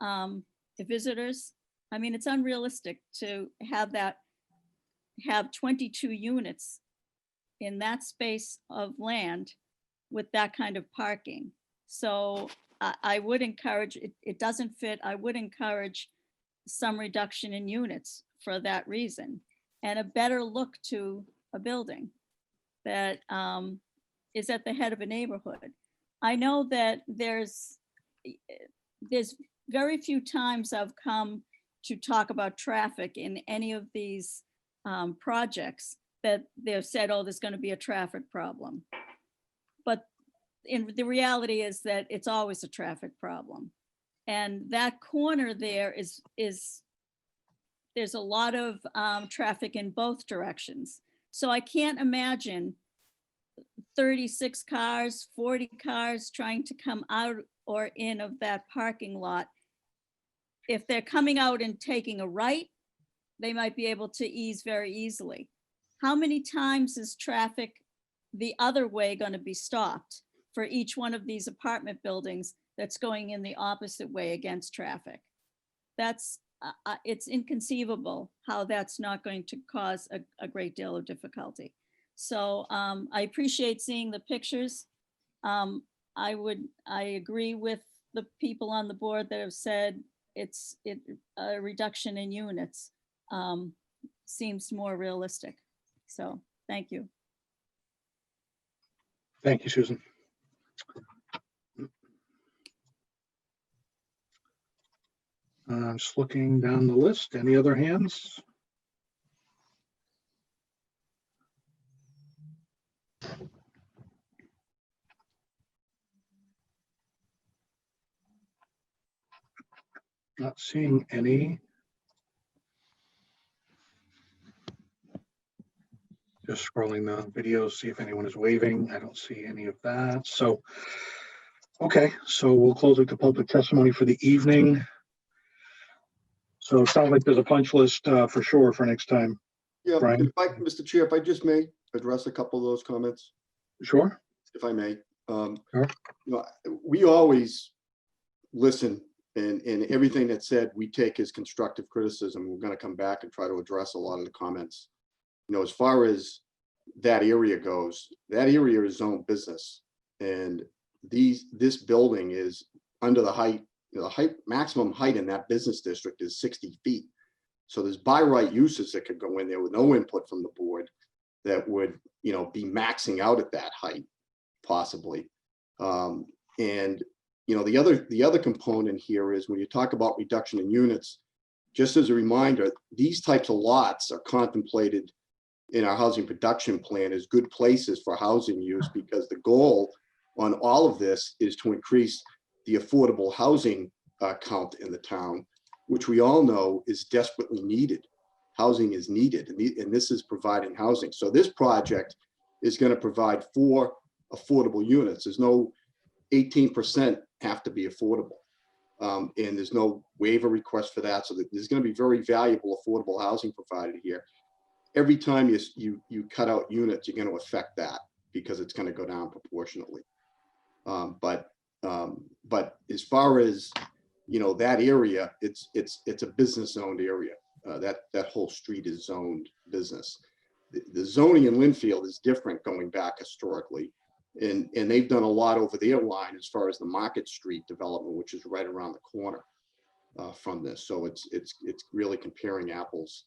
The visitors, I mean, it's unrealistic to have 22 units in that space of land with that kind of parking. So I would encourage, it doesn't fit, I would encourage some reduction in units for that reason, and a better look to a building that is at the head of a neighborhood. I know that there's very few times I've come to talk about traffic in any of these projects that they've said, oh, there's going to be a traffic problem. But the reality is that it's always a traffic problem. And that corner there there's a lot of traffic in both directions. So I can't imagine 36 cars, 40 cars trying to come out or in of that parking lot, if they're coming out and taking a right, they might be able to ease very easily. How many times is traffic the other way going to be stopped for each one of these apartment buildings that's going in the opposite way against traffic? That's, it's inconceivable how that's not going to cause a great deal of difficulty. So I appreciate seeing the pictures. I agree with the people on the board that have said a reduction in units seems more realistic. So thank you. Thank you, Susan. I'm just looking down the list. Any other hands? Not seeing any. Just scrolling the videos, see if anyone is waving. I don't see any of that. So, okay, so we'll close with the public testimony for the evening. So it sounds like there's a punch list for sure for next time. Yeah, Brian? Mr. Chair, if I just may address a couple of those comments, Sure. if I may. Sure. You know, we always listen, and everything that's said, we take as constructive criticism. We're going to come back and try to address a lot of the comments. You know, as far as that area goes, that area is zone business, and this building is under the height. The maximum height in that business district is 60 feet. So there's by right uses that could go in there with no input from the board that would, you know, be maxing out at that height, possibly. And you know, the other component here is when you talk about reduction in units, just as a reminder, these types of lots are contemplated in our housing production plan as good places for housing use, because the goal on all of this is to increase the affordable housing count in the town, which we all know is desperately needed. Housing is needed, and this is providing housing. So this project is going to provide 4 affordable units. There's no 18% have to be affordable. And there's no waiver request for that. So there's going to be very valuable affordable housing provided here. Every time you cut out units, you're going to affect that because it's going to go down proportionately. But as far as, you know, that area, it's a business zoned area. That whole street is zoned business. The zoning in Linfield is different going back historically. And they've done a lot over their line as far as the Market Street development, which is right around the corner from this. So it's really comparing apples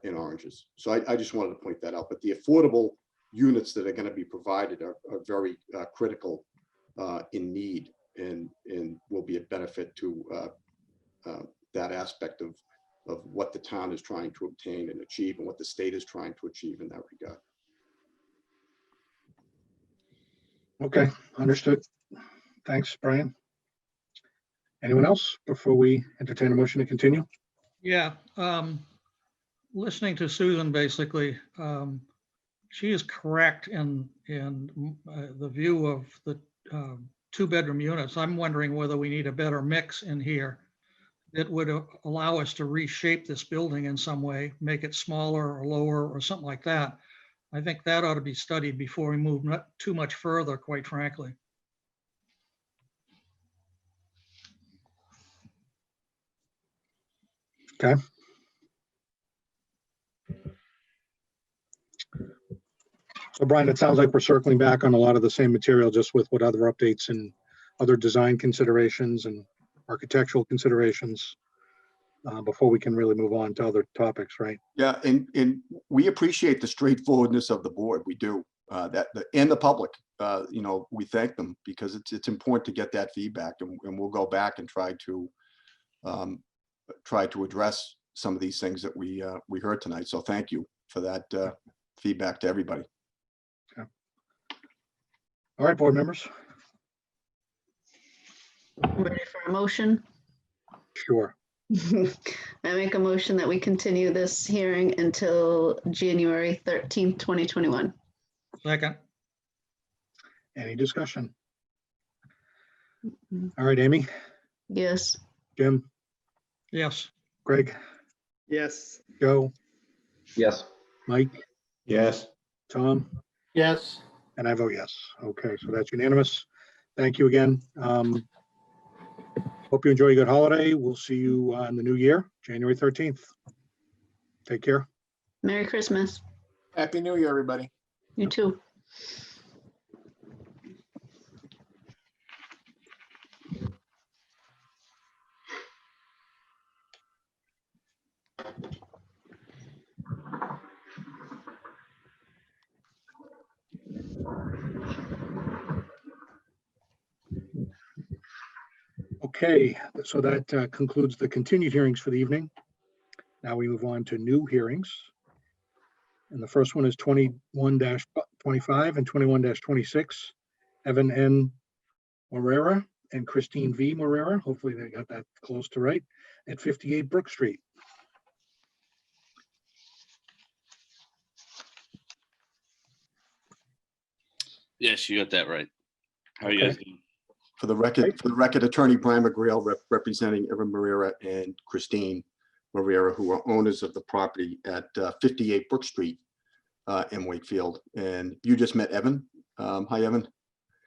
and oranges. So I just wanted to point that out. But the affordable units that are going to be provided are very critical in need, and will be a benefit to that aspect of what the town is trying to obtain and achieve, and what the state is trying to achieve in that regard. Okay, understood. Thanks, Brian. Anyone else before we entertain a motion to continue? Yeah, listening to Susan, basically, she is correct in the view of the 2-bedroom units. I'm wondering whether we need a better mix in here that would allow us to reshape this building in some way, make it smaller or lower or something like that. I think that ought to be studied before we move not too much further, quite frankly. Okay. So Brian, it sounds like we're circling back on a lot of the same material, just with what other updates and other design considerations and architectural considerations before we can really move on to other topics, right? Yeah, and we appreciate the straightforwardness of the board. We do. And the public, you know, we thank them because it's important to get that feedback, and we'll go back and try to address some of these things that we heard tonight. So thank you for that feedback to everybody. Okay. All right, board members. Ready for a motion? Sure. I make a motion that we continue this hearing until January 13th, 2021. Second. Any discussion? All right, Amy, Yes. Jim, Yes. Greg, Yes. Joe, Yes. Mike, Yes. Tom, Yes. and I vote yes. Okay, so that's unanimous. Thank you again. Hope you enjoy a good holiday. We'll see you in the new year, January 13th. Take care. Merry Christmas. Happy New Year, everybody. You too. Okay, so that concludes the continued hearings for the evening. Now we move on to new hearings. And the first one is 21-25 and 21-26. Evan N. Morera and Christine V. Morera. Hopefully they got that close to right, at 58 Brook Street. Yes, you got that right. How are you guys doing? For the record, Attorney Brian McGrail representing Evan Morera and Christine Morera, who are owners of the property at 58 Brook Street in Wakefield. And you just met Evan. Hi, Evan.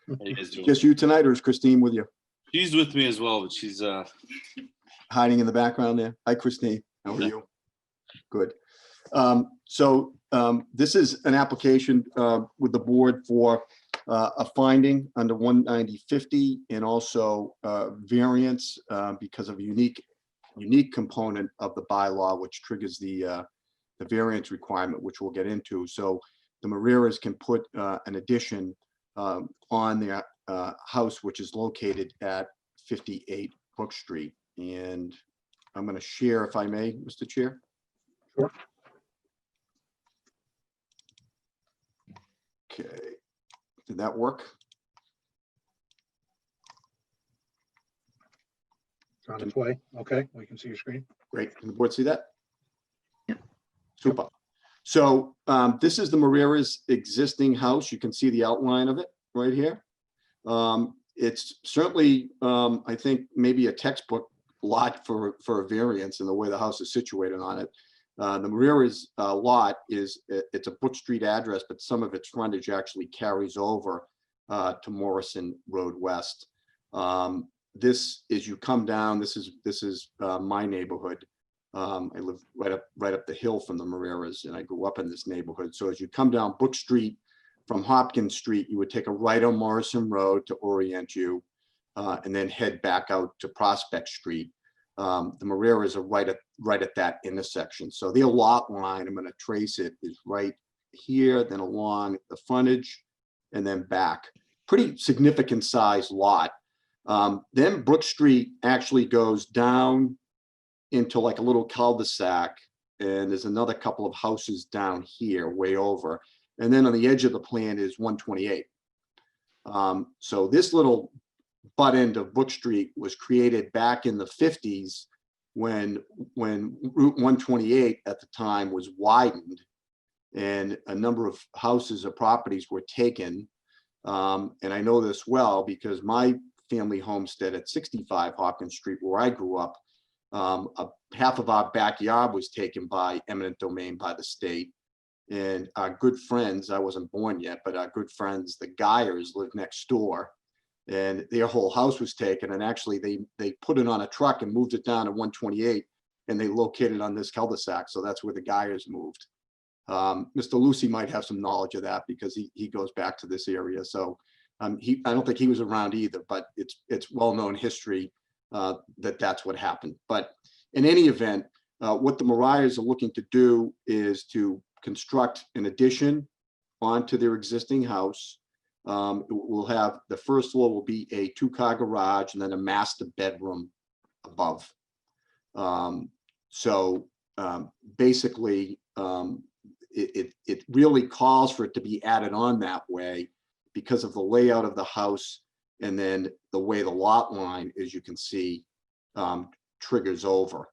How you guys doing? Just you tonight, or is Christine with you? She's with me as well, but she's Hiding in the background there. Hi, Christine. How are you? Good. This is an application with the board for a finding under 19050 and also variance because of a unique component of the bylaw, which triggers the variance requirement, which we'll get into. So the Moreras can put an addition on their house, which is located at 58 Brook Street. And I'm going to share, if I may, Mr. Chair. Sure. Okay. Did that work? It's on its way. Okay, we can see your screen. Great. Can the board see that? Yep. Super. So this is the Morera's existing house. You can see the outline of it right here. It's certainly, I think, maybe a textbook lot for a variance in the way the house is situated on it. The Morera's lot it's a Brook Street address, but some of its frontage actually carries over to Morrison Road West. This, as you come down, this is my neighborhood. I live right up the hill from the Morera's, and I grew up in this neighborhood. So as you come down Brook Street from Hopkins Street, you would take a right on Morrison Road to orient you, and then head back out to Prospect Street. The Morera's are right at that intersection. So their lot line, I'm going to trace it, is right here, then along the frontage, and then back. Pretty significant size lot. Then Brook Street actually goes down into like a little cul-de-sac, and there's another couple of houses down here, way over. And then on the edge of the plan is 128. So this little butt end of Brook Street was created back in the 50s when Route 128 at the time was widened, and a number of houses or properties were taken. And I know this well because my family homestead at 65 Hopkins Street, where I grew up, half of our backyard was taken by eminent domain by the state. And our good friends, I wasn't born yet, but our good friends, the Geyers, lived next door, and their whole house was taken. And actually they put it on a truck and moved it down to 128, and they located on this cul-de-sac. So that's where the Geyers moved. Mr. Lucy might have some knowledge of that because he goes back to this area. So I don't think he was around either, but it's well-known history that's what happened. But in any event, what the Moreras are looking to do is to construct an addition onto their existing house. We'll have, the first floor will be a 2-car garage and then a master bedroom above. Basically, it really calls for it to be added on that way because of the layout of the house, and then the way the lot line, as you can see, triggers over.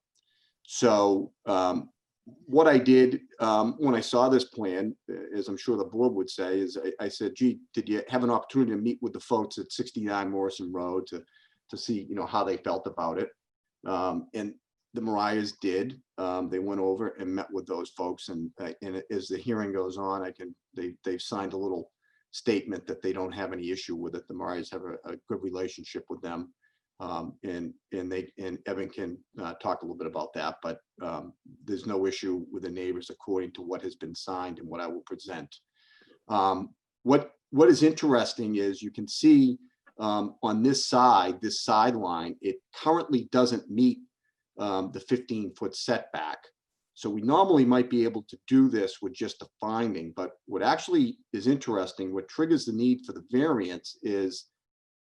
So what I did when I saw this plan, as I'm sure the board would say, is I said, gee, did you have an opportunity to meet with the folks at 69 Morrison Road to to see, how they felt about it. And the Mariahs did. They went over and met with those folks, and as the hearing goes on, they've signed a little statement that they don't have any issue with it. The Mariahs have a good relationship with them. And Evan can talk a little bit about that, but there's no issue with the neighbors according to what has been signed and what I will present. What is interesting is you can see on this sideline, it currently doesn't meet the 15-foot setback. So we normally might be able to do this with just a finding, but what actually is interesting, what triggers the need for the variance is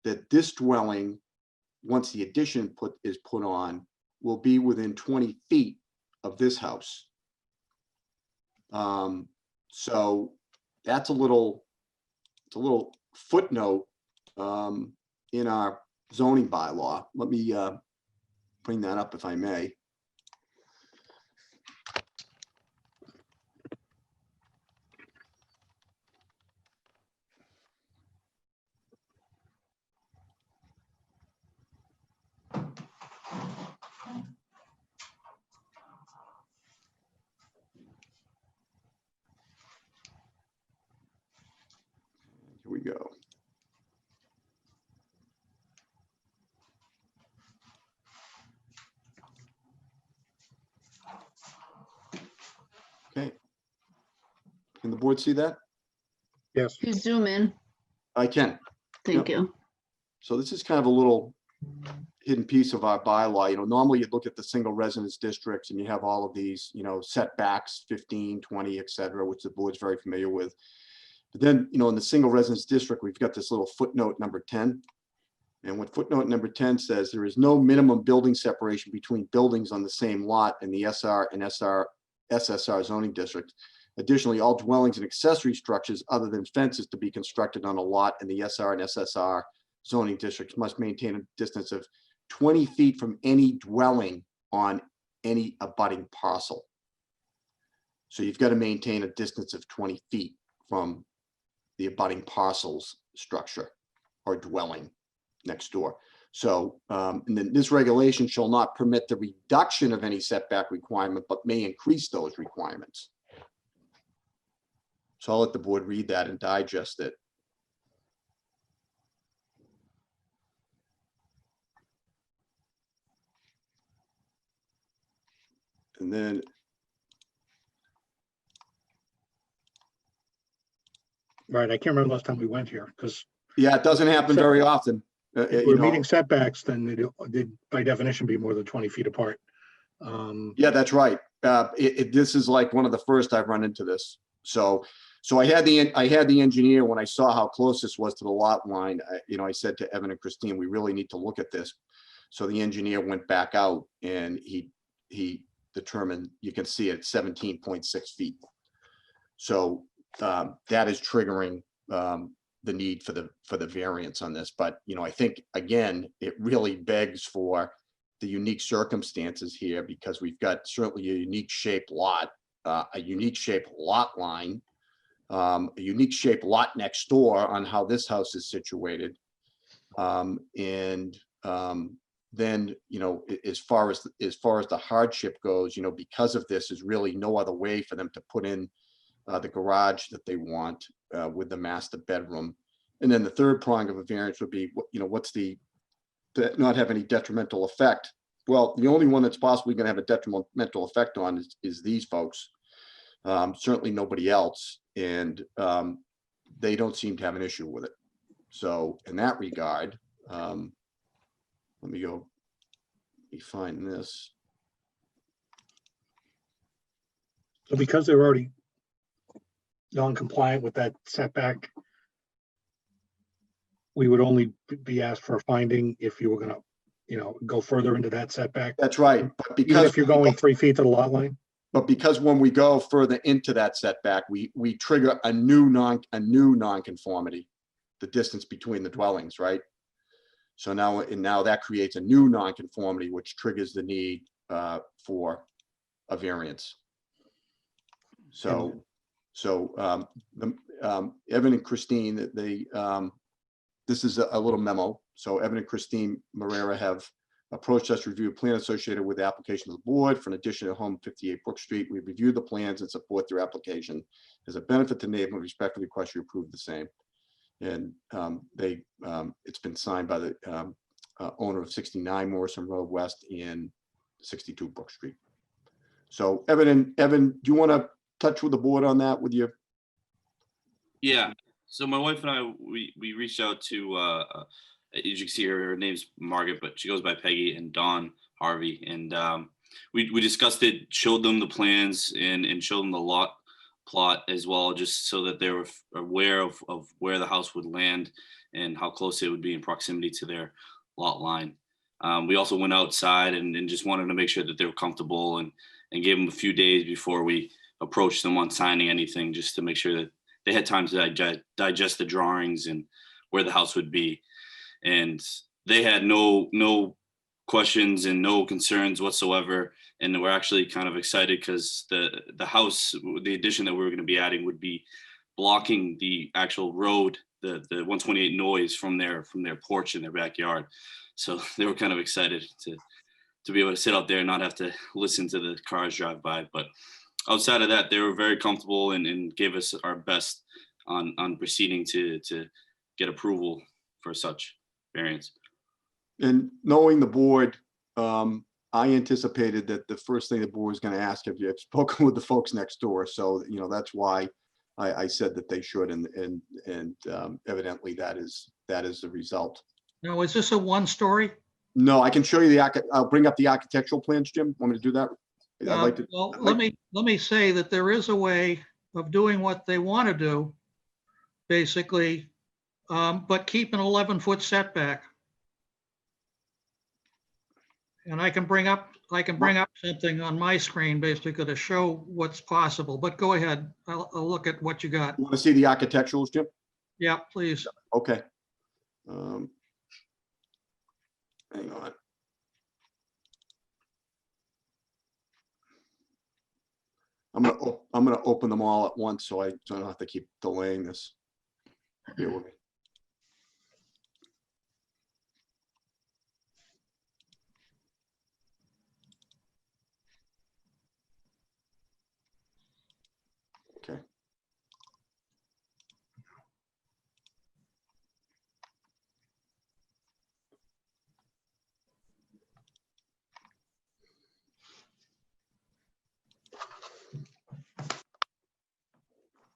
that this dwelling, once the addition is put on, will be within 20 feet of this house. So that's a little footnote in our zoning bylaw. Let me bring that up if I may. Here we go. Okay. Can the board see that? Yes. You zoom in. I can. Thank Yep. you. So this is kind of a little hidden piece of our bylaw. Normally you look at the single residence districts and you have all of these, setbacks, 15, 20, et cetera, which the board's very familiar with. But then, in the single residence district, we've got this little footnote number 10. And what footnote number 10 says, there is no minimum building separation between buildings on the same lot in the SR and SSR zoning district. Additionally, all dwellings and accessory structures other than fences to be constructed on a lot in the SR and SSR zoning districts must maintain a distance of 20 feet from any dwelling on any abutting parcel. So you've got to maintain a distance of 20 feet from the abutting parcel's structure or dwelling next door. So, and then this regulation shall not permit the reduction of any setback requirement, but may increase those requirements. So I'll let the board read that and digest it. And then Right, I can't remember last time we went here, because yeah, it doesn't happen very often. if we're meeting setbacks, then they'd by definition be more than 20 feet apart. Yeah, that's right. This is like one of the first I've run into this. So I had the engineer, when I saw how close this was to the lot line, I said to Evan and Christine, we really need to look at this. So the engineer went back out and he determined, you can see it at 17.6 feet. So that is triggering the need for the variance on this. But, I think, again, it really begs for the unique circumstances here, because we've got certainly a unique shaped lot, a unique shaped lot line, a unique shaped lot next door on how this house is situated. Then, as far as the hardship goes, because of this, is really no other way for them to put in the garage that they want with the master bedroom. And then the third prong of a variance would be, what's the not have any detrimental effect? Well, the only one that's possibly going to have a detrimental effect on is these folks. Certainly nobody else, and they don't seem to have an issue with it. So in that regard, let me find this. So because they're already non-compliant with that setback, we would only be asked for a finding if you were gonna, go further into that setback. That's right. But Even because if you're going 3 feet to the lot line? But because when we go further into that setback, we trigger a new non-conformity, the distance between the dwellings, right? So now that creates a new non-conformity, which triggers the need for a variance. So Evan and Christine, this is a little memo. So Evan and Christine Marrera have approached us to review a plan associated with the application of the board for an addition to home 58 Brook Street. We've reviewed the plans and support their application. As a benefit to neighbor, we respectfully request you approve the same. And it's been signed by the owner of 69 Morrison Road West and 62 Brook Street. So Evan, do you want to touch with the board on that with your? Yeah. So my wife and I, we reached out to, as you can see her name's Margaret, but she goes by Peggy, and Dawn Harvey. And we discussed it, showed them the plans and showed them the lot plot as well, just so that they were aware of where the house would land and how close it would be in proximity to their lot line. We also went outside and just wanted to make sure that they were comfortable and gave them a few days before we approached them on signing anything, just to make sure that they had time to digest the drawings and where the house would be. And they had no questions and no concerns whatsoever. And we're actually kind of excited because the house, the addition that we were going to be adding would be blocking the actual road, the 128 noise from their porch in their backyard. So they were kind of excited to be able to sit out there and not have to listen to the cars drive by. But outside of that, they were very comfortable and gave us our best on proceeding to get approval for such variance. And knowing the board, I anticipated that the first thing the board was going to ask, have you spoken with the folks next door? So, that's why I said that they should, and evidently that is the result. Now, is this a one-story? No, I can show you I'll bring up the architectural plans, Jim. Want me to do that? I'd like to. Well, let me say that there is a way of doing what they want to do, basically, but keep an 11-foot setback. And I can bring up something on my screen basically to show what's possible. But go ahead. I'll look at what you got. You want to see the architecturals, Jim? Yeah, please. Okay. Hang on. I'm gonna open them all at once so I don't have to keep delaying this. Bear with me. Okay.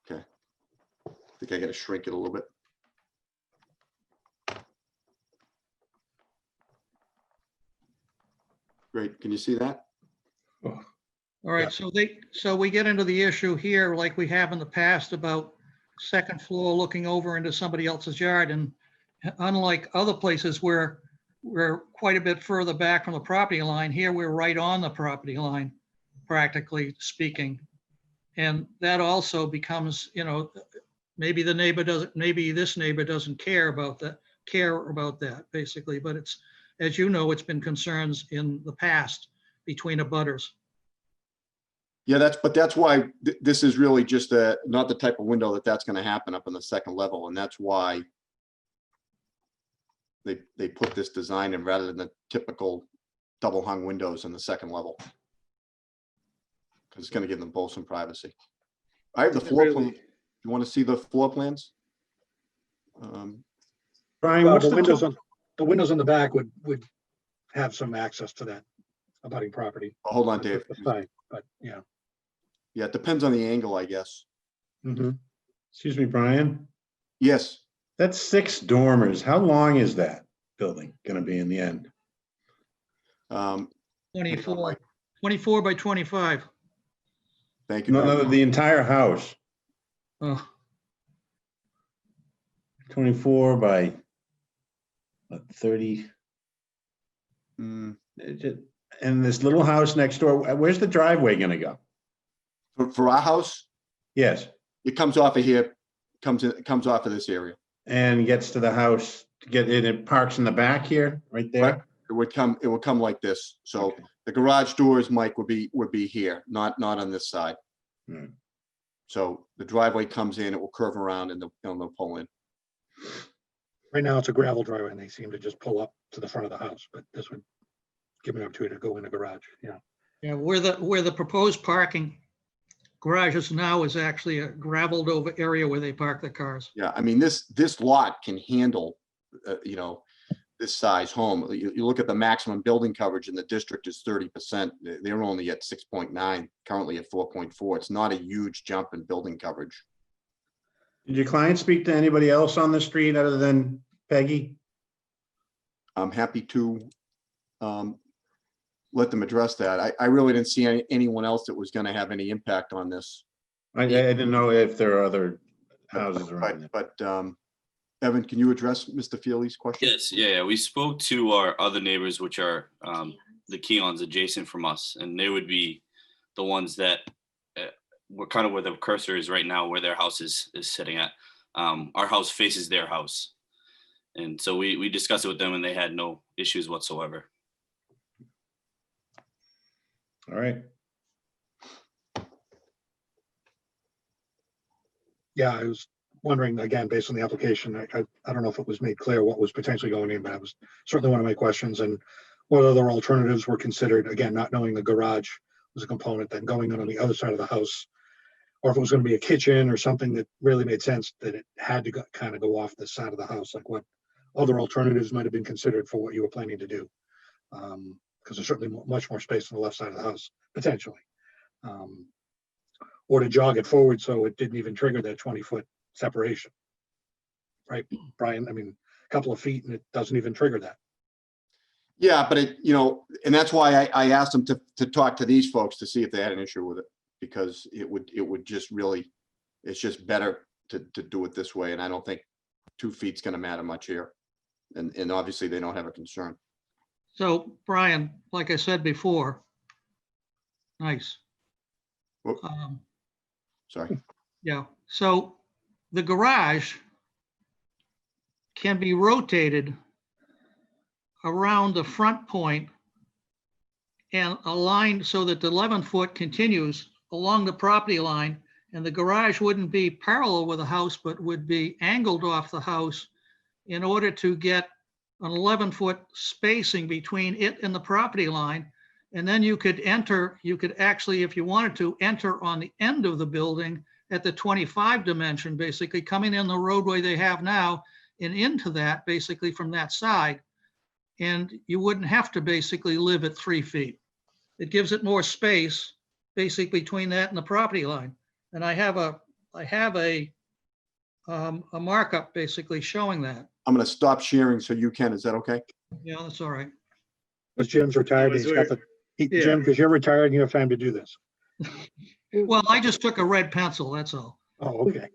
Okay. I think I got to shrink it a little bit. Great. Can you see that? All right, so we get into the issue here like we have in the past about second floor looking over into somebody else's yard. And unlike other places where we're quite a bit further back from the property line, here we're right on the property line, practically speaking. And that also becomes, maybe this neighbor doesn't care about that basically, but it's, as you know, it's been concerns in the past between abutters. Yeah, that's why this is really just not the type of window that's going to happen up on the second level, and that's why they put this design in rather than the typical double hung windows in the second level, because it's going to give them both some privacy. I have the floor plan. You want to see the floor plans? Brian, Well, what's the windows on the back would have some access to that abutting property. Oh, hold on, Dave. Side, but yeah. Yeah, it depends on the angle, I guess. Mm-hmm. Excuse me, Brian? Yes. That's 6 dormers. How long is that building going to be in the end? 24 by 25. Thank you. No, the entire house. Oh. 24 by 30. Mm. And this little house next door, where's the driveway going to go? For our house? Yes. It comes off of here, comes off of this area. And gets to the house to get in, it parks in the back here, right there? Right. It would come like this. So okay. The garage doors, Mike, would be here, not on this side. Hmm. So the driveway comes in, it will curve around and they'll pull in. Right now, it's a gravel driveway, and they seem to just pull up to the front of the house, but this would give an opportunity to go in the garage, yeah. Yeah, where the proposed parking garages now is actually a gravelled over area where they park their cars. Yeah, I mean, this lot can handle, you know, this size home. You look at the maximum building coverage in the district is 30%. They're only at 6.9, currently at 4.4. It's not a huge jump in building coverage. Did your client speak to anybody else on the street other than Peggy? I'm happy to let them address that. I really didn't see anyone else that was going to have any impact on this. I didn't know if there are other houses around it. But Evan, can you address Mr. Feely's question? Yes, yeah, we spoke to our other neighbors, which are the Keons adjacent from us, and they would be the ones that were kind of where the cursor is right now, where their house is sitting at. Our house faces their house. And so we discussed it with them, and they had no issues whatsoever. All right. Yeah, I was wondering, again, based on the application, I don't know if it was made clear what was potentially going in, but that was certainly one of my questions. And what other alternatives were considered, again, not knowing the garage was a component, then going in on the other side of the house, or if it was going to be a kitchen or something that really made sense that it had to kind of go off the side of the house, like what other alternatives might have been considered for what you were planning to do. Because there's certainly much more space on the left side of the house, potentially. Or to jog it forward so it didn't even trigger that 20-foot separation. Right, Brian? I mean, a couple of feet and it doesn't even trigger that. Yeah, but it, you know, and that's why I asked them to talk to these folks to see if they had an issue with it, because it would just really, it's just better to do it this way. And I don't think 2 feet's going to matter much here. And obviously they don't have a concern. So Brian, like I said before, nice. Sorry. Yeah, so the garage can be rotated around the front point and aligned so that the 11-foot continues along the property line, and the garage wouldn't be parallel with the house, but would be angled off the house in order to get an 11-foot spacing between it and the property line. And then you could actually, if you wanted to, enter on the end of the building at the 25 dimension, basically coming in the roadway they have now and into that, basically from that side. And you wouldn't have to basically live at 3 feet. It gives it more space, basically between that and the property line. And I have a markup basically showing that. I'm going to stop sharing so you can. Is that okay? Yeah, that's all right. Because Jim's retired. He's got the, Jim, because you're retired and you have time to do this. Well, I just took a red pencil, that's all. Oh, okay.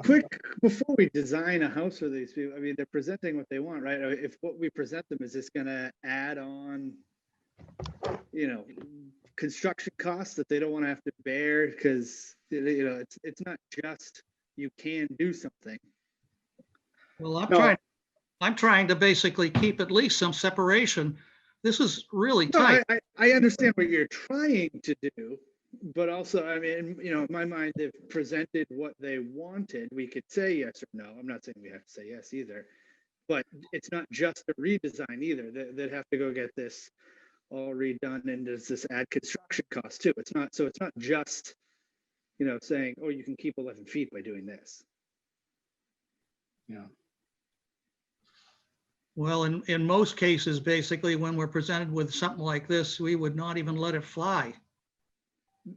Quick, before we design a house for these people, I mean, they're presenting what they want, right? If what we present them is just gonna add on, you know, construction costs that they don't want to have to bear, because, you know, it's not just you can do something. Well, I'm trying to basically keep at least some separation. This is really tight. No, I understand what you're trying to do, but also, I mean, you know, in my mind, they've presented what they wanted. We could say yes or no. I'm not saying we have to say yes either, but it's not just a redesign either. They'd have to go get this all redone, and does this add construction costs too? It's not just, you know, saying, oh, you can keep 11 feet by doing this. Yeah. Well, in most cases, basically, when we're presented with something like this, we would not even let it fly.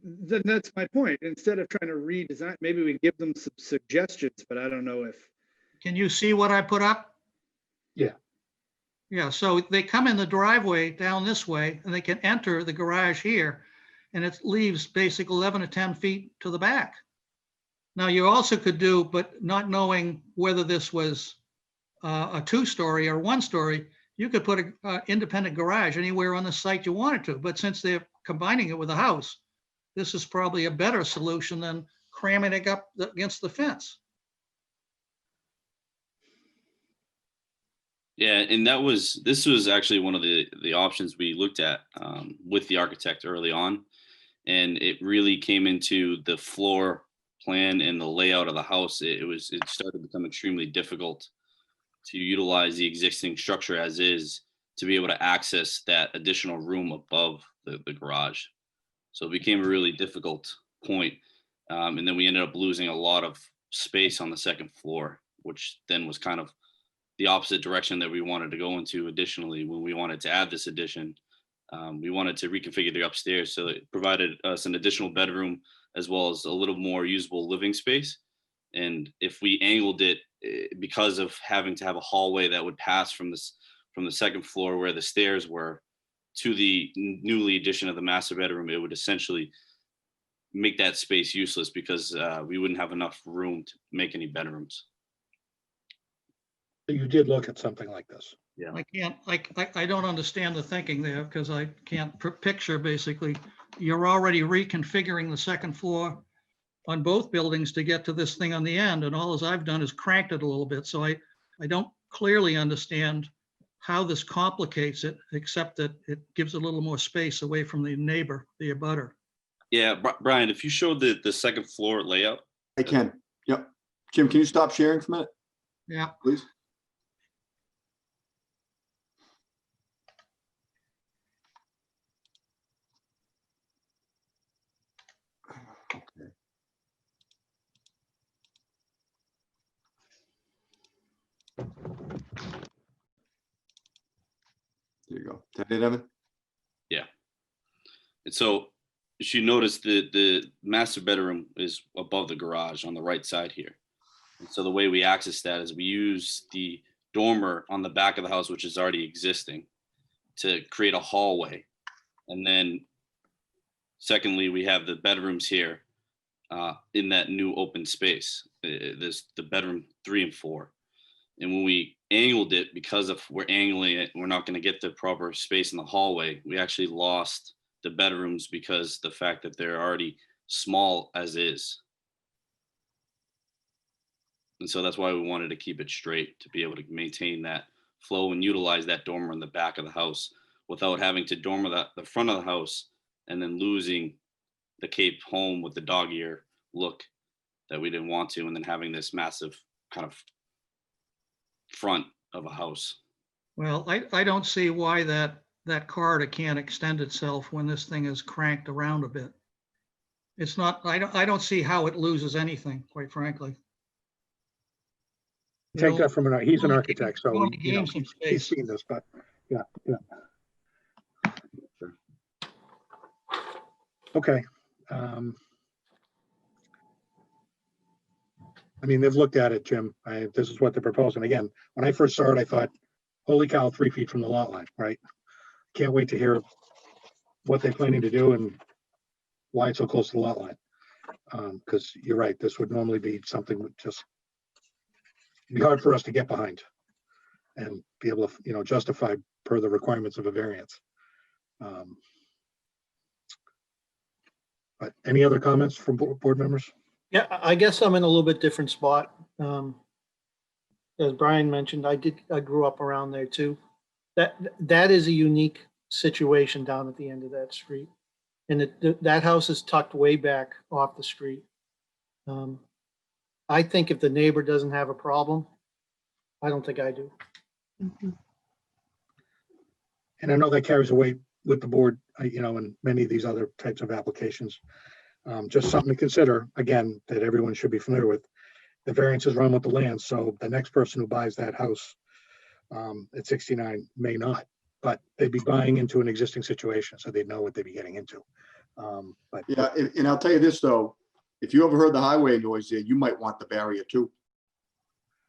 Then that's my point. Instead of trying to redesign, maybe we give them some suggestions, but I don't know if. Can you see what I put up? Yeah. Yeah, so they come in the driveway down this way and they can enter the garage here, and it leaves basically 11 to 10 feet to the back. Now you also could do, but not knowing whether this was a 2-story or 1-story, you could put an independent garage anywhere on the site you wanted to. But since they're combining it with a house, this is probably a better solution than cramming it up against the fence. Yeah, and this was actually one of the options we looked at with the architect early on, and it really came into the floor plan and the layout of the house. It started to become extremely difficult to utilize the existing structure as is to be able to access that additional room above the garage. So it became a really difficult point. And then we ended up losing a lot of space on the second floor, which then was kind of the opposite direction that we wanted to go into. Additionally, when we wanted to add this addition, we wanted to reconfigure the upstairs so it provided us an additional bedroom as well as a little more usable living space. And if we angled it, because of having to have a hallway that would pass from the second floor where the stairs were to the newly addition of the master bedroom, it would essentially make that space useless because we wouldn't have enough room to make any bedrooms. You did look at something like this. Yeah. I don't understand the thinking there because I can't picture basically, you're already reconfiguring the second floor on both buildings to get to this thing on the end. And all as I've done is cranked it a little bit. So I don't clearly understand how this complicates it, except that it gives a little more space away from the neighbor, the abutter. Yeah, Brian, if you showed the second floor layout. I can. Yep. Jim, can you stop sharing for a minute? Yeah. Please. Okay. There you go. Is that it, Evan? Yeah. And so if you notice the master bedroom is above the garage on the right side here. And so the way we access that is we use the dormer on the back of the house, which is already existing, to create a hallway. And then secondly, we have the bedrooms here in that new open space. There's the bedroom 3 and 4. And when we angled it, because if we're angling it, we're not going to get the proper space in the hallway. We actually lost the bedrooms because the fact that they're already small as is. And so that's why we wanted to keep it straight, to be able to maintain that flow and utilize that dormer in the back of the house without having to dormer the front of the house and then losing the Cape home with the dog ear look that we didn't want to, and then having this massive kind of front of a house. Well, I don't see why that corridor can't extend itself when this thing is cranked around a bit. It's not, I don't see how it loses anything, quite frankly. Take that from he's an architect, so you know, he's seen this, but yeah. Okay. I mean, they've looked at it, Jim. This is what they're proposing. Again, when I first saw it, I thought, holy cow, 3 feet from the lot line, right? Can't wait to hear what they're planning to do and why it's so close to the lot line. Because you're right, this would normally be something that just be hard for us to get behind and be able to, justify per the requirements of a variance. But any other comments from board members? Yeah, I guess I'm in a little bit different spot. As Brian mentioned, I grew up around there too. That is a unique situation down at the end of that street. And that house is tucked way back off the street. I think if the neighbor doesn't have a problem, I don't think I do. And I know that carries a weight with the board, in many of these other types of applications. Just something to consider, again, that everyone should be familiar with. The variances run with the land, so the next person who buys that house at 69 may not, but they'd be buying into an existing situation, so they'd know what they'd be getting into. But yeah, and I'll tell you this though, if you ever heard the highway noise there, you might want the barrier too.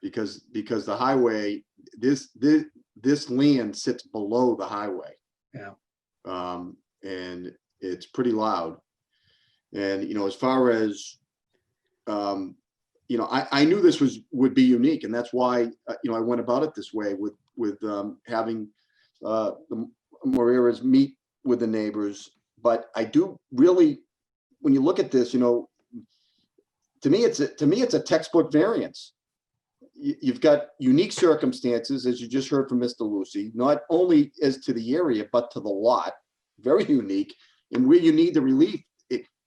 Because the highway, this land sits below the highway. Yeah. And it's pretty loud. And, as far as, I knew this would be unique, and that's why, I went about it this way with having the Moreras meet with the neighbors. But I do really, when you look at this, to me, it's a textbook variance. You've got unique circumstances, as you just heard from Mr. Lucy, not only as to the area, but to the lot, very unique. And where you need the relief,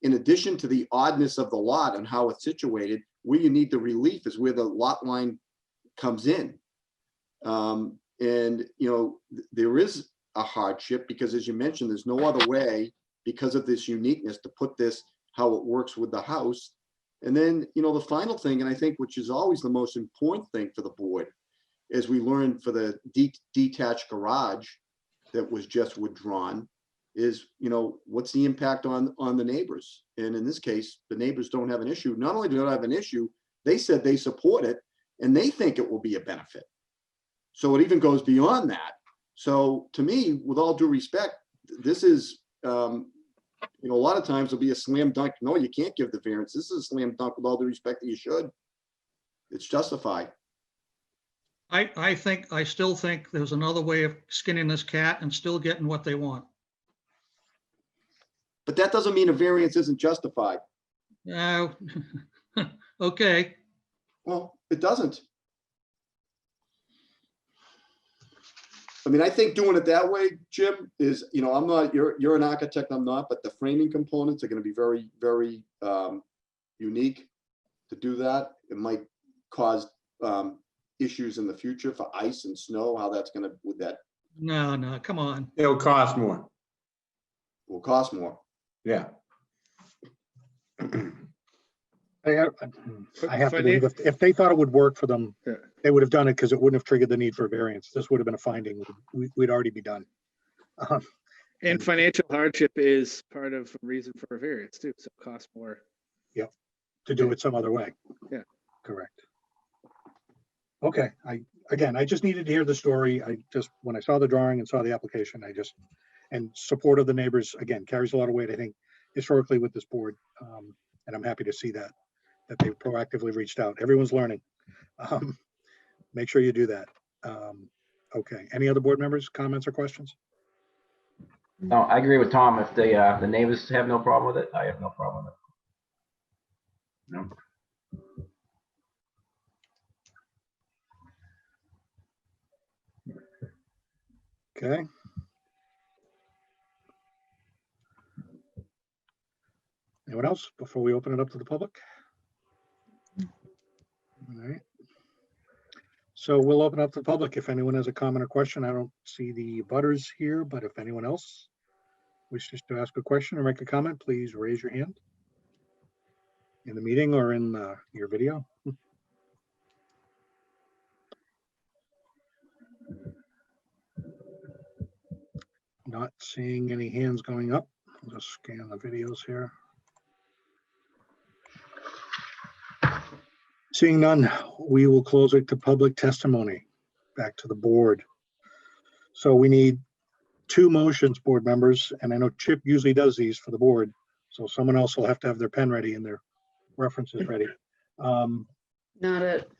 in addition to the oddness of the lot and how it's situated, where you need the relief is where the lot line comes in. And, you know, there is a hardship because, as you mentioned, there's no other way because of this uniqueness to put this, how it works with the house. And then, you know, the final thing, and I think which is always the most important thing for the board, as we learned for the detached garage that was just withdrawn, is, you know, what's the impact on the neighbors? And in this case, the neighbors don't have an issue. Not only do they not have an issue, they said they support it and they think it will be a benefit. So it even goes beyond that. So to me, with all due respect, this is, you know, a lot of times it'll be a slam dunk. No, you can't give the variance. This is a slam dunk with all due respect that you should. It's justified. I still think there's another way of skinning this cat and still getting what they want. But that doesn't mean a variance isn't justified. Okay. Well, it doesn't. I mean, I think doing it that way, Jim, is, you know, I'm not, you're an architect, I'm not, but the framing components are going to be very, very unique to do that. It might cause issues in the future for ice and snow, how that's going to, with that. No, come on. It'll cost more. Will cost more. Yeah. I have to believe if they thought it would work for them, they would have done it because it wouldn't have triggered the need for a variance. This would have been a finding. We'd already be done. And financial hardship is part of a reason for a variance too, so it costs more. Yep, to do it some other way. Yeah. Correct. Okay, I just needed to hear the story. When I saw the drawing and saw the application, and support of the neighbors, again, carries a lot of weight, I think, historically with this board. And I'm happy to see that they proactively reached out. Everyone's learning. Make sure you do that. Okay, any other board members, comments or questions? No, I agree with Tom. If the neighbors have no problem with it, I have no problem with it. No. Okay. Anyone else before we open it up to the public? All right. So we'll open up to the public. If anyone has a comment or question, I don't see the butters here, but if anyone else wishes to ask a question or make a comment, please raise your hand in the meeting or in your video. Not seeing any hands going up. I'll just scan the videos here. Seeing none, we will close it to public testimony. Back to the board. So we need 2 motions, board members, and I know Chip usually does these for the board, so someone else will have to have their pen ready and their references ready. Not it.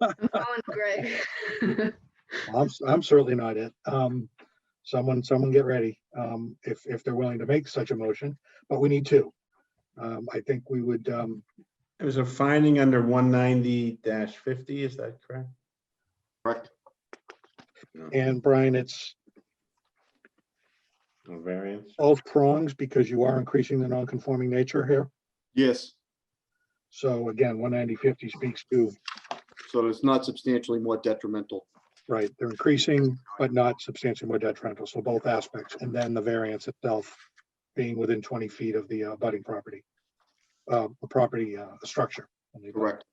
I'm following Greg. I'm certainly not it. Someone get ready if they're willing to make such a motion, but we need 2. I think we would. There's a finding under 190-50, is that correct? Correct. And Brian, it's No variance. both prongs because you are increasing the non-conforming nature here. Yes. So again, 190-50 speaks to. So it's not substantially more detrimental. Right, they're increasing, but not substantially more detrimental. So both aspects, and then the variance itself being within 20 feet of the abutting property, structure. Correct.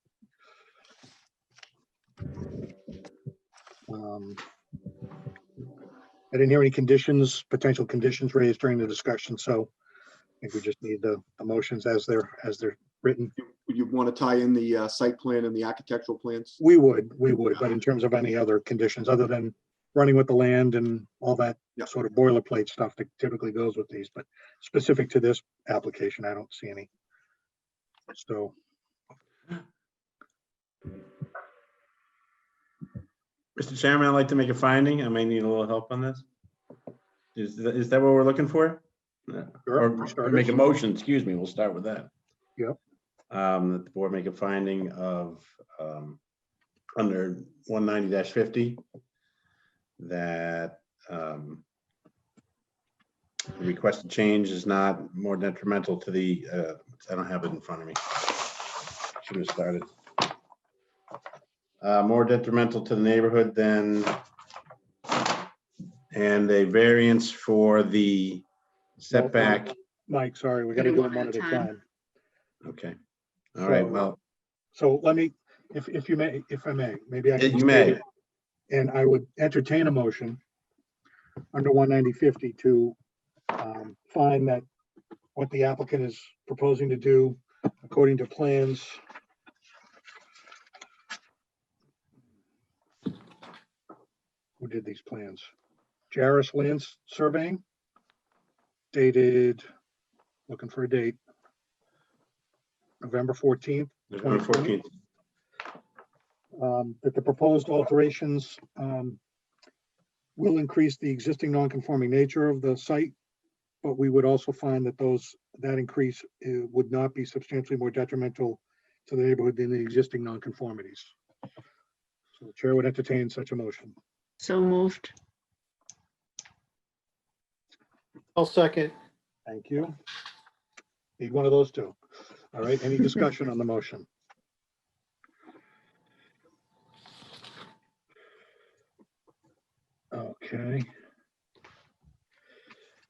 I didn't hear any conditions, potential conditions raised during the discussion, so I think we just need the motions as they're written. Would you want to tie in the site plan and the architectural plans? We would, but in terms of any other conditions other than running with the land and all that sort of boilerplate stuff that typically goes with these, but specific to this application, I don't see any. So. Mr. Chairman, I'd like to make a finding. I may need a little help on this. Is that what we're looking for? Sure, or make a motion, excuse me, we'll start with that. Yep. That the board make a finding of under 190-50 that the requested change is not more detrimental to the, I don't have it in front of me. Should have started. more detrimental to the neighborhood than, and a variance for the setback. Mike, sorry, we gotta do them one at a time. Okay. All right, So- well, So let me, if I may, maybe I can. you may. state it, And I would entertain a motion under 19050 to find that what the applicant is proposing to do according to plans. Who did these plans? Jarris Land Surveying, dated, looking for a date, November 14th. November 14th. That the proposed alterations will increase the existing non-conforming nature of the site, but we would also find that that increase would not be substantially more detrimental to the neighborhood than the existing non-conformities. So the chair would entertain such a motion. So moved. I'll second. Thank you. Need one of those two. All right, any discussion on the motion? Okay.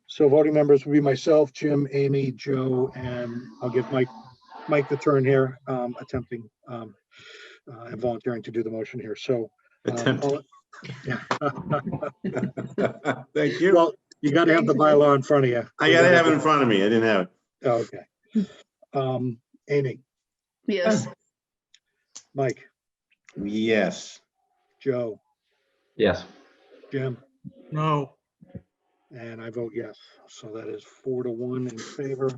So voting members will be myself, Jim, Amy, Joe, and I'll give Mike the turn here, attempting and volunteering to do the motion here. So. Attempting. Yeah. Thank you. Well, you got to have the bylaw in front of you. I gotta have it in front of me. I didn't have it. Okay. Amy, Yes. Mike, Yes. Joe, Yes. Jim, No. and I vote yes. So that is 4-1 in favor.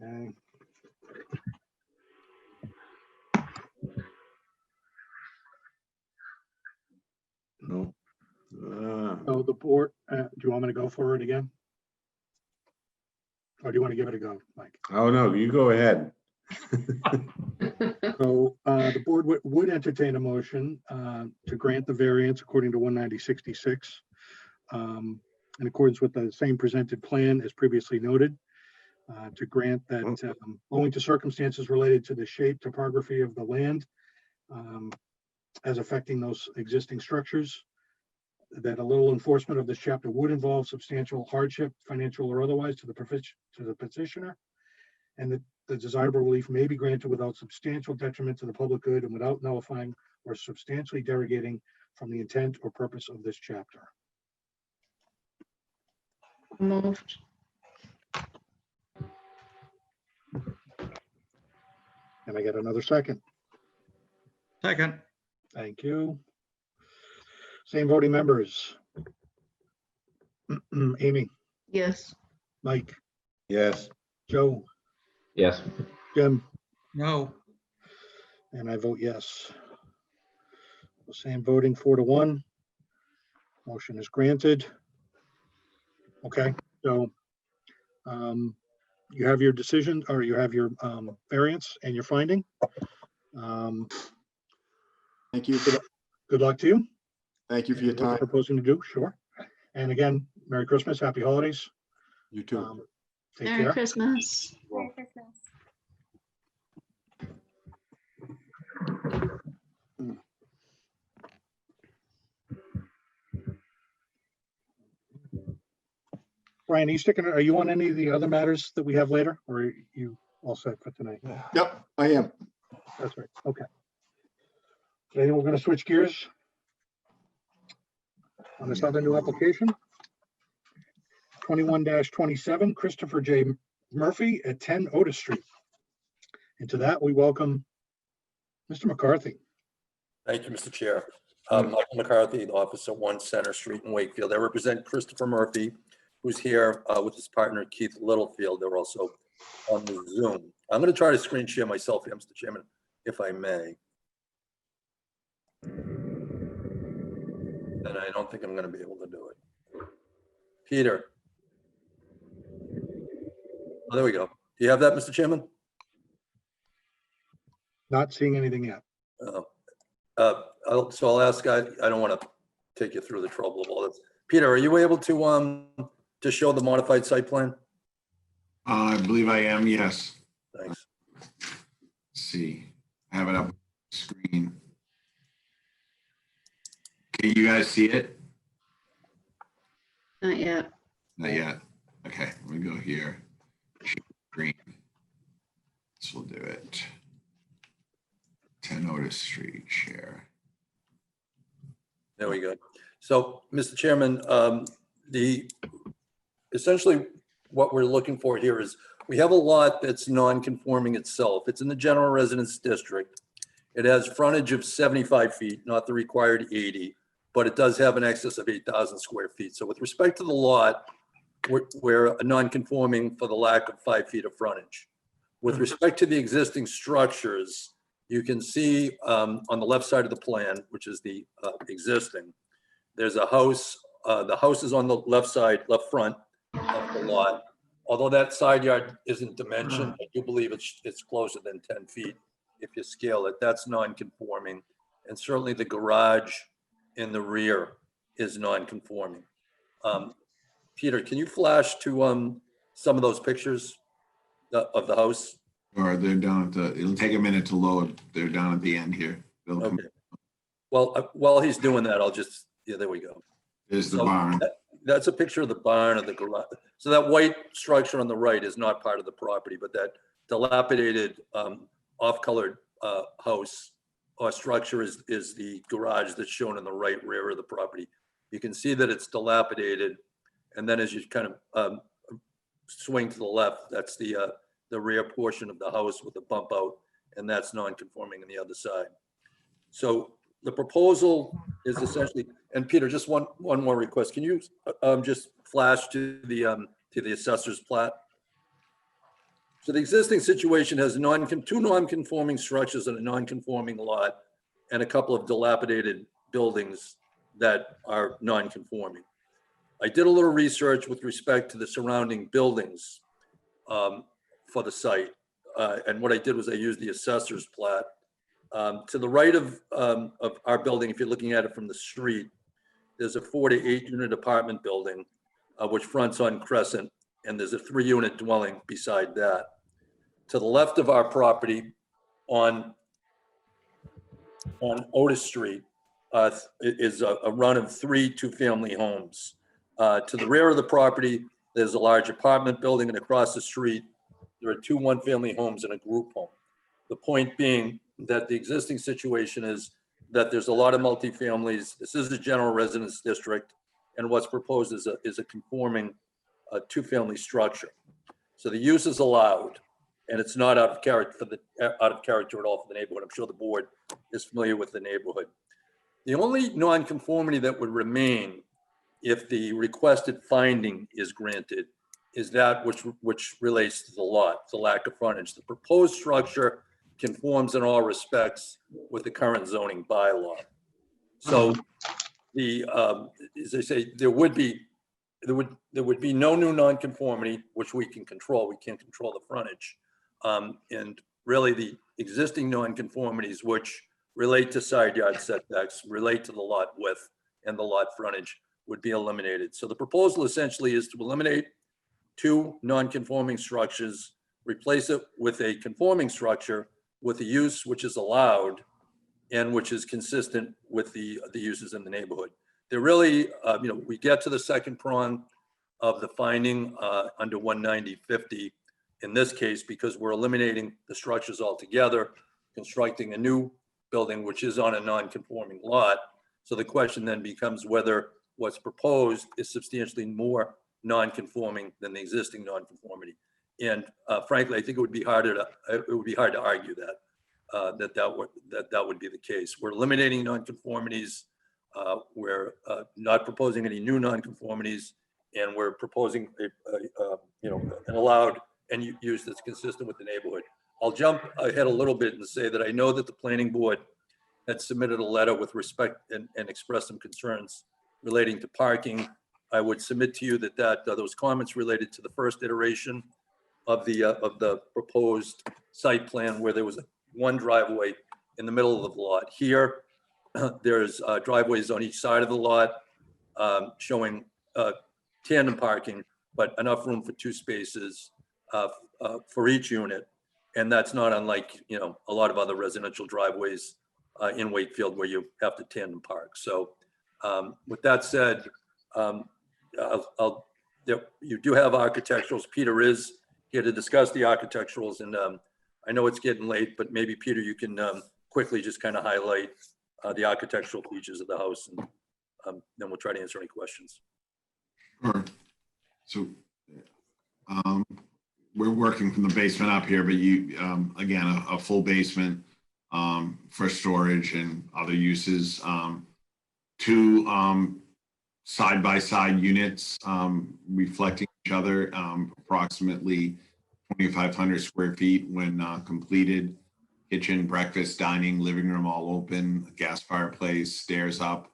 Okay. No. So the board, do you want me to go for it again? Or do you want to give it a go, Mike? Oh, no, you go ahead. So the board would entertain a motion to grant the variance according to 19066 in accordance with the same presented plan as previously noted, to grant that owing to circumstances related to the shape, topography of the land as affecting those existing structures, that a little enforcement of this chapter would involve substantial hardship, financial or otherwise, to the petitioner, and that the desirable relief may be granted without substantial detriment to the public good and without nullifying or substantially derogating from the intent or purpose of this chapter. Moved. Can I get another second? Second. Thank you. Same voting members. Amy, Yes. Mike, Yes. Joe, Yes. Jim, No. and I vote yes. The same voting, 4-1. Motion is granted. Okay, so you have your decision, or you have your variance and your finding. Thank you. Good luck to you. Thank you for your What you're time. proposing to do, sure. And again, Merry Christmas, Happy Holidays. You too. Take Merry care. Christmas. Merry Christmas. Brian, are you on any of the other matters that we have later, or are you all set for tonight? Yep, I am. That's right, okay. Today we're gonna switch gears on this other new application. 21-27, Christopher J. Murphy at 10 Otis Street. And to that, we welcome Mr. McCarthy. Thank you, Mr. Chair. Michael McCarthy, the office at 1 Center Street in Wakefield. I represent Christopher Murphy, who's here with his partner Keith Littlefield. They're also on the Zoom. I'm going to try to screen share myself here, Mr. Chairman, if I may. And I don't think I'm going to be able to do it. Peter. Oh, there we go. Do you have that, Mr. Chairman? Not seeing anything yet. So I'll ask, I don't want to take you through the trouble of all this. Peter, are you able to show the modified site plan? I believe I am, yes. Thanks. Let's see, I have it up on the screen. Can you guys see it? Not yet. Not yet. Okay, let me go here. Green. This will do it. 10 Otis Street, share. There we go. So, Mr. Chairman, essentially what we're looking for here is we have a lot that's non-conforming itself. It's in the general residence district. It has frontage of 75 feet, not the required 80, but it does have an excess of 8,000 square feet. So with respect to the lot, we're non-conforming for the lack of 5 feet of frontage. With respect to the existing structures, you can see on the left side of the plan, which is the existing, there's a house. The house is on the left side, left front of the lot. Although that side yard isn't dimensioned, I do believe it's closer than 10 feet if you scale it. That's non-conforming. And certainly the garage in the rear is non-conforming. Peter, can you flash to some of those pictures of the house? Or they're down at the, it'll take a minute to load. They're down at the end here. Okay. Well, while he's doing that, I'll just, yeah, there we go. There's the barn. That's a picture of the barn of the garage. So that white structure on the right is not part of the property, but that dilapidated off-colored house or structure is the garage that's shown in the right rear of the property. You can see that it's dilapidated. And then as you kind of swing to the left, that's the rear portion of the house with the bump out, and that's non-conforming on the other side. So the proposal is essentially, and Peter, just one more request. Can you just flash to the assessor's plat? So the existing situation has two non-conforming structures and a non-conforming lot and a couple of dilapidated buildings that are non-conforming. I did a little research with respect to the surrounding buildings for the site. And what I did was I used the assessor's plat. To the right of our building, if you're looking at it from the street, there's a 4 to 8 unit apartment building, which fronts on Crescent, and there's a 3-unit dwelling beside that. To the left of our property on Otis Street is a run of 3 two-family homes. To the rear of the property, there's a large apartment building, and across the street, there are 2 one-family homes and a group home. The point being that the existing situation is that there's a lot of multifamilies. This is a general residence district, and what's proposed is a conforming 2-family structure. So the use is allowed, and it's not out of character at all for the neighborhood. I'm sure the board is familiar with the neighborhood. The only non-conformity that would remain if the requested finding is granted is that which relates to the lot, the lack of frontage. The proposed structure conforms in all respects with the current zoning bylaw. So as I say, there would be no new nonconformity, which we can control. We can't control the frontage. And really the existing nonconformities, which relate to side yard setbacks, relate to the lot width and the lot frontage, would be eliminated. So the proposal essentially is to eliminate 2 non-conforming structures, replace it with a conforming structure with a use which is allowed and which is consistent with the uses in the neighborhood. They're really, we get to the second prong of the finding under 190-50 in this case, because we're eliminating the structures altogether, constructing a new building, which is on a non-conforming lot. So the question then becomes whether what's proposed is substantially more non-conforming than the existing non-conformity. And frankly, I think it would be hard to argue that would be the case. We're eliminating non-conformities. We're not proposing any new non-conformities, and we're proposing an allowed and use that's consistent with the neighborhood. I'll jump ahead a little bit and say that I know that the planning board had submitted a letter with respect and expressed some concerns relating to parking. I would submit to you that those comments related to the first iteration of the proposed site plan, where there was one driveway in the middle of the lot. Here, there's driveways on each side of the lot, showing tandem parking, but enough room for 2 spaces for each unit. And that's not unlike, a lot of other residential driveways in Wakefield where you have to tandem park. So with that said, you do have architecturals. Peter is here to discuss the architecturals, and I know it's getting late, but maybe Peter, you can quickly just kind of highlight the architectural features of the house, and then we'll try to answer any questions. Sure. So we're working from the basement up here, but you, again, a full basement for storage and other uses. 2 side-by-side units reflecting each other, approximately 2,500 square feet when completed. Kitchen, breakfast, dining, living room all open, gas fireplace, stairs up,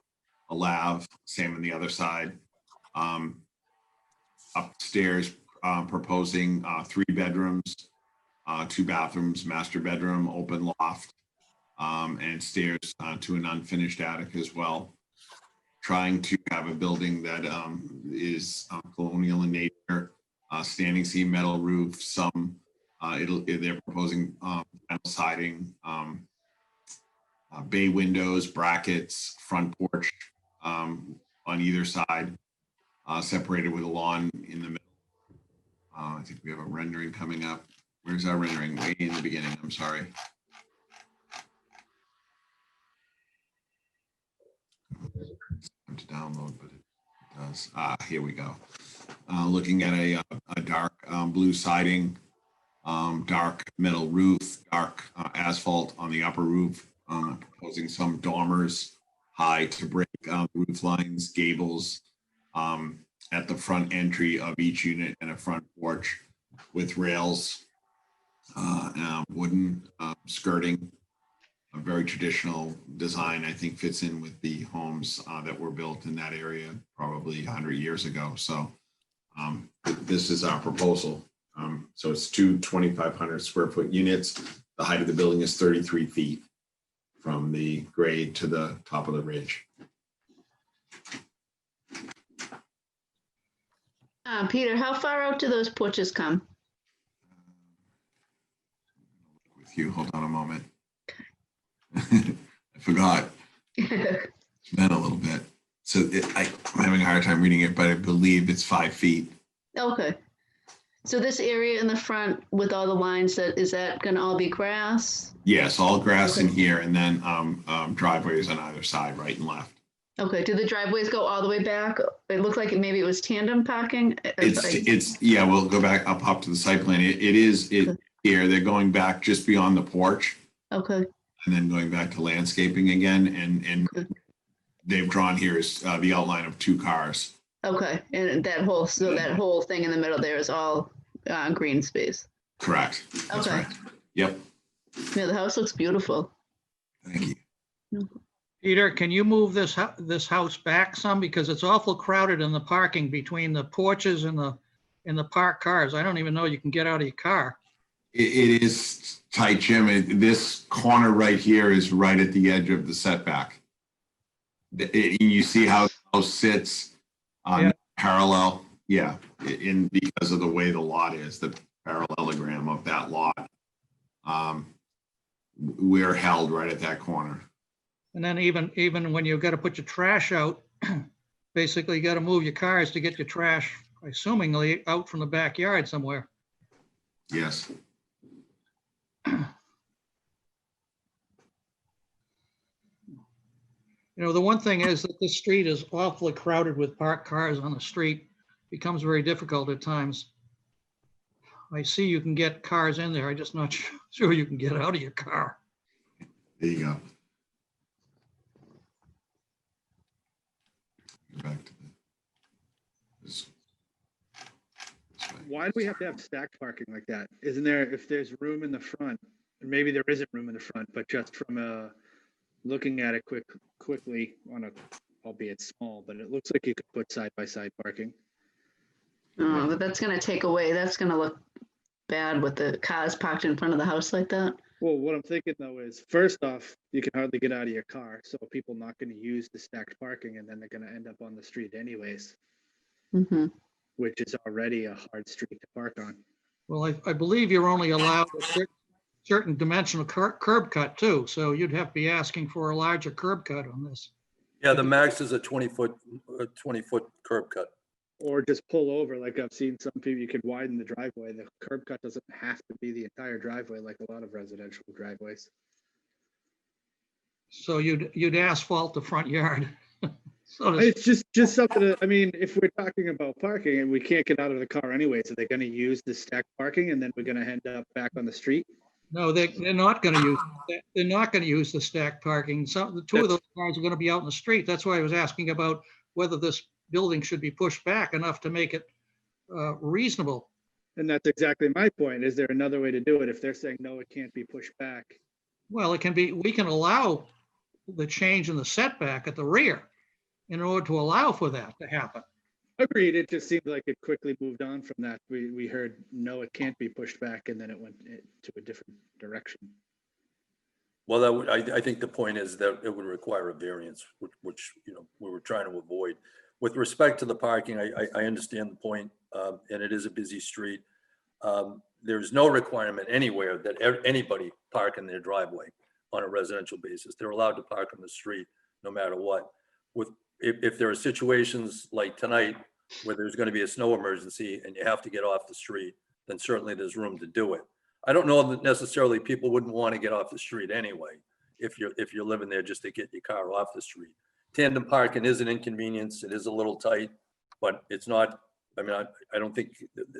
a lav, same on the other side. Upstairs, proposing 3 bedrooms, 2 bathrooms, master bedroom, open loft, and stairs to an unfinished attic as well. Trying to have a building that is colonial in nature, standing seam metal roof, they're proposing panel siding, bay windows, brackets, front porch on either side, separated with a lawn in the middle. I think we have a rendering coming up. Where's our rendering? Way in the beginning, I'm sorry. To download, but it does. Here we go. Looking at a dark blue siding, dark metal roof, dark asphalt on the upper roof, proposing some dormers high to break roof lines, gables at the front entry of each unit, and a front porch with rails, wooden skirting. A very traditional design, I think, fits in with the homes that were built in that area probably 100 years ago. So this is our proposal. So it's 2 2,500 square foot units. The height of the building is 33 feet from the grade to the top of the ridge. Peter, how far out do those porches come? With you, hold on a moment. I forgot. It's been a little bit. So I'm having a hard time reading it, but I believe it's 5 feet. Okay. So this area in the front with all the lines, is that going to all be grass? Yes, all grass in here, and then driveways on either side, right and left. Okay. Do the driveways go all the way back? It looked like maybe it was tandem parking. It's yeah. We'll go back up to the site plan. It is here. They're going back just beyond the porch. Okay. And then going back to landscaping again, and they've drawn here is the outline of 2 cars. Okay, and that whole thing in the middle there is all green space. Correct. That's okay. Right. Yep. Yeah, the house looks beautiful. Thank you. Peter, can you move this house back some, because it's awful crowded in the parking between the porches and the parked cars. I don't even know you can get out of your car. It is tight, Jim. This corner right here is right at the edge of the setback. You see how the house sits parallel. Yeah, because of the way the lot is, the parallelogram of that lot. We're held right at that corner. And then even when you've got to put your trash out, basically you got to move your cars to get your trash, assumingly, out from the backyard somewhere. Yes. The one thing is that this street is awfully crowded with parked cars on the street. Becomes very difficult at times. I see you can get cars in there. I'm just not sure you can get out of your car. There you go. Back to this. Why do we have to have stacked parking like that? Isn't there, if there's room in the front, and maybe there isn't room in the front, but just from looking at it quickly on albeit small, but it looks like you could put side-by-side parking. Oh, but that's going to take away, that's going to look bad with the cars parked in front of the house like that. Well, what I'm thinking though is, first off, you can hardly get out of your car, so people not going to use the stacked parking, and then they're going to end up on the street anyways, Mhm. which is already a hard street to park on. Well, I believe you're only allowed a certain dimensional curb cut too, so you'd have to be asking for a larger curb cut on this. Yeah, the max is a 20-foot curb cut. Or just pull over, like I've seen some people, you could widen the driveway. The curb cut doesn't have to be the entire driveway like a lot of residential driveways. So you'd asphalt the front yard. So to It's just something that, I mean, if we're talking about parking and we can't get out of the car anyway, so they're gonna use the stacked parking and then we're gonna end up back on the street? No, they're not going to use, they're not going to use the stacked parking. The two of those cars are going to be out in the street. That's why I was asking about whether this building should be pushed back enough to make it reasonable. And that's exactly my point. Is there another way to do it if they're saying, no, it can't be pushed back? Well, it can be, we can allow the change in the setback at the rear in order to allow for that to happen. Agreed. It just seemed like it quickly moved on from that. We heard, no, it can't be pushed back, and then it went to a different direction. Well, that would, I think the point is that it would require a variance, which we were trying to avoid. With respect to the parking, I understand the point, and it is a busy street. There's no requirement anywhere that anybody park in their driveway on a residential basis. They're allowed to park on the street no matter what. If there are situations like tonight where there's going to be a snow emergency and you have to get off the street, then certainly there's room to do it. I don't know that necessarily people wouldn't want to get off the street anyway, if you're living there just to get your car off the street. Tandem parking is an inconvenience. It is a little tight, but it's not, I mean, I don't think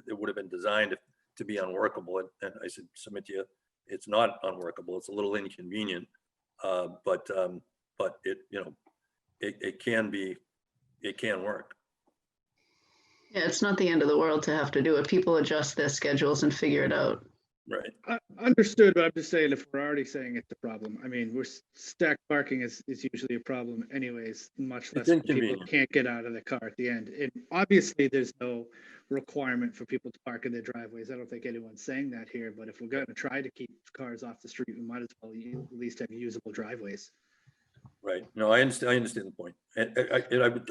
it would have been designed to be unworkable. And I said, submit to you, it's not unworkable. It's a little inconvenient, but it, it can work. Yeah, it's not the end of the world to have to do it. People adjust their schedules and figure it out. Right. Understood, but I'm just saying, if we're already saying it's a problem, I mean, stacked parking is usually a problem anyways, much less when people can't get out of the car at the end. And obviously, there's no requirement for people to park in their driveways. I don't think anyone's saying that here, but if we're going to try to keep cars off the street, we might as well at least have usable driveways. Right. No, I understand the point. And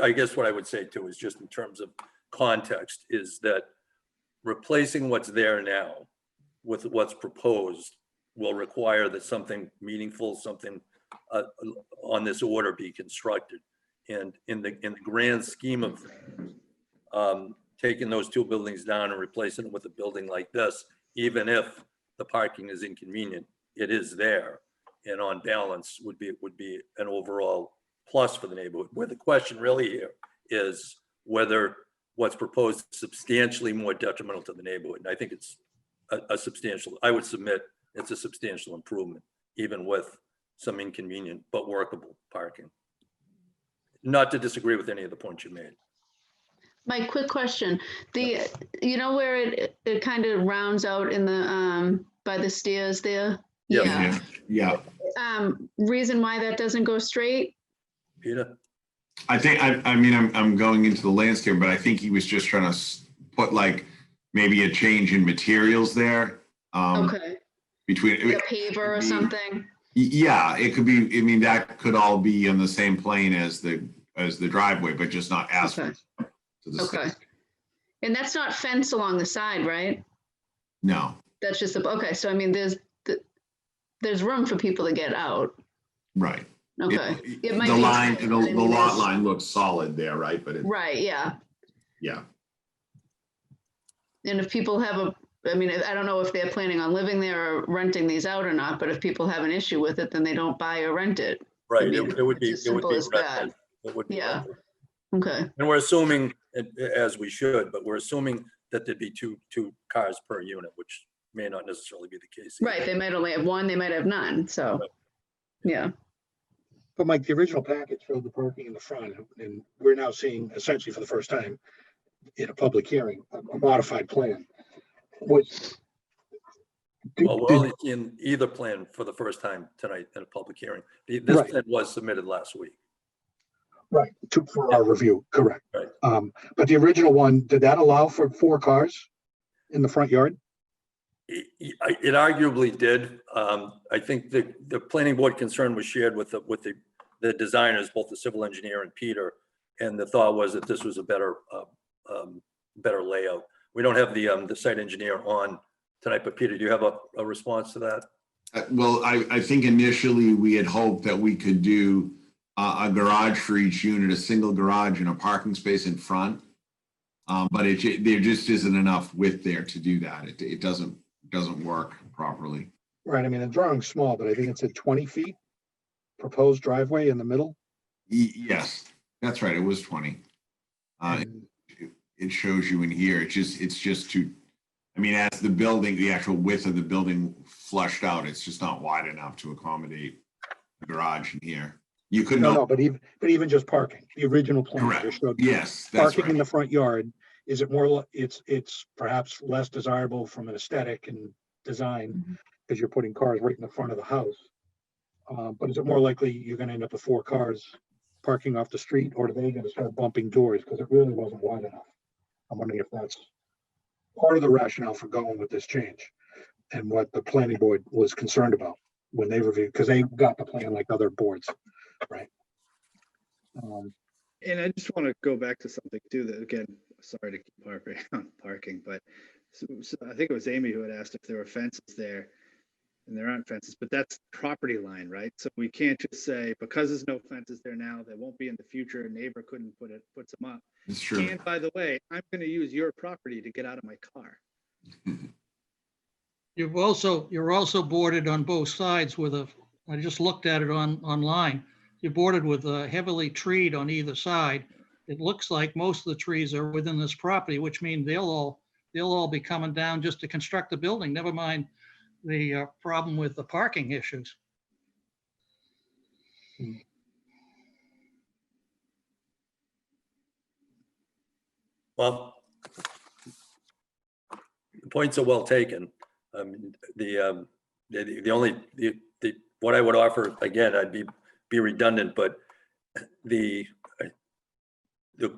I guess what I would say too is just in terms of context is that replacing what's there now with what's proposed will require that something meaningful, something on this order be constructed. And in the grand scheme of taking those two buildings down and replacing them with a building like this, even if the parking is inconvenient, it is there. And on balance would be an overall plus for the neighborhood. Where the question really here is whether what's proposed is substantially more detrimental to the neighborhood. And I think it's a substantial, I would submit it's a substantial improvement, even with some inconvenient but workable parking. Not to disagree with any of the points you made. My quick question, where it kind of rounds out in the, by the stairs there? Yeah. Yeah. Reason why that doesn't go straight? Peter? I think, I'm going into the landscape, but I think he was just trying to put like maybe a change in materials there. Okay. Between a paver or something. Yeah, it could be, that could all be on the same plane as the driveway, but just not asphalt. Okay. And that's not fence along the side, right? No. That's just, okay, so I mean, there's room for people to get out. Right. Okay. It might the be line, tight, the but I mean, lot there's- line looks solid there, right? But Right, yeah. Yeah. And if people have I don't know if they're planning on living there or renting these out or not, but if people have an issue with it, then they don't buy or rent it. Right, I mean, it would be, it's as simple as that. It would be Yeah. rented. Okay. And we're assuming, as we should, but we're assuming that there'd be two cars per unit, which may not necessarily be the case. Right, they might only have one, they might have none, so, yeah. But Mike, the original package showed the parking in the front, and we're now seeing essentially for the first time in a public hearing, a modified plan. Well, we're only seeing either plan for the first time tonight in a public hearing. This Right. plan was submitted last week. Right, for our review, correct. Right. But the original one, did that allow for 4 cars in the front yard? It arguably did. I think the planning board concern was shared with the designers, both the civil engineer and Peter. And the thought was that this was a better layout. We don't have the site engineer on tonight, but Peter, do you have a response to that? Well, I think initially we had hoped that we could do a garage for each unit, a single garage and a parking space in front. But there just isn't enough width there to do that. It doesn't work properly. Right, I mean, the drawing's small, but I think it's at 20 feet. Proposed driveway in the middle. Yes, that's right. It was 20. It shows you in here. It's just too, I mean, as the building, the actual width of the building flushed out, it's just not wide enough to accommodate the garage in here. You could No, but even just parking, the original plan. Correct. Just showed Yes, that's parking in right. the front yard. Is it more, it's perhaps less desirable from an aesthetic and design because you're putting cars right in the front of the house. But is it more likely you're gonna end up with 4 cars parking off the street, or are they gonna start bumping doors? Because it really wasn't wide enough. I'm wondering if that's part of the rationale for going with this change and what the planning board was concerned about when they reviewed, because they got the plan like other boards, right? And I just want to go back to something too, that again, sorry to keep harping on parking, but so I think it was Amy who had asked if there were fences there, and there aren't fences, but that's property line, right? So we can't just say, because there's no fences there now, there won't be in the future, a neighbor couldn't put some up. It's true. And by the way, I'm going to use your property to get out of my car. You're also boarded on both sides with I just looked at it online. You're boarded with heavily treed on either side. It looks like most of the trees are within this property, which means they'll all be coming down just to construct the building. Never mind the problem with the parking issues. Well, the points are well taken. What I would offer, again, I'd be redundant, but the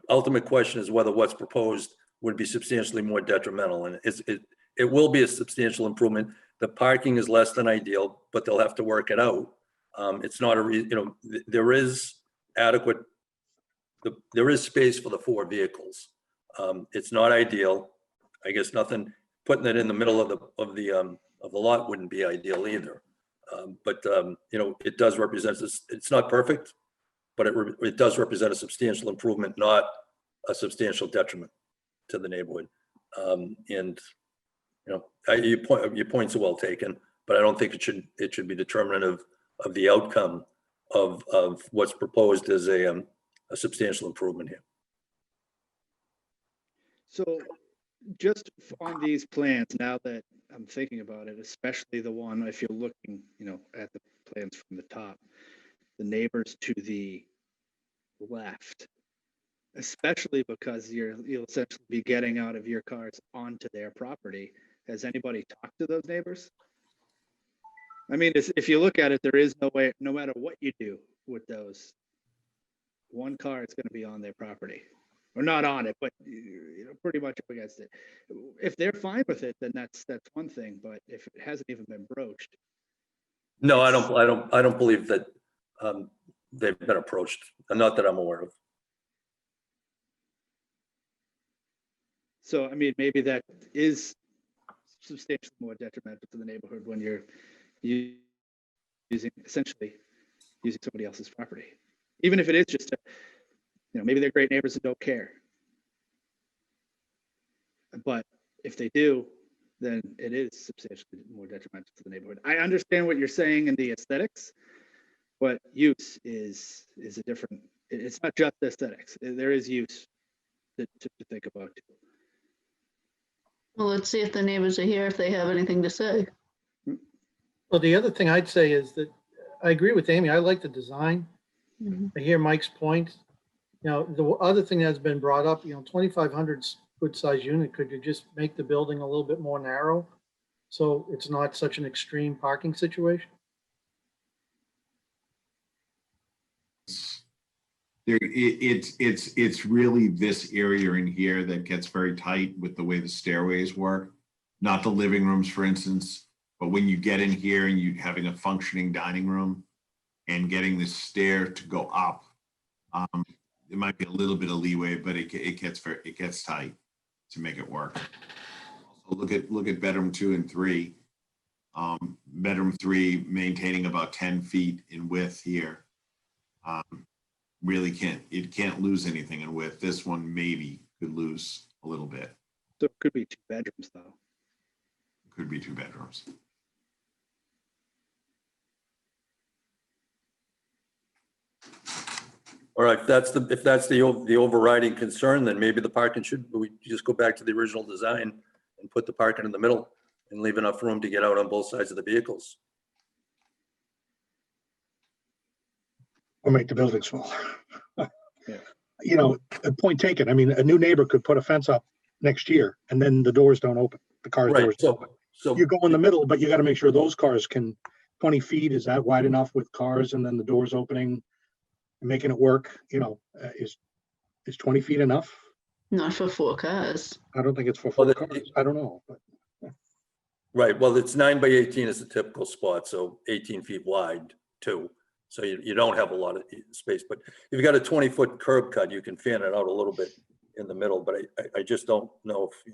ultimate question is whether what's proposed would be substantially more detrimental, and it will be a substantial improvement. The parking is less than ideal, but they'll have to work it out. It's not there is adequate, there is space for the 4 vehicles. It's not ideal. I guess putting it in the middle of the lot wouldn't be ideal either. But it does represent this. It's not perfect, but it does represent a substantial improvement, not a substantial detriment to the neighborhood. Your points are well taken, but I don't think it should be determinative of the outcome of what's proposed as a substantial improvement here. So just on these plans, now that I'm thinking about it, especially the one, if you're looking, at the plans from the top, the neighbors to the left, especially because you'll essentially be getting out of your cars onto their property. Has anybody talked to those neighbors? I mean, if you look at it, there is no way, no matter what you do with those, one car is going to be on their property. Or not on it, but pretty much up against it. If they're fine with it, then that's one thing. But if it hasn't even been broached, no, I don't believe that they've been approached. Not that I'm aware of. So I mean, maybe that is substantially more detrimental to the neighborhood when you're essentially using somebody else's property, even if it is just maybe they're great neighbors and don't care. But if they do, then it is substantially more detrimental to the neighborhood. I understand what you're saying in the aesthetics, but use is a different, it's not just aesthetics. There is use to think about too. Well, let's see if the neighbors are here, if they have anything to say. Well, the other thing I'd say is that I agree with Amy. I like the design. I hear Mike's point. The other thing that's been brought up, 2,500 good size unit, could you just make the building a little bit more narrow so it's not such an extreme parking situation? It's really this area in here that gets very tight with the way the stairways work. not the living rooms, for instance, but when you get in here and you having a functioning dining room and getting the stair to go up, there might be a little bit of leeway, but it gets tight to make it work. Also, look at bedroom 2 and 3. Bedroom 3 maintaining about 10 feet in width here. Really can't lose anything in width. This one maybe could lose a little bit. So it could be 2 bedrooms though. Could be 2 bedrooms. All right, if that's the overriding concern, then maybe the parking we just go back to the original design and put the parking in the middle and leave enough room to get out on both sides of the vehicles. Or make the building smaller. Yeah. You know, a point taken. I mean, a new neighbor could put a fence up next year and then the doors don't open. The car's Right, doors don't open. so You go in the middle, but you got to make sure those cars can, 20 feet, is that wide enough with cars and then the doors opening and making it work? You know, is 20 feet enough? Not for 4 cars. I don't think it's for 4 cars. I don't know. But right, well, it's 9 by 18 is a typical spot, so 18 feet wide too. So you don't have a lot of space, but if you've got a 20-foot curb cut, you can fan it out a little bit in the middle, but I just don't know if,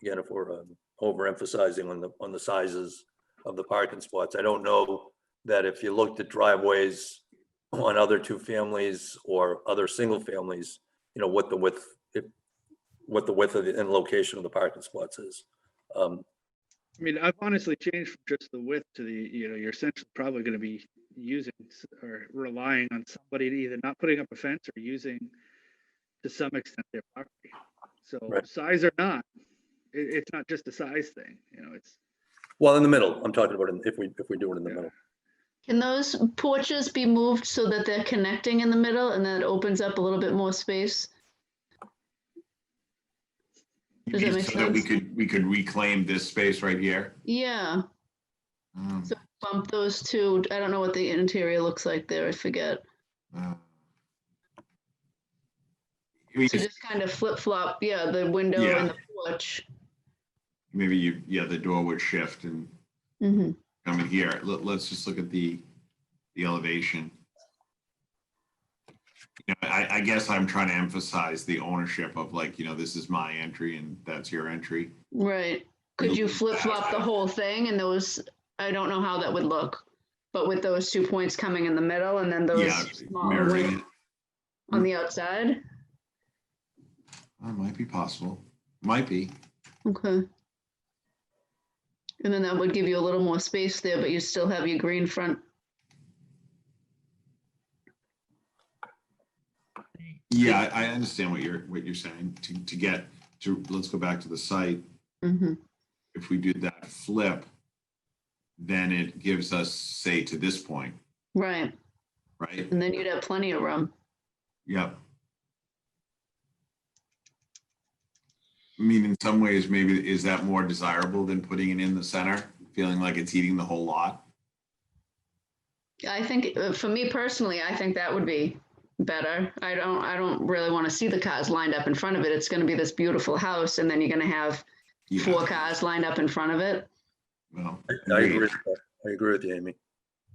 again, if we're overemphasizing on the sizes of the parking spots. I don't know that if you looked at driveways on other 2 families or other single families, what the width of the and location of the parking spots is. I mean, I've honestly changed from just the width to you're essentially probably going to be using or relying on somebody to either not putting up a fence or using to some extent their property. So Right. Size or not, it's not just a size thing, it's. Well, in the middle, I'm talking about if we do it in the middle. Can those porches be moved so that they're connecting in the middle and then it opens up a little bit more space? Does that make So that sense? we could reclaim this space right here. Yeah. So bump those 2. I don't know what the interior looks like there. I forget. So just kind of flip flop. Yeah, the window and the porch. Maybe the door would shift and come in here. Let's just look at the elevation. I guess I'm trying to emphasize the ownership of this is my entry and that's your entry. Right. Could you flip flop the whole thing and those, I don't know how that would look, but with those 2 points coming in the middle and then those smaller mirroring it. on the outside? That might be possible. Might be. Okay. And then that would give you a little more space there, but you still have your green front. Yeah, I understand what you're saying. To get to, let's go back to the site. If we do that flip, then it gives us, say, to this point. Right. Right. And then you'd have plenty of room. Yep. I mean, in some ways, maybe is that more desirable than putting it in the center, feeling like it's eating the whole lot? I think for me personally, I think that would be better. I don't really want to see the cars lined up in front of it. It's going to be this beautiful house, and then you're going to have 4 cars lined up in front of it. Well, I agree with you, Amy.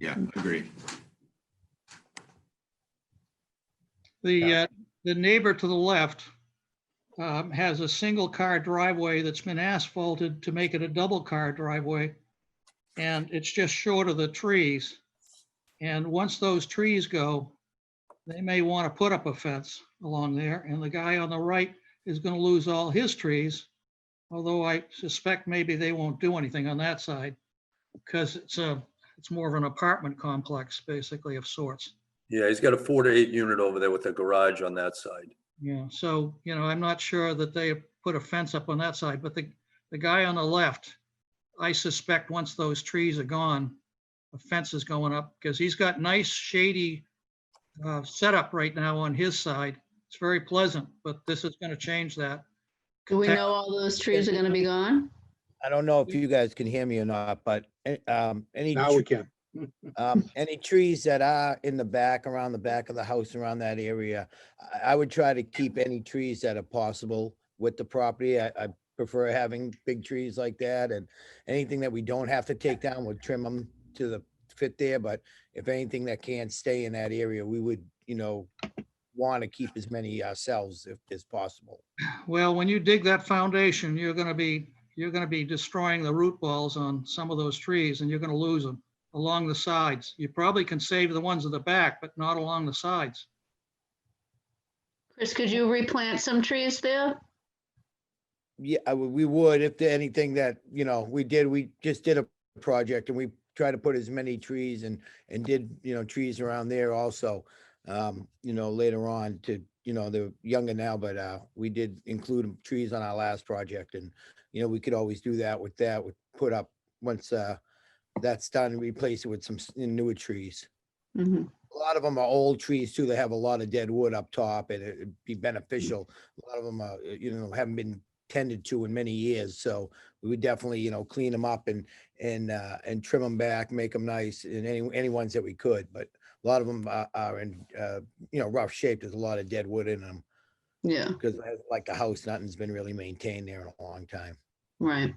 Yeah, agreed. The neighbor to the left has a single car driveway that's been asphalted to make it a double car driveway. And it's just short of the trees. And once those trees go, they may want to put up a fence along there. And the guy on the right is going to lose all his trees. Although I suspect maybe they won't do anything on that side because it's more of an apartment complex, basically, of sorts. Yeah, he's got a 4 to 8 unit over there with a garage on that side. Yeah, so, I'm not sure that they put a fence up on that side, but the guy on the left, I suspect once those trees are gone, a fence is going up because he's got nice shady setup right now on his side. It's very pleasant, but this is going to change that. Do we know all those trees are going to be gone? I don't know if you guys can hear me or not, but any now we can. any trees that are in the back, around the back of the house, around that area, I would try to keep any trees that are possible with the property. I prefer having big trees like that, and anything that we don't have to take down, we'll trim them to the fit there. But if anything that can't stay in that area, we would, want to keep as many ourselves if as possible. Well, when you dig that foundation, you're gonna be destroying the root balls on some of those trees, and you're gonna lose them along the sides. You probably can save the ones at the back, but not along the sides. Chris, could you replant some trees there? Yeah, we would, if there anything that, we just did a project and we tried to put as many trees and did, trees around there also, later on to, they're younger now, but we did include trees on our last project, and, we could always do that with put up once that's done, replace it with some newer trees. Mm-hmm. A lot of them are old trees too. They have a lot of dead wood up top, and it'd be beneficial. A lot of them are, haven't been tended to in many years. So we would definitely, clean them up and trim them back, make them nice, and any ones that we could. But a lot of them are in, rough shape. There's a lot of dead wood in them. Yeah. Because like the house, nothing's been really maintained there in a long time. Right.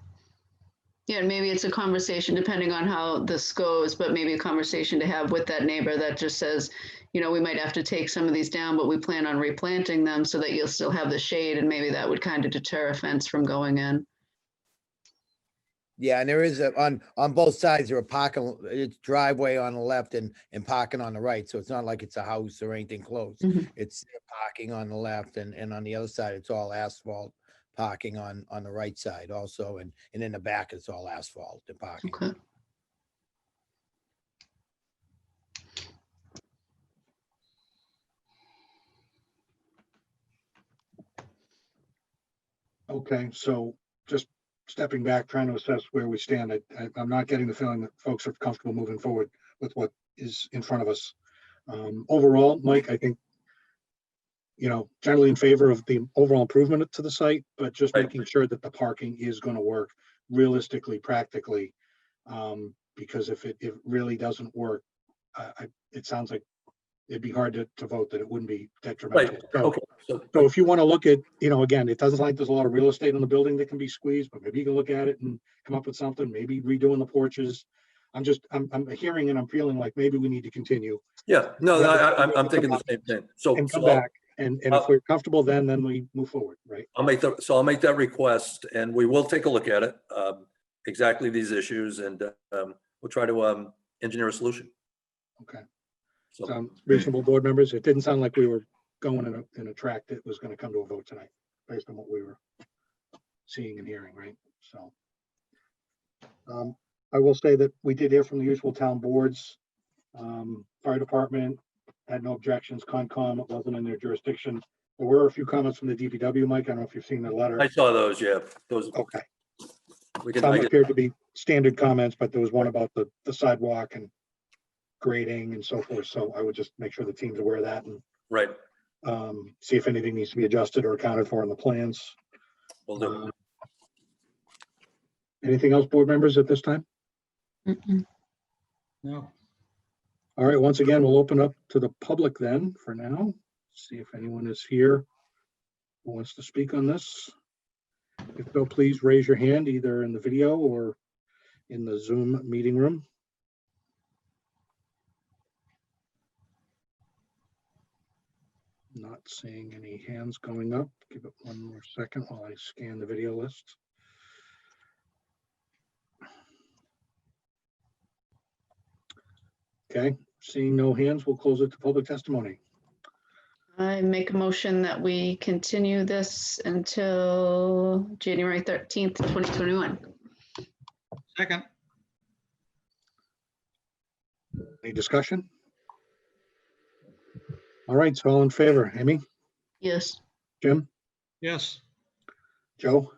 Yeah, and maybe it's a conversation depending on how this goes, but maybe a conversation to have with that neighbor that just says, we might have to take some of these down, but we plan on replanting them so that you'll still have the shade, and maybe that would kind of deter a fence from going in. Yeah, and there is on both sides, there are parking, it's driveway on the left and parking on the right. So it's not like it's a house or anything close. Mm-hmm. It's parking on the left, and on the other side, it's all asphalt parking on the right side also. And in the back, it's all asphalt and parking. Okay. Okay, so just stepping back, trying to assess where we stand. I'm not getting the feeling that folks are comfortable moving forward with what is in front of us. Overall, Mike, I think, generally in favor of the overall improvement to the site, but just making sure that the parking is going to work realistically, practically. Because if it really doesn't work, it sounds like it'd be hard to vote that it wouldn't be detrimental. Right. Okay. So if you want to look at, again, it doesn't like there's a lot of real estate on the building that can be squeezed, but maybe you can look at it and come up with something, maybe redoing the porches. I'm hearing and I'm feeling like maybe we need to continue. Yeah, no, I'm thinking the same thing. So come back, and if we're comfortable, then we move forward, right? I'll make that request, and we will take a look at it, exactly these issues, and we'll try to engineer a solution. Okay. So Sound reasonable, board members? It didn't sound like we were going in a track that was going to come to a vote tonight, based on what we were seeing and hearing, right? So I will say that we did hear from the usual town boards. Fire department had no objections. Concom, it wasn't in their jurisdiction. There were a few comments from the DPW, Mike. I don't know if you've seen the letter. I saw those, yeah. Those. Okay. We can, Some appeared to be standard comments, but there was one about the sidewalk and grading and so forth. So I would just make sure the team's aware of that and right. See if anything needs to be adjusted or accounted for in the plans. Will do. Anything else, board members, at this time? No. All right, once again, we'll open up to the public then for now. See if anyone is here who wants to speak on this. If so, please raise your hand either in the video or in the Zoom meeting room. Not seeing any hands going up. Give it one more second while I scan the video list. Okay, seeing no hands, we'll close it to public testimony. I make a motion that we continue this until January 13th, 2021. Second. Any discussion? All right, so all in favor, Amy? Yes. Jim? Yes. Joe?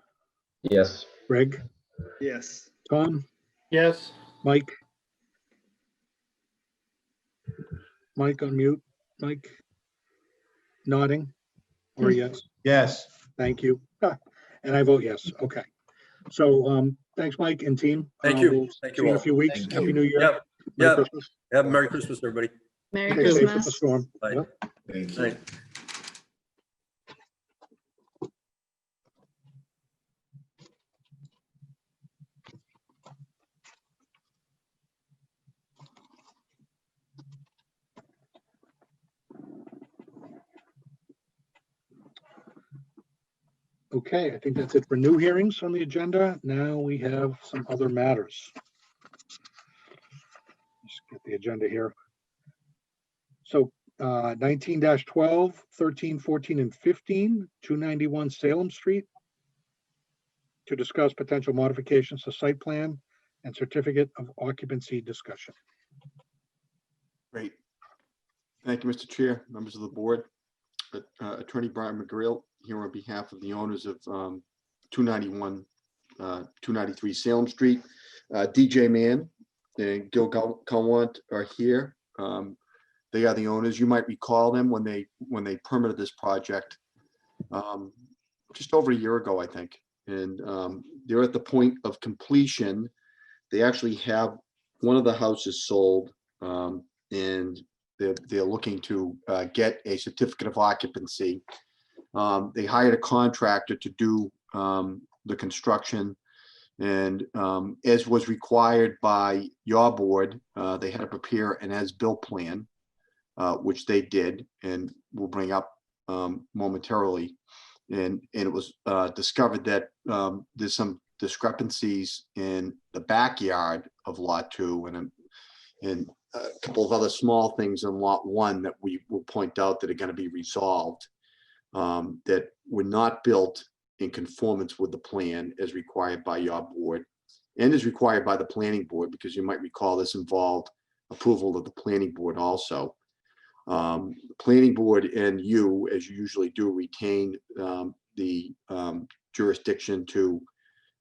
Yes. Greg? Yes. Tom? Yes. Mike? Mike on mute. Mike? Nodding? Or yes? Yes. Thank you. And I vote yes. Okay. So thanks, Mike and team. Thank you. We'll Thank see you in a all. few weeks. Thank Happy you. New Year. Yep. Merry Yep. Christmas. Have Merry Christmas, everybody. Merry Stay safe with the Christmas. storm. Bye. Yep. Thank you. Right. Okay, I think that's it for new hearings on the agenda. Now we have some other matters. Just get the agenda here. So 19-12, 13, 14, and 15, 291 Salem Street, to discuss potential modifications to site plan and certificate of occupancy discussion. Great. Thank you, Mr. Chair, members of the board. Attorney Brian McGreal here on behalf of the owners of 291, 293 Salem Street. DJ Mann and Gil Calwant are here. They are the owners. You might recall them when they permitted this project just over a year ago, I think. And they're at the point of completion. They actually have one of the houses sold, and they're looking to get a certificate of occupancy. They hired a contractor to do the construction, and as was required by your board, they had to prepare an as-built plan, which they did, and we'll bring up momentarily. And it was discovered that there's some discrepancies in the backyard of Lot 2 and a couple of other small things in Lot 1 that we will point out that are going to be resolved, that were not built in conformance with the plan as required by your board and as required by the planning board, because you might recall this involved approval of the planning board also. The planning board and you, as you usually do, retain the jurisdiction to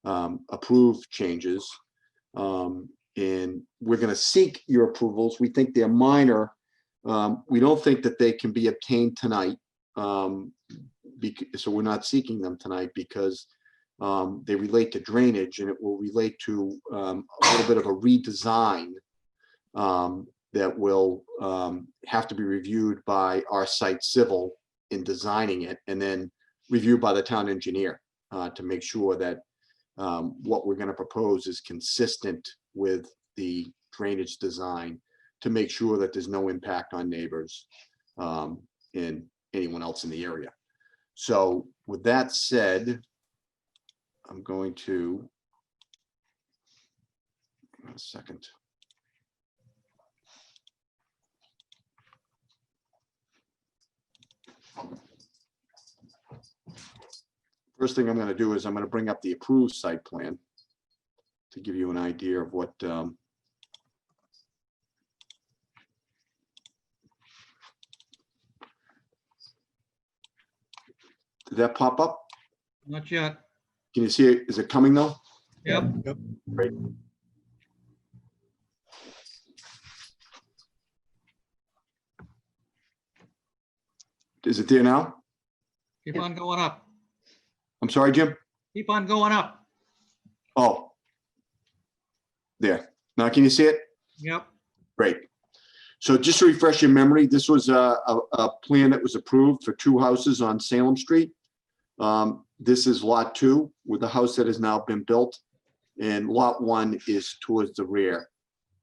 approve changes. And we're going to seek your approvals. We think they're minor. We don't think that they can be obtained tonight. So we're not seeking them tonight because they relate to drainage, and it will relate to a little bit of a redesign that will have to be reviewed by our site civil in designing it, and then reviewed by the town engineer to make sure that what we're going to propose is consistent with the drainage design, to make sure that there's no impact on neighbors and anyone else in the area. So with that said, I'm going to, a second. First thing I'm going to do is I'm going to bring up the approved site plan to give you an idea of what did that pop up? Not yet. Can you see it? Is it coming though? Yep. Yep. Great. Is it there now? Keep on going up. I'm sorry, Jim. Keep on going up. Oh, there. Now can you see it? Yep. Great. So just to refresh your memory, this was a plan that was approved for 2 houses on Salem Street. This is Lot 2 with the house that has now been built, and Lot 1 is towards the rear.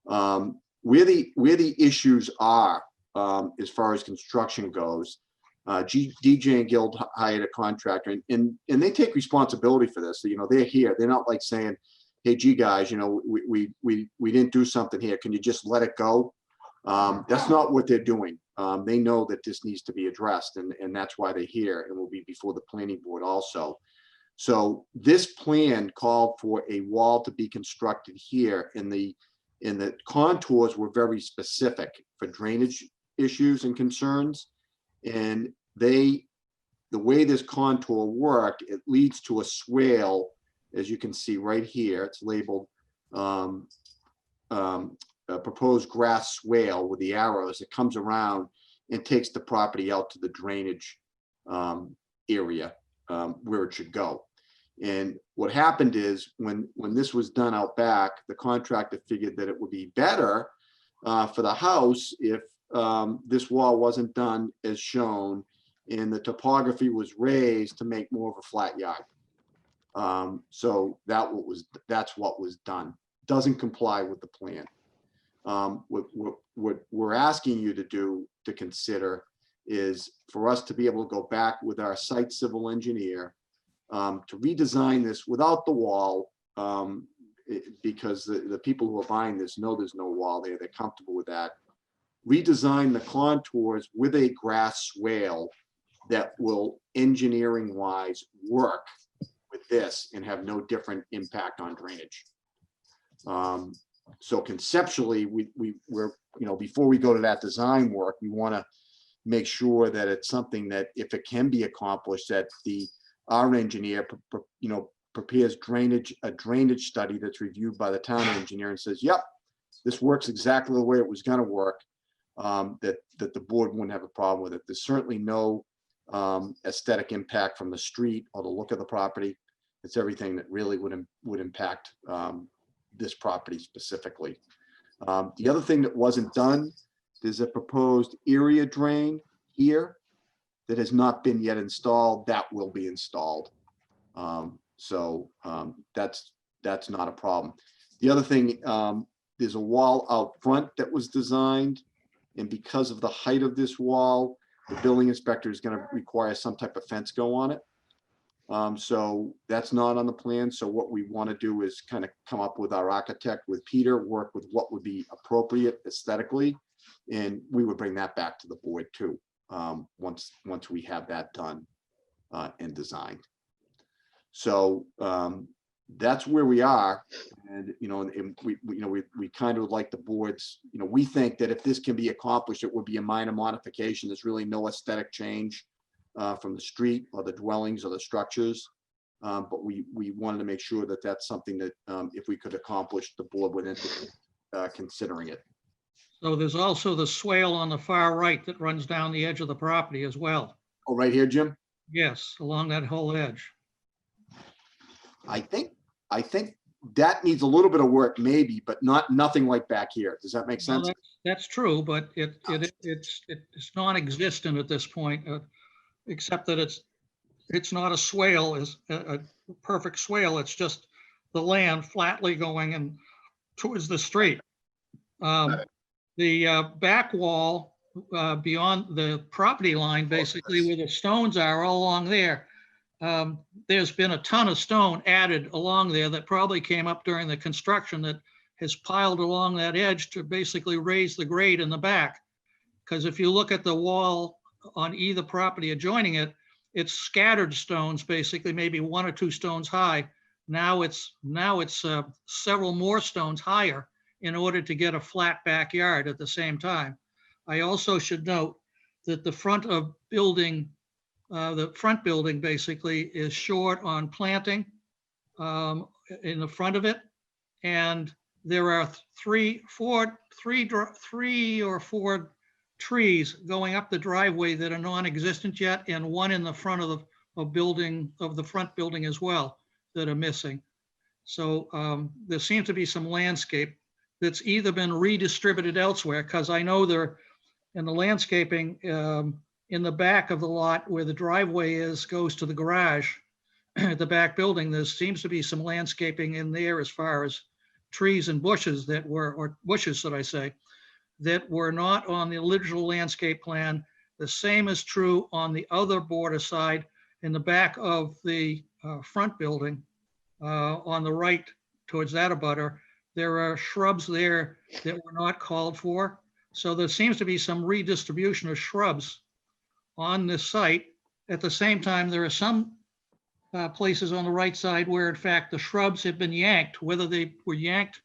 Where the issues are as far as construction goes, DJ and Guild hired a contractor, and they take responsibility for this. So, you know, they're here. They're not like saying, "Hey, gee, guys, you know, we didn't do something here. Can you just let it go?" That's not what they're doing. They know that this needs to be addressed, and that's why they're here, and will be before the planning board also. So this plan called for a wall to be constructed here, and the contours were very specific for drainage issues and concerns. And the way this contour worked, it leads to a swale, as you can see right here. It's labeled a proposed grass swale with the arrows. It comes around and takes the property out to the drainage area where it should go. And what happened is when this was done out back, the contractor figured that it would be better for the house if this wall wasn't done as shown, and the topography was raised to make more of a flat yard. So that's what was done. Doesn't comply with the plan. What we're asking you to do, to consider, is for us to be able to go back with our site civil engineer to redesign this without the wall, because the people who are buying this know there's no wall there. They're comfortable with that. Redesign the contours with a grass swale that will engineering wise work with this and have no different impact on drainage. So conceptually, we're, before we go to that design work, we want to make sure that it's something that if it can be accomplished, that our engineer, prepares a drainage study that's reviewed by the town engineer and says, yep, this works exactly the way it was going to work, that the board wouldn't have a problem with it. There's certainly no aesthetic impact from the street or the look of the property. It's everything that really would impact this property specifically. The other thing that wasn't done, there's a proposed area drain here that has not been yet installed. That will be installed. So that's not a problem. The other thing, there's a wall out front that was designed, and because of the height of this wall, the building inspector is going to require some type of fence go on it. So that's not on the plan. So what we want to do is kind of come up with our architect, with Peter, work with what would be appropriate aesthetically, and we would bring that back to the board too, once we have that done and designed. So that's where we are, and we kind of like the boards. We think that if this can be accomplished, it would be a minor modification. There's really no aesthetic change from the street or the dwellings or the structures, but we wanted to make sure that that's something that if we could accomplish, the board would entertain considering it. So there's also the swale on the far right that runs down the edge of the property as well. Oh, right here, Jim? Yes, along that whole edge. I think that needs a little bit of work, maybe, but nothing like back here. Does that make sense? Well, that's true, but it's non-existent at this point, except that it's not a swale, is a perfect swale. It's just the land flatly going and towards the street. The back wall beyond the property line, basically where the stones are all along there, there's been a ton of stone added along there that probably came up during the construction that has piled along that edge to basically raise the grade in the back. Because if you look at the wall on either property adjoining it, it's scattered stones, basically maybe 1 or 2 stones high. Now it's several more stones higher in order to get a flat backyard at the same time. I also should note that the front building basically is short on planting in the front of it. And there are 3 or 4 trees going up the driveway that are non-existent yet, and 1 in the front of the front building as well that are missing. So there seems to be some landscape that's either been redistributed elsewhere, because I know there in the landscaping in the back of the lot where the driveway goes to the garage at the back building, there seems to be some landscaping in there as far as trees and bushes that were not on the original landscape plan. The same is true on the other border side in the back of the front building on the right towards that abutter. There are shrubs there that were not called for. So there seems to be some redistribution of shrubs on this site. At the same time, there are some places on the right side where in fact the shrubs have been yanked, whether they were yanked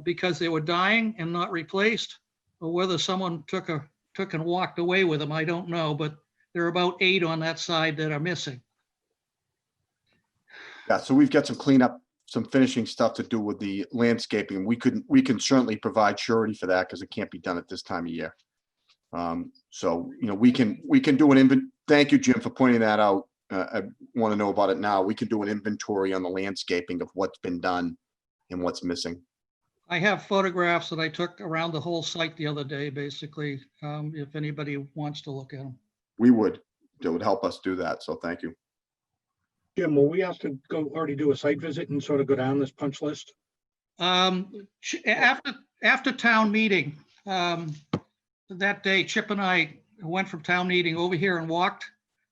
because they were dying and not replaced, or whether someone took and walked away with them, I don't know, but there are about 8 on that side that are missing. Yeah, so we've got some cleanup, some finishing stuff to do with the landscaping. We can certainly provide surety for that because it can't be done at this time of year. So, we can do an thank you, Jim, for pointing that out. I want to know about it now. We can do an inventory on the landscaping of what's been done and what's missing. I have photographs that I took around the whole site the other day, basically, if anybody wants to look at them. That would help us do that. So thank you. Jim, were we asked to already do a site visit and sort of go down this punch list? After town meeting, that day, Chip and I went from town meeting over here and walked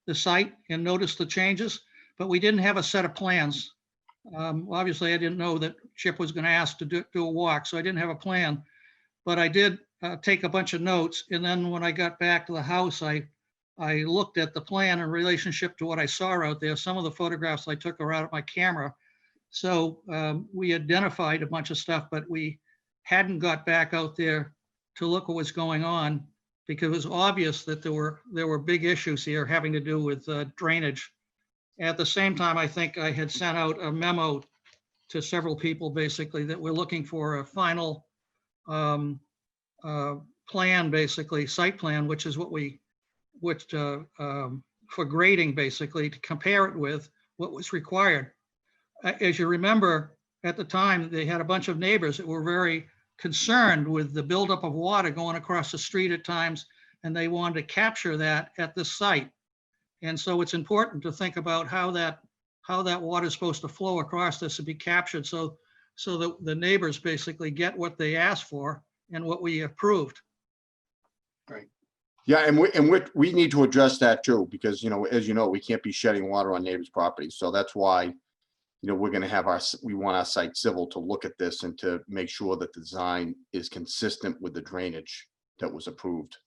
the site and noticed the changes. but we didn't have a set of plans. Obviously, I didn't know that Chip was going to ask to do a walk, so I didn't have a plan. But I did take a bunch of notes, and then when I got back to the house, I looked at the plan in relationship to what I saw out there. Some of the photographs I took are out of my camera. So we identified a bunch of stuff, but we hadn't got back out there to look what was going on, because it was obvious that there were big issues here having to do with drainage. At the same time, I think I had sent out a memo to several people, basically, that we're looking for a final plan, basically, site plan, which is what for grading, basically, to compare it with what was required. As you remember, at the time, they had a bunch of neighbors that were very concerned with the buildup of water going across the street at times, and they wanted to capture that at this site. And so it's important to think about how that water is supposed to flow across this and be captured, so that the neighbors basically get what they asked for and what we approved. Right. Yeah, and we need to address that too, because, you know, as you know, we can't be shedding water on neighbors' properties. So that's why, you know, we're going to have we want our site civil to look at this and to make sure that the design is consistent with the drainage that was approved.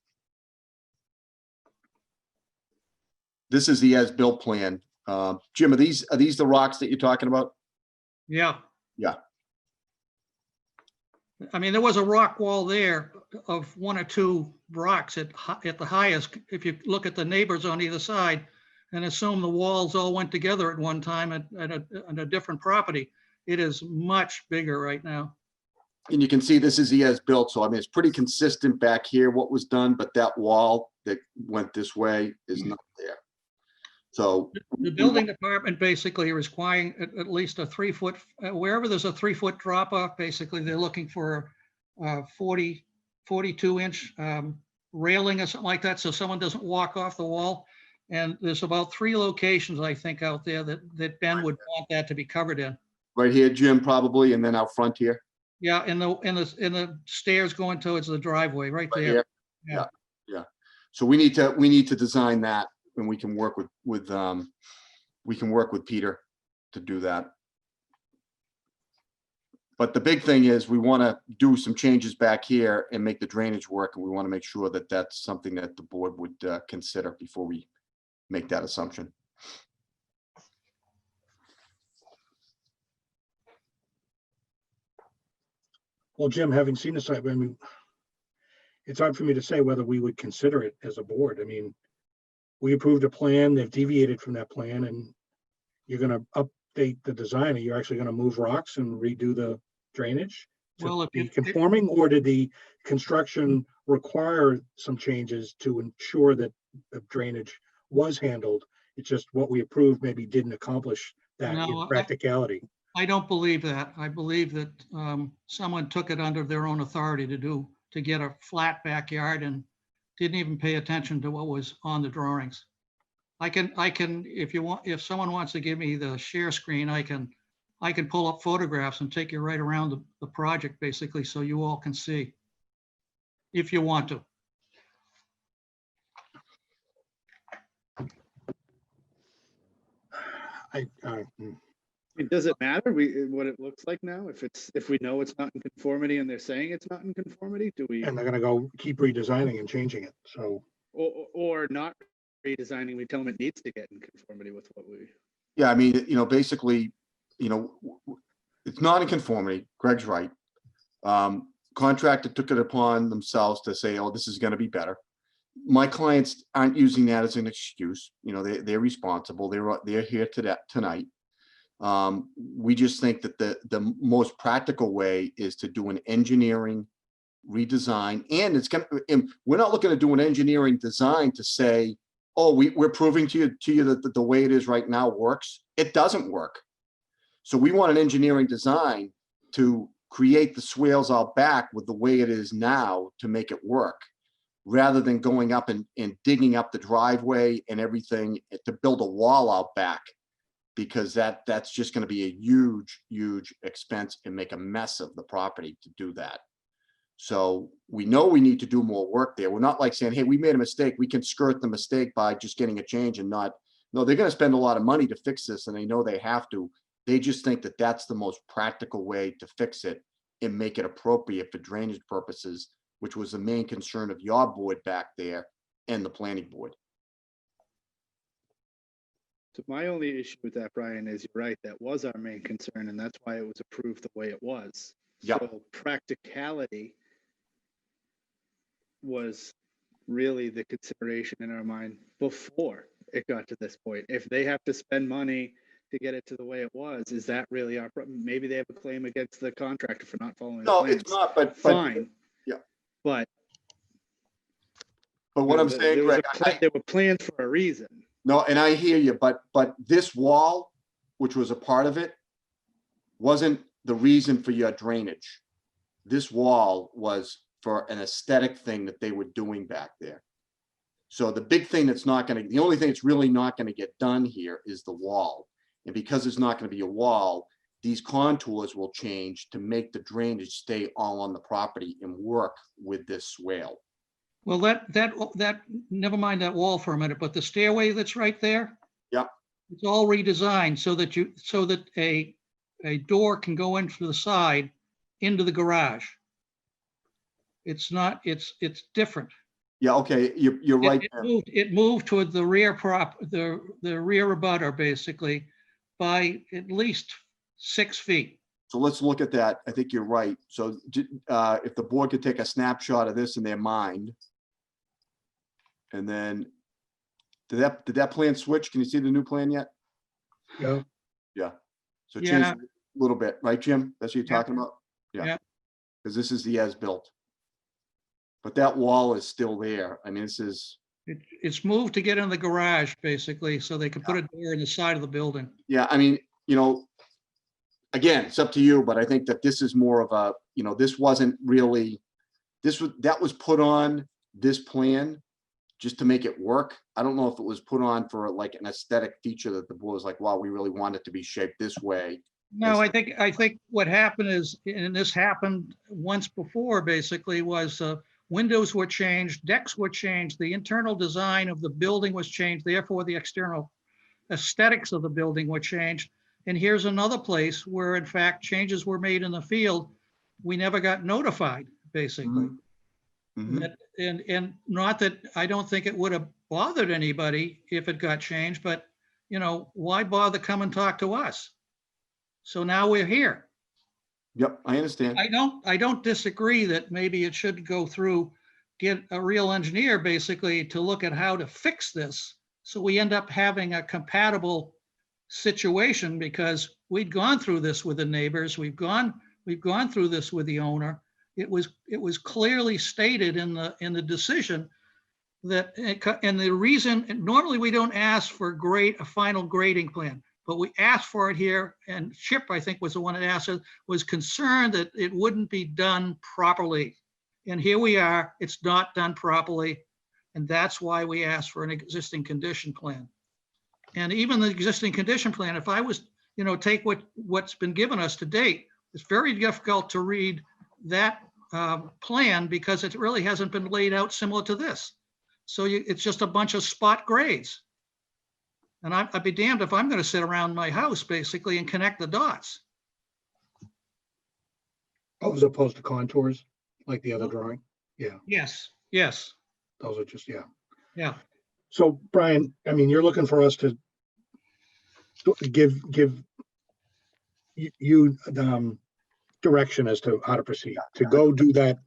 This is the as-built plan. Jim, are these the rocks that you're talking about? Yeah. Yeah. I mean, there was a rock wall there of 1 or 2 rocks at the highest. If you look at the neighbors on either side and assume the walls all went together at one time at a different property, it is much bigger right now. And you can see this is the as-built. So I mean, it's pretty consistent back here what was done, but that wall that went this way is not there. So the building department basically is requiring at least a 3-foot, wherever there's a 3-foot drop off, basically they're looking for 42-inch railing or something like that, so someone doesn't walk off the wall. And there's about 3 locations, I think, out there that Ben would want that to be covered in. right here, Jim, probably, and then out front here. Yeah, in the stairs going towards the driveway, right there. Here. Yeah. So we need to design that, and we can work with Peter to do that. But the big thing is we want to do some changes back here and make the drainage work, and we want to make sure that that's something that the board would consider before we make that assumption. Well, Jim, having seen the site, I mean, it's hard for me to say whether we would consider it as a board. I mean, we approved a plan, they've deviated from that plan, and you're going to update the design. Are you actually going to move rocks and redo the drainage to be conforming, or did the construction require some changes to ensure that the drainage was handled? It's just what we approved maybe didn't accomplish that in practicality. I don't believe that. I believe that someone took it under their own authority to get a flat backyard and didn't even pay attention to what was on the drawings. I can, if someone wants to give me the share screen, I can pull up photographs and take you right around the project, basically, so you all can see, if you want to. Does it matter what it looks like now? If we know it's not in conformity and they're saying it's not in conformity, do we? And they're going to go keep redesigning and changing it. So, or not redesigning, we tell them it needs to get in conformity with what we. Yeah, I mean, you know, basically, you know, it's not in conformity. Greg's right. Contractor took it upon themselves to say, oh, this is going to be better. My clients aren't using that as an excuse. You know, they're responsible. They're here tonight. We just think that the most practical way is to do an engineering redesign, and we're not looking to do an engineering design to say, oh, we're proving to you that the way it is right now works. It doesn't work. So we want an engineering design to create the swales out back with the way it is now to make it work, rather than going up and digging up the driveway and everything to build a wall out back, because that's just going to be a huge expense and make a mess of the property to do that. So we know we need to do more work there. We're not like saying, hey, we made a mistake, we can skirt the mistake by just getting a change and not No, they're gonna spend a lot of money to fix this, and they know they have to. They just think that that's the most practical way to fix it and make it appropriate for drainage purposes, which was the main concern of your board back there and the planning board. So my only issue with that, Brian, is you're right, that was our main concern, and that's why it was approved the way it was. Yeah. So practicality was really the consideration in our mind before it got to this point. If they have to spend money to get it to the way it was, is that really our problem? Maybe they have a claim against the contractor for not following the No, plans. it's not, but Fine. Yeah. But what I'm saying, there was Greg, there were plans for a reason. no, and I hear you, but this wall, which was a part of it, wasn't the reason for your drainage. This wall was for an aesthetic thing that they were doing back there. So the big thing that's not gonna, the only thing that's really not gonna get done here is the wall. And because it's not gonna be a wall, these contours will change to make the drainage stay all on the property and work with this swale. Well, that, never mind that wall for a minute, but the stairway that's right there, Yeah. it's all redesigned so that a door can go in from the side into the garage. It's not, it's different. Yeah, okay, you're right. It moved toward the rear the rear abutter basically by at least 6 feet. So let's look at that. I think you're right. So if the board could take a snapshot of this in their mind. And then, did that plan switch? Can you see the new plan yet? Yeah. Yeah. So change Yeah. it a little bit, right, Jim? That's what you're Yeah. talking about? Yeah. Yeah. Because this is the as-built. But that wall is still there. I mean, this is, It's moved to get in the garage basically, so they could put a door in the side of the building. yeah, I mean, again, it's up to you, but I think that this is more of a, this wasn't really, that was put on this plan just to make it work. I don't know if it was put on for like an aesthetic feature that the board was like, wow, we really want it to be shaped this way. No, I think what happened is, and this happened once before, basically, was windows were changed, decks were changed, the internal design of the building was changed, therefore the external aesthetics of the building were changed. And here's another place where, in fact, changes were made in the field. We never got notified, basically. Mhm. And not that I don't think it would have bothered anybody if it got changed, but why bother come and talk to us? So now we're here. Yep, I understand. I don't disagree that maybe it should go through, get a real engineer basically to look at how to fix this. So we end up having a compatible situation, because we'd gone through this with the neighbors. We've gone through this with the owner. It was clearly stated in the decision that, and the reason, normally we don't ask for a final grading plan, but we asked for it here, and Chip, I think, was the one that asked it, was concerned that it wouldn't be done properly. And here we are, it's not done properly. And that's why we asked for an existing condition plan. And even the existing condition plan, if I was, take what's been given us to date, it's very difficult to read that plan, because it really hasn't been laid out similar to this. So it's just a bunch of spot grades. And I'd be damned if I'm going to sit around my house basically and connect the dots. Oh, as opposed to contours, like the other drawing? Yeah, Yes. those are just, yeah. Yeah. So Brian, I mean, you're looking for us to give you direction as to how to proceed, to go do that,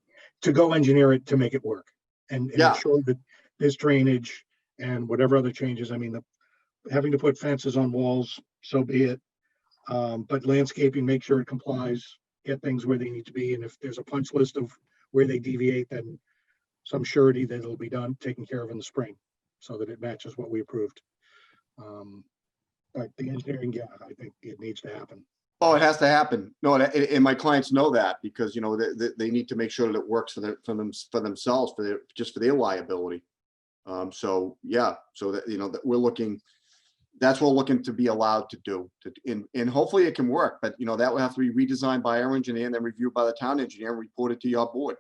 to go engineer it to make it work, and ensure that this drainage and whatever other changes, I mean, having to put fences on walls, so be it. But landscaping, make sure it complies, get things where they need to be. And if there's a punch list of where they deviate, then some surety that it'll be done, taken care of in the spring, so that it matches what we approved. But the engineering, yeah, I think it needs to happen. Oh, it has to happen. No, and my clients know that, because they need to make sure that it works for themselves, just for their liability. So yeah, so that that we're looking, that's what we're looking to be allowed to do, and hopefully it can work. But that will have to be redesigned by our engineer and then reviewed by the town engineer and reported to your board.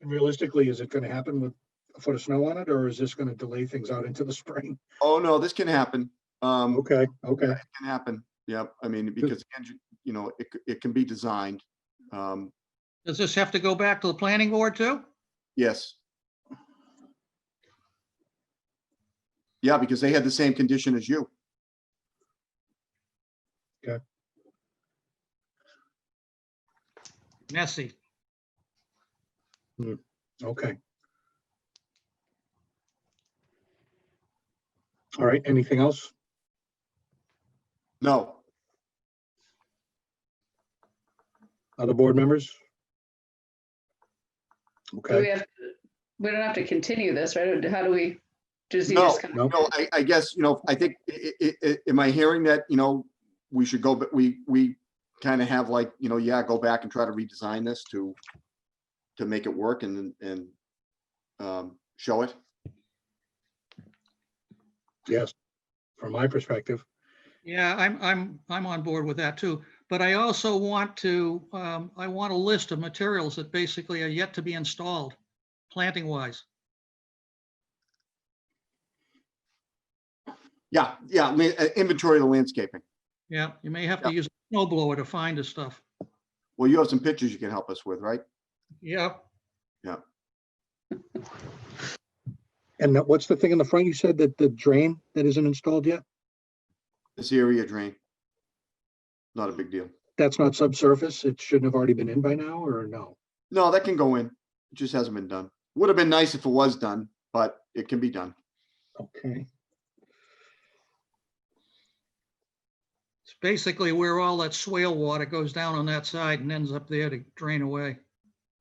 And realistically, is it going to happen with a foot of snow on it, or is this gonna delay things out into the spring? Oh, no, this can happen. Okay, okay. It can happen. Yep. I mean, because, you know, it can be designed. Does this have to go back to the planning board too? Yes. Yeah, because they had the same condition as you. Okay. Messy. Okay. All right, anything else? No. Other board members? Do Okay. we don't have to continue this, right? How do we, does he No, just kind of? no, I guess, you know, I think, am I hearing that, you know, we should go, but we kind of have like, you know, yeah, go back and try to redesign this to make it work and show it? Yes, from my perspective. Yeah, I'm on board with that too. But I also want to, I want a list of materials that basically are yet to be installed, planting wise. Yeah, yeah, inventory of the landscaping. Yeah, you may have to use a snow blower to find the stuff. Well, you have some pictures you can help us with, right? Yeah. Yeah. And what's the thing in the front? You said that the drain that isn't installed yet? This area drain. Not a big deal. That's not subsurface? It shouldn't have already been in by now, or no? No, that can go in. It just hasn't been done. Would have been nice if it was done, but it can be done. Okay. It's basically where all that swale water goes down on that side and ends up there to drain away.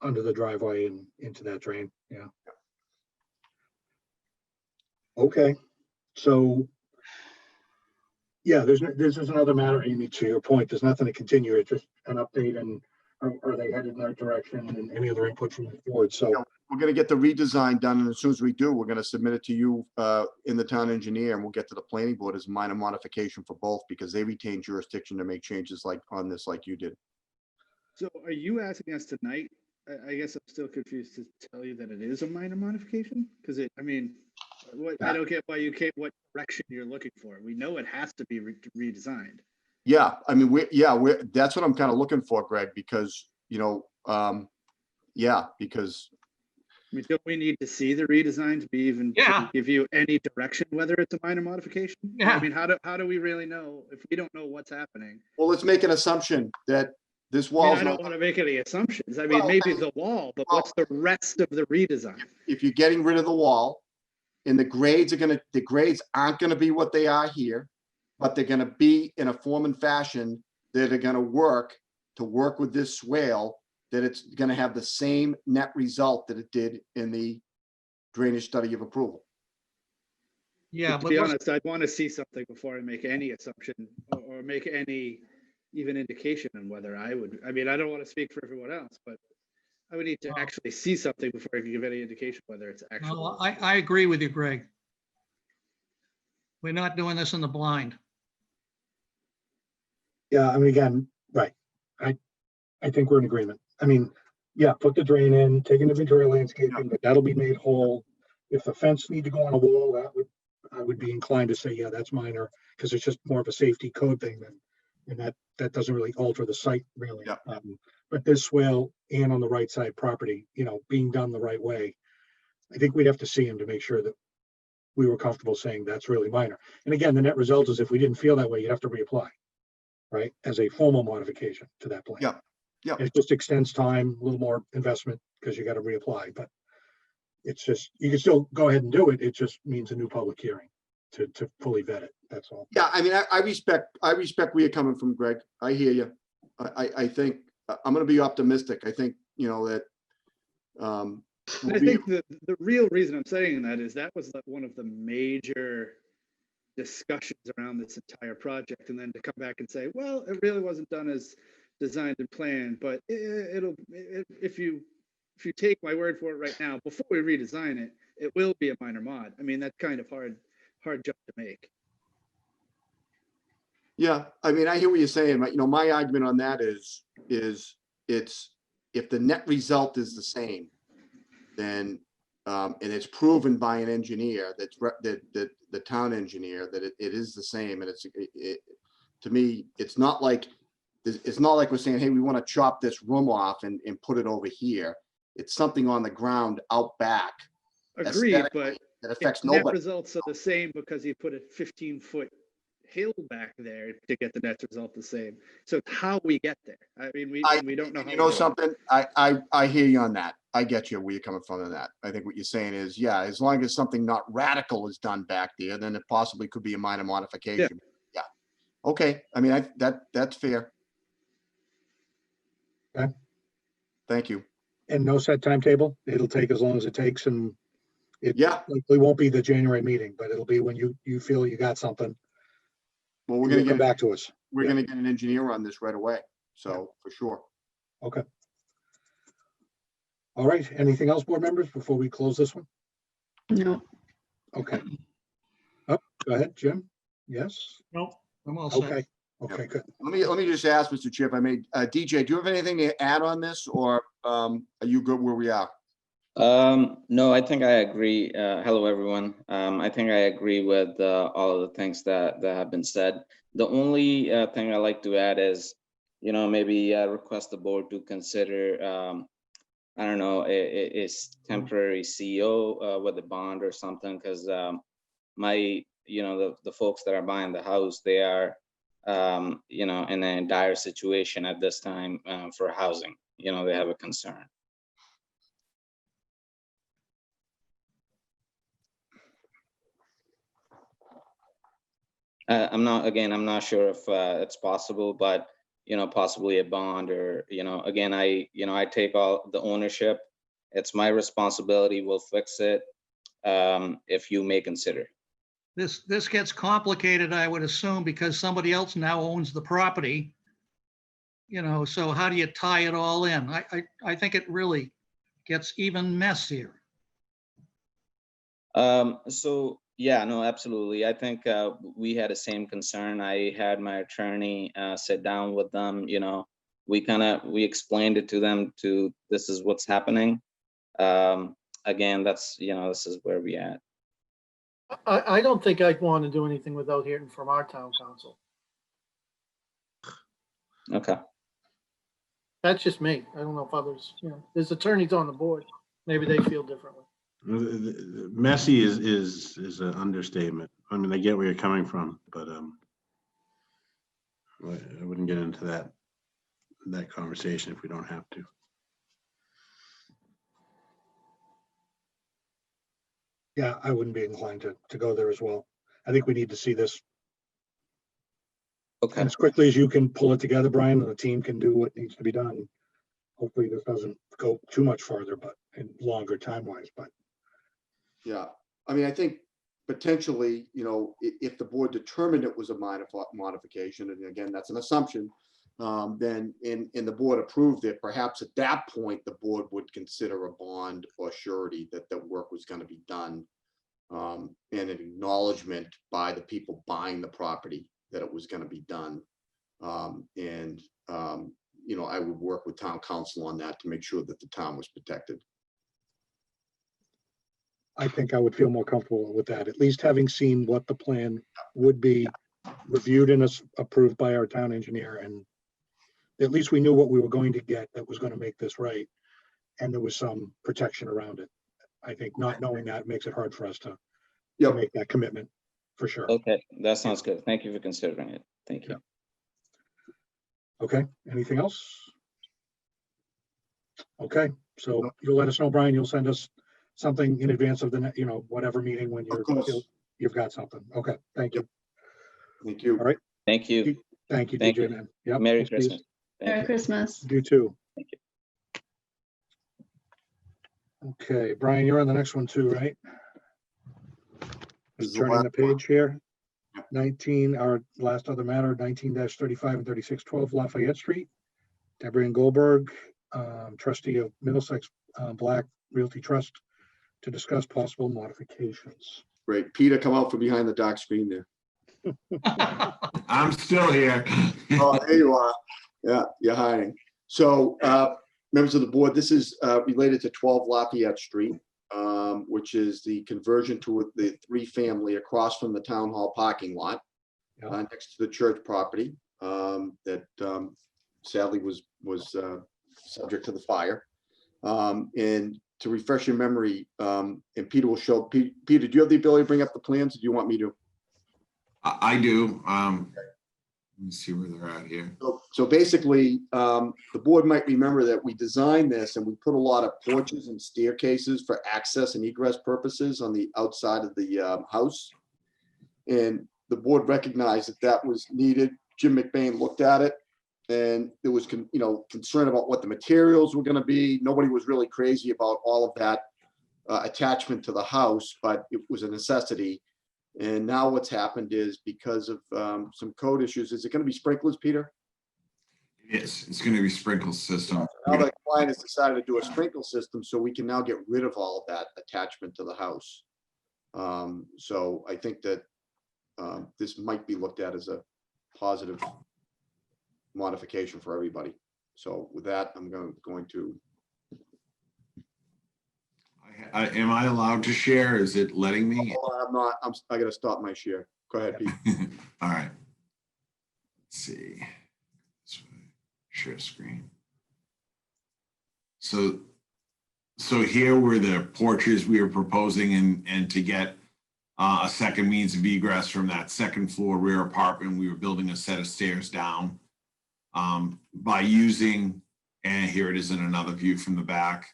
Under the driveway and into that drain, yeah. Okay, so. Yeah, this is another matter, Amy, to your point. There's nothing to continue. It's just an update and are they headed in that direction and any other input from the board? So Yeah, we're gonna get the redesign done, and as soon as we do, we're gonna submit it to you in the town engineer, and we'll get to the planning board as a minor modification for both, because they retain jurisdiction to make changes like on this, like you did. So are you asking us tonight? I guess I'm still confused to tell you that it is a minor modification? Because I mean, I don't get why you can't, what direction you're looking for. We know it has to be redesigned. Yeah, I mean, that's what I'm kind of looking for, Greg, because, you know, yeah, because I mean, don't we need to see the redesign to be even to give you any direction whether it's a minor modification? Yeah. I mean, how do we really know if we don't know what's happening? well, let's make an assumption that this I wall's mean, I not, don't want to make any assumptions. I mean, Well, maybe the wall, but what's the rest of the redesign? if you're getting rid of the wall, and the grades aren't gonna be what they are here, but they're gonna be in a form and fashion that are gonna work with this swale, that it's gonna have the same net result that it did in the drainage study of approval. Yeah, To but be honest, I'd want to see something before I make any assumption or make any even indication on whether I would. I mean, I don't want to speak for everyone else, but I would need to actually see something before I can give any indication whether it's actually. no, I agree with you, Greg. We're not doing this in the blind. yeah, I mean, again, right. I think we're in agreement. I mean, yeah, put the drain in, take an inventory of landscaping, but that'll be made whole. If the fence need to go on a wall, I would be inclined to say, yeah, that's minor, because it's just more of a safety code thing and that doesn't really alter the site really. Yeah. But this swale and on the right side property, you know, being done the right way, I think we'd have to see him to make sure that we were comfortable saying that's really minor. And again, the net result is if we didn't feel that way, you'd have to reapply, right? As a formal modification to that plan. Yeah. Yeah. It just extends time, a little more investment because you got to reapply, but it's just, you can still go ahead and do it. It just means a new public hearing to fully vet it. That's all. Yeah, I mean, I respect where you're coming from, Greg. I hear you. I think I'm gonna be optimistic. I think, you know, that And I think the real reason I'm saying that is that was one of the major discussions around this entire project, and then to come back and say, well, it really wasn't done as designed and planned, but if you take my word for it right now, before we redesign it, it will be a minor mod. I mean, that's kind of hard jump to make. Yeah, I mean, I hear what you're saying, but you know, my argument on that is it's, if the net result is the same, then and it's proven by an engineer that the town engineer that it is the same, and to me, it's not like we're saying, hey, we want to chop this room off and put it over here. It's something on the ground out back. Agreed, but that affects net nobody. results are the same because you put a 15-foot hill back there to get the net result the same. So it's how we get there. I mean, we don't know how. You know something? I hear you on that. I get you where you're coming from on that. I think what you're saying is, yeah, as long as something not radical is done back there, then it possibly could be a minor modification. Yeah. Okay. I mean, that's fair. Okay. Thank you. And no set timetable. It'll take as long as it takes, and it likely won't be the January meeting, but it'll be when you feel you got something. Well, we're going to come back to us. We're going to get an engineer on this right away. So for sure. Okay. All right. Anything else, board members, before we close this one? No. Okay. Oh, go ahead, Jim. Yes. Nope. I'm all set. Okay. Okay, good. Let me just ask, Mr. Chair, if I may, DJ, do you have anything to add on this, or are you good where we are? No, I think I agree. Hello, everyone. I think I agree with all of the things that have been said. The only thing I like to add is, maybe request the board to consider, I don't know, a temporary CEO with a bond or something, because the folks that are buying the house, they are, in a dire situation at this time for housing. They have a concern. I'm not sure if it's possible, but possibly a bond, or again, I take all the ownership. It's my responsibility. We'll fix it if you may consider. This gets complicated, I would assume, because somebody else now owns the property. So how do you tie it all in? I think it really gets even messier. So yeah, no, absolutely. I think we had the same concern. I had my attorney sit down with them. We explained it to them. This is what's happening. Again, this is where we at. I don't think I'd want to do anything without hearing from our town council. Okay. That's just me. I don't know if others, there's attorneys on the board. Maybe they feel differently. Messy is an understatement. I mean, I get where you're coming from, but I wouldn't get into that conversation if we don't have to. Yeah, I wouldn't be inclined to go there as well. I think we need to see this. Okay. As quickly as you can pull it together, Brian, and the team can do what needs to be done. Hopefully this doesn't go too much farther, but in longer time-wise, but. Yeah, I mean, I think potentially, if the board determined it was a minor modification, and again, that's an assumption, then the board approved it, perhaps at that point, the board would consider a bond or surety that the work was going to be done, and an acknowledgement by the people buying the property that it was going to be done. I would work with town council on that to make sure that the town was protected. I think I would feel more comfortable with that, at least having seen what the plan would be reviewed and approved by our town engineer. And at least we knew what we were going to get that was going to make this right. And there was some protection around it. I think not knowing that makes it hard for us to make that commitment, for sure. Okay, that sounds good. Thank you for considering it. Thank you. Yeah. Okay, anything else? Okay, so you'll let us know, Brian. You'll send us something in advance of the, whatever meeting when you've got something. Okay, thank you. Thank you. All right. Thank you. Thank you, Thank DJ, you. man. Yep. Merry Thanks, Christmas. Steve. Merry Christmas. You too. Thank you. Okay, Brian, you're on the next one too, right? This is Just the turning the last one. page here. 19, our last other matter, 19-35 and 3612 Lafayette Street. Deborah Ann Goldberg, trustee of Middlesex Black Realty Trust, to discuss possible modifications. Great. Peter, come out from behind the dark screen there. I'm still here. Oh, there you are. Yeah, you're hiding. So, members of the board, this is related to 12 Lafayette Street. which is the conversion to the 3-family across from the town hall parking lot, next to the church property, that sadly was subject to the fire. And to refresh your memory, and Peter will show, Peter, do you have the ability to bring up the plans? Or do you want me to? I do. Let me see where they're at here. So basically, the board might remember that we designed this and we put a lot of porches and staircases for access and egress purposes on the outside of the house. And the board recognized that that was needed. Jim McBain looked at it and there was concern about what the materials were going to be. Nobody was really crazy about all of that attachment to the house, but it was a necessity. And now what's happened is because of some code issues, is it going to be sprinklers, Peter? Yes, it's going to be sprinkle system. Now the client has decided to do a sprinkle system, so we can now get rid of all of that attachment to the house. So I think that this might be looked at as a positive modification for everybody. So with that, I'm going to. Am I allowed to share? Is it letting me? Oh, I'm not. I got to stop my share. Go ahead, Pete. All right. Let's see. Share screen. So here were the porches we were proposing, and to get a second means of egress from that second floor rear apartment, we were building a set of stairs down by using, and here it is in another view from the back.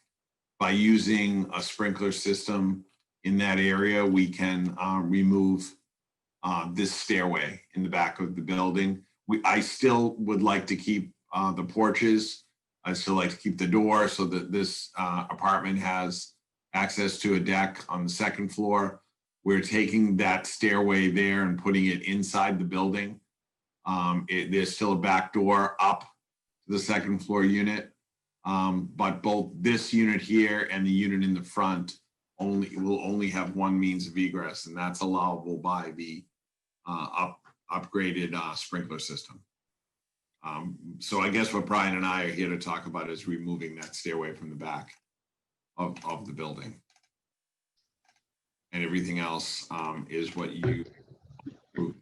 By using a sprinkler system in that area, we can remove this stairway in the back of the building. I still would like to keep the porches. I still like to keep the door so that this apartment has access to a deck on the second floor. We're taking that stairway there and putting it inside the building. There's still a back door up to the second floor unit. But both this unit here and the unit in the front will only have one means of egress, and that's allowable by the upgraded sprinkler system. So I guess what Brian and I are here to talk about is removing that stairway from the back of the building. And everything else is what you,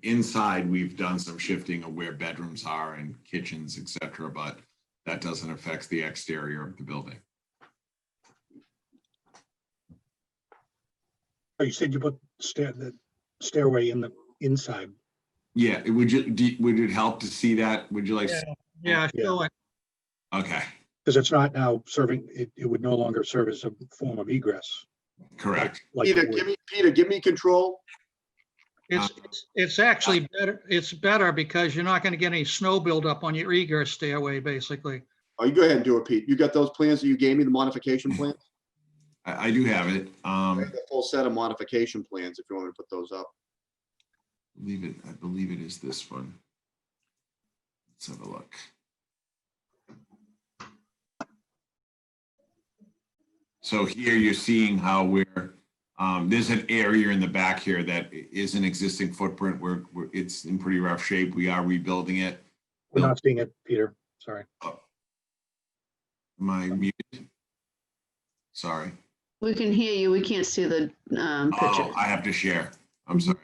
inside we've done some shifting of where bedrooms are and kitchens, etc., but that doesn't affect the exterior of the building. Oh, you said you put the stairway in the inside. Yeah, would it help to see that? Would you like? Yeah, show it. Okay. Because it's not now serving, it would no longer serve as a form of egress. Correct. Peter, give me control. It's actually better. It's better because you're not going to get any snow buildup on your egress stairway, basically. Oh, you go ahead and do it, Pete. You got those plans that you gave me, the modification plans? I do have it. I have the full set of modification plans if you want me to put those up. I believe it is this one. Let's have a look. So here you're seeing how we're, there's an area in the back here that is an existing footprint where it's in pretty rough shape. We are rebuilding it. We're not seeing it, Peter. Sorry. Am I muted? Sorry. We can hear you. We can't see the picture. Oh, I have to share. I'm sorry.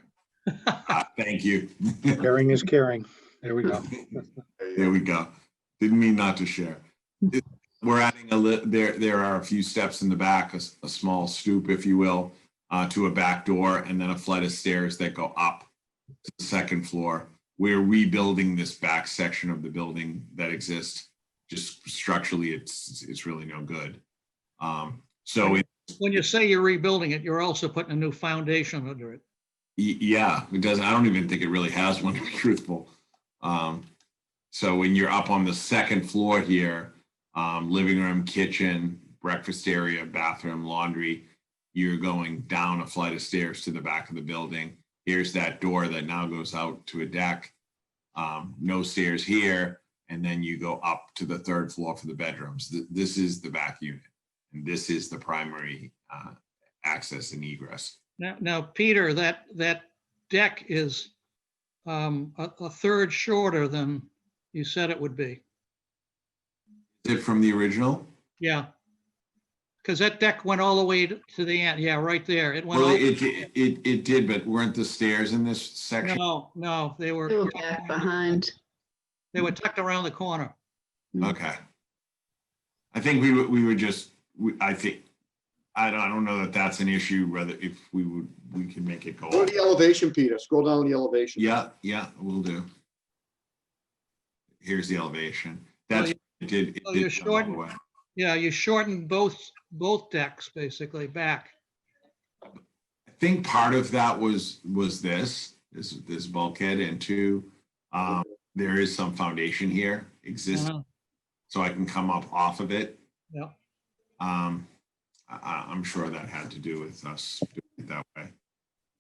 Thank you. Caring is caring. There we go. There we go. Didn't mean not to share. We're adding there are a few steps in the back, a small stoop, if you will, to a back door, and then a flight of stairs that go up to the second floor. We're rebuilding this back section of the building that exists. Just structurally, it's really no good. So when you say you're rebuilding it, you're also putting a new foundation under it. Yeah, it doesn't. I don't even think it really has one, to be truthful. So when you're up on the second floor here, living room, kitchen, breakfast area, bathroom, laundry, you're going down a flight of stairs to the back of the building. Here's that door that now goes out to a deck. No stairs here. And then you go up to the third floor for the bedrooms. This is the back unit. And this is the primary access and egress. Now, Peter, that deck is a third shorter than you said it would be. Is it from the original? Yeah. because that deck went all the way to the end. Yeah, right there. It went Well, all. it did, but weren't the stairs in this section? No, they They were were back behind. they were tucked around the corner. Okay. I think we would just, I think, I don't know that that's an issue, whether if we can make it go. Go to the elevation, Peter. Scroll down the elevation. Yeah, we'll do. Here's the elevation. That's, it did So you come all the shortened, way. yeah, you shortened both decks basically back. I think part of that was this bulkhead, and two, there is some foundation here existing, so I can come up off of it. Yeah. I'm sure that had to do with us doing it that way.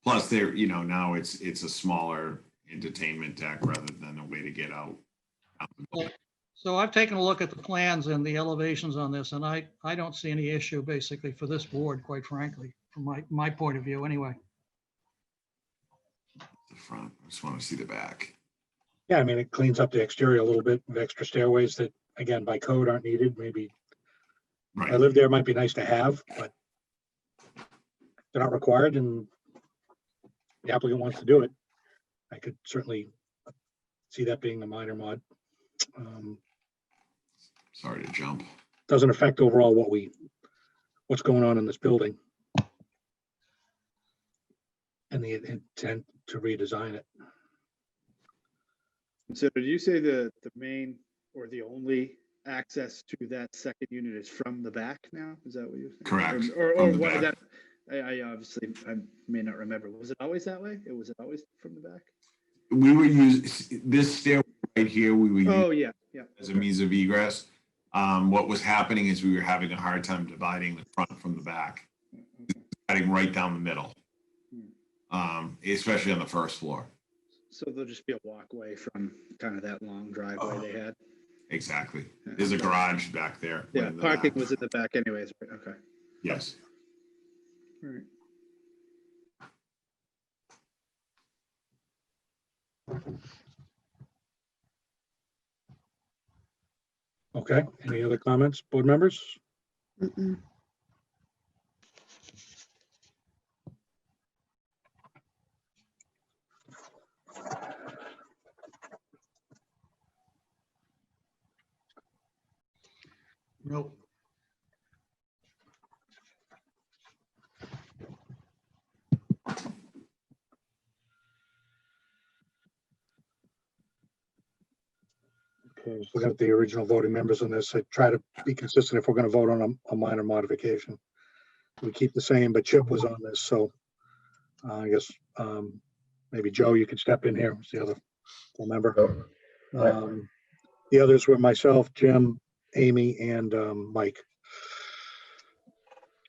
Plus, there, now it's a smaller entertainment deck rather than a way to get out. So I've taken a look at the plans and the elevations on this, and I don't see any issue basically for this board, quite frankly, from my point of view anyway. The front, I just want to see the back. Yeah, I mean, it cleans up the exterior a little bit with extra stairways that, again, by code aren't needed. Maybe right. I live there, might be nice to have, but they're not required, and the applicant wants to do it. I could certainly see that being a minor mod. Sorry to jump. Doesn't affect overall what's going on in this building and the intent to redesign it. So did you say the main or the only access to that second unit is from the back now? Is that what you're saying? Correct. Or what that, I obviously, I may not remember. Was it always that way? Was it always from the back? We would use this stairway right here. We would use as a means of egress. What was happening is we were having a hard time dividing the front from the back, cutting right down the middle, especially on the first floor. So there'll just be a walkway from kind of that long driveway they had. Exactly. There's a garage back there. Yeah, parking was in the back anyways. Okay. Yes. All right. Okay, any other comments, board members? Nope. Okay, looking at the original voting members on this, I try to be consistent if we're going to vote on a minor modification. We keep the same, but Chip was on this, so I guess maybe Joe, you could step in here. Who's the other full member? The others were myself, Jim, Amy, and Mike.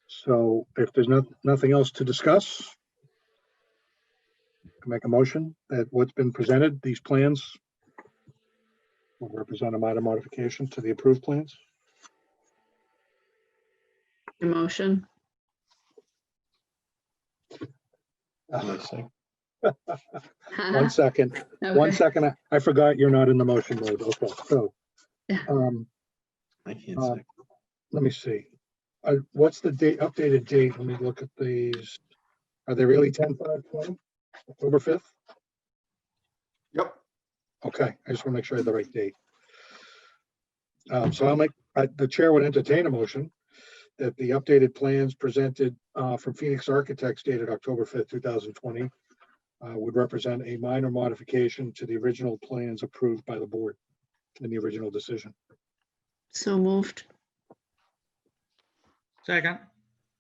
So if there's nothing else to discuss, I can make a motion that what's been presented, these plans will represent a minor modification to the approved plans. Motion. One second. One second. I forgot you're not in the motion mode. Okay, so I can't say. let me see. What's the date, updated date? Let me look at these. Are they really 10/5/20? October 5th? Yep. Okay, I just want to make sure I have the right date. So I'll make, the chair would entertain a motion that the updated plans presented from Phoenix Architects dated October 5th, 2020 would represent a minor modification to the original plans approved by the board in the original decision. So moved. Second.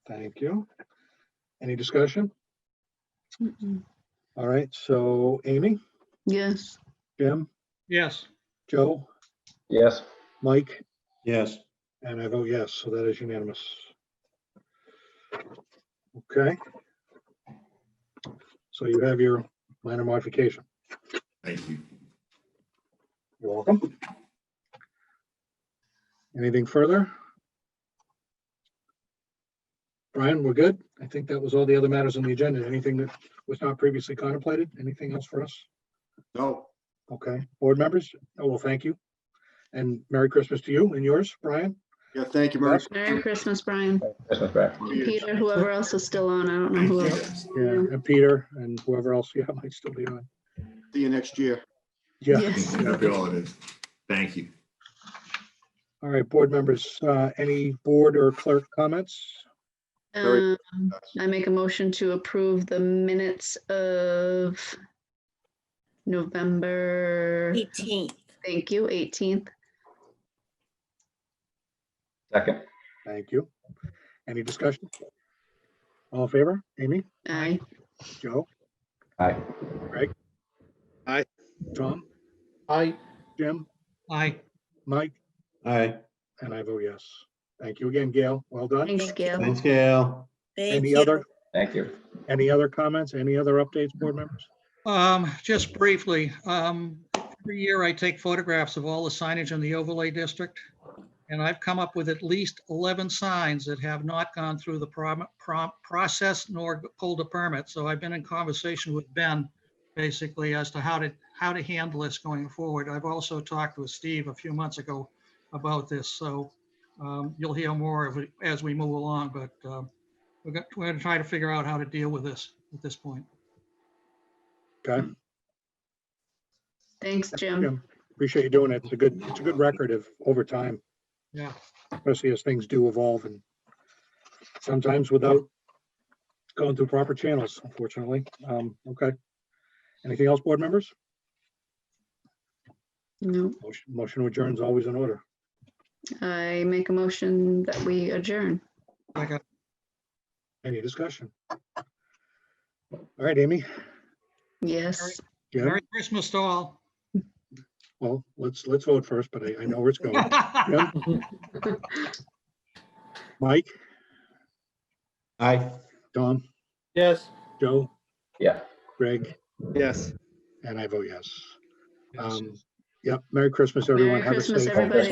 Thank you. Any discussion? All right, so Amy? Yes. Jim? Yes. Joe? Yes. Mike? Yes. And I vote yes, so that is unanimous. Okay. So you have your minor modification. Thank you. You're welcome. Anything further? Brian, we're good? I think that was all the other matters on the agenda. Anything that was not previously contemplated? Anything else for us? No. Okay, board members? Oh, well, thank you. And Merry Christmas to you and yours, Brian. Yeah, thank you, Merry. Merry Christmas, Brian. Christmas, Brad. And Peter, whoever else is still on, I don't know who else. Yeah, and Peter and whoever else, yeah, might still be on. See you next year. Yeah. Yes. Happy holidays. Thank you. All right, board members, any board or clerk comments? I make a motion to approve the minutes of November 18th. Thank you, 18th. Second. Thank you. Any discussion? All in favor? Amy? Aye. Joe? Aye. Greg? Aye. Tom? Aye. Jim? Aye. Mike? Aye. And I vote yes. Thank you again, Gail. Well done. Thanks, Gail. Thanks, Gail. Any other Thank you. comments? Any other updates, board members? Just briefly, every year I take photographs of all the signage in the overlay district. And I've come up with at least 11 signs that have not gone through the process nor pulled a permit. So I've been in conversation with Ben basically as to how to handle this going forward. I've also talked with Steve a few months ago about this. So you'll hear more of it as we move along, but we're going to try to figure out how to deal with this at this point. Okay. Thanks, Jim. Appreciate you doing it. It's a good record of over time. Yeah. Especially as things do evolve and sometimes without going through proper channels, unfortunately. Okay. Anything else, board members? No. Motion to adjourn is always in order. I make a motion that we adjourn. Any discussion? All right, Amy. Yes. Yeah. Merry Christmas to all. Well, let's vote first, but I know where it's going. Yeah. Mike? Aye. Tom? Yes. Joe? Yeah. Greg? Yes. And I vote yes. Yep. Merry Christmas, everyone. Merry Have Christmas, a safe. everybody.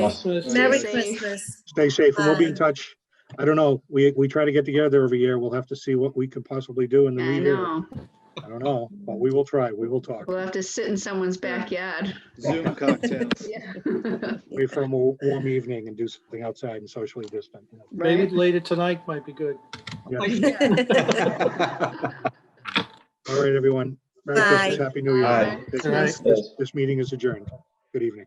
Merry Stay safe. Christmas. Stay safe, and we'll be in Bye. touch. I don't know. We try to get together every year. We'll have to see what we could possibly do in the I new year. know. I don't know, but we will try. We will talk. We'll have to sit in someone's backyard. Zoom cocktails. Yeah. Wait for a warm evening and do something outside and socially distant. Maybe Right? later tonight might be good. Yeah. All right, everyone. Merry Christmas. Bye. Happy New Year. Bye. This- Good night. This meeting is adjourned. Good evening.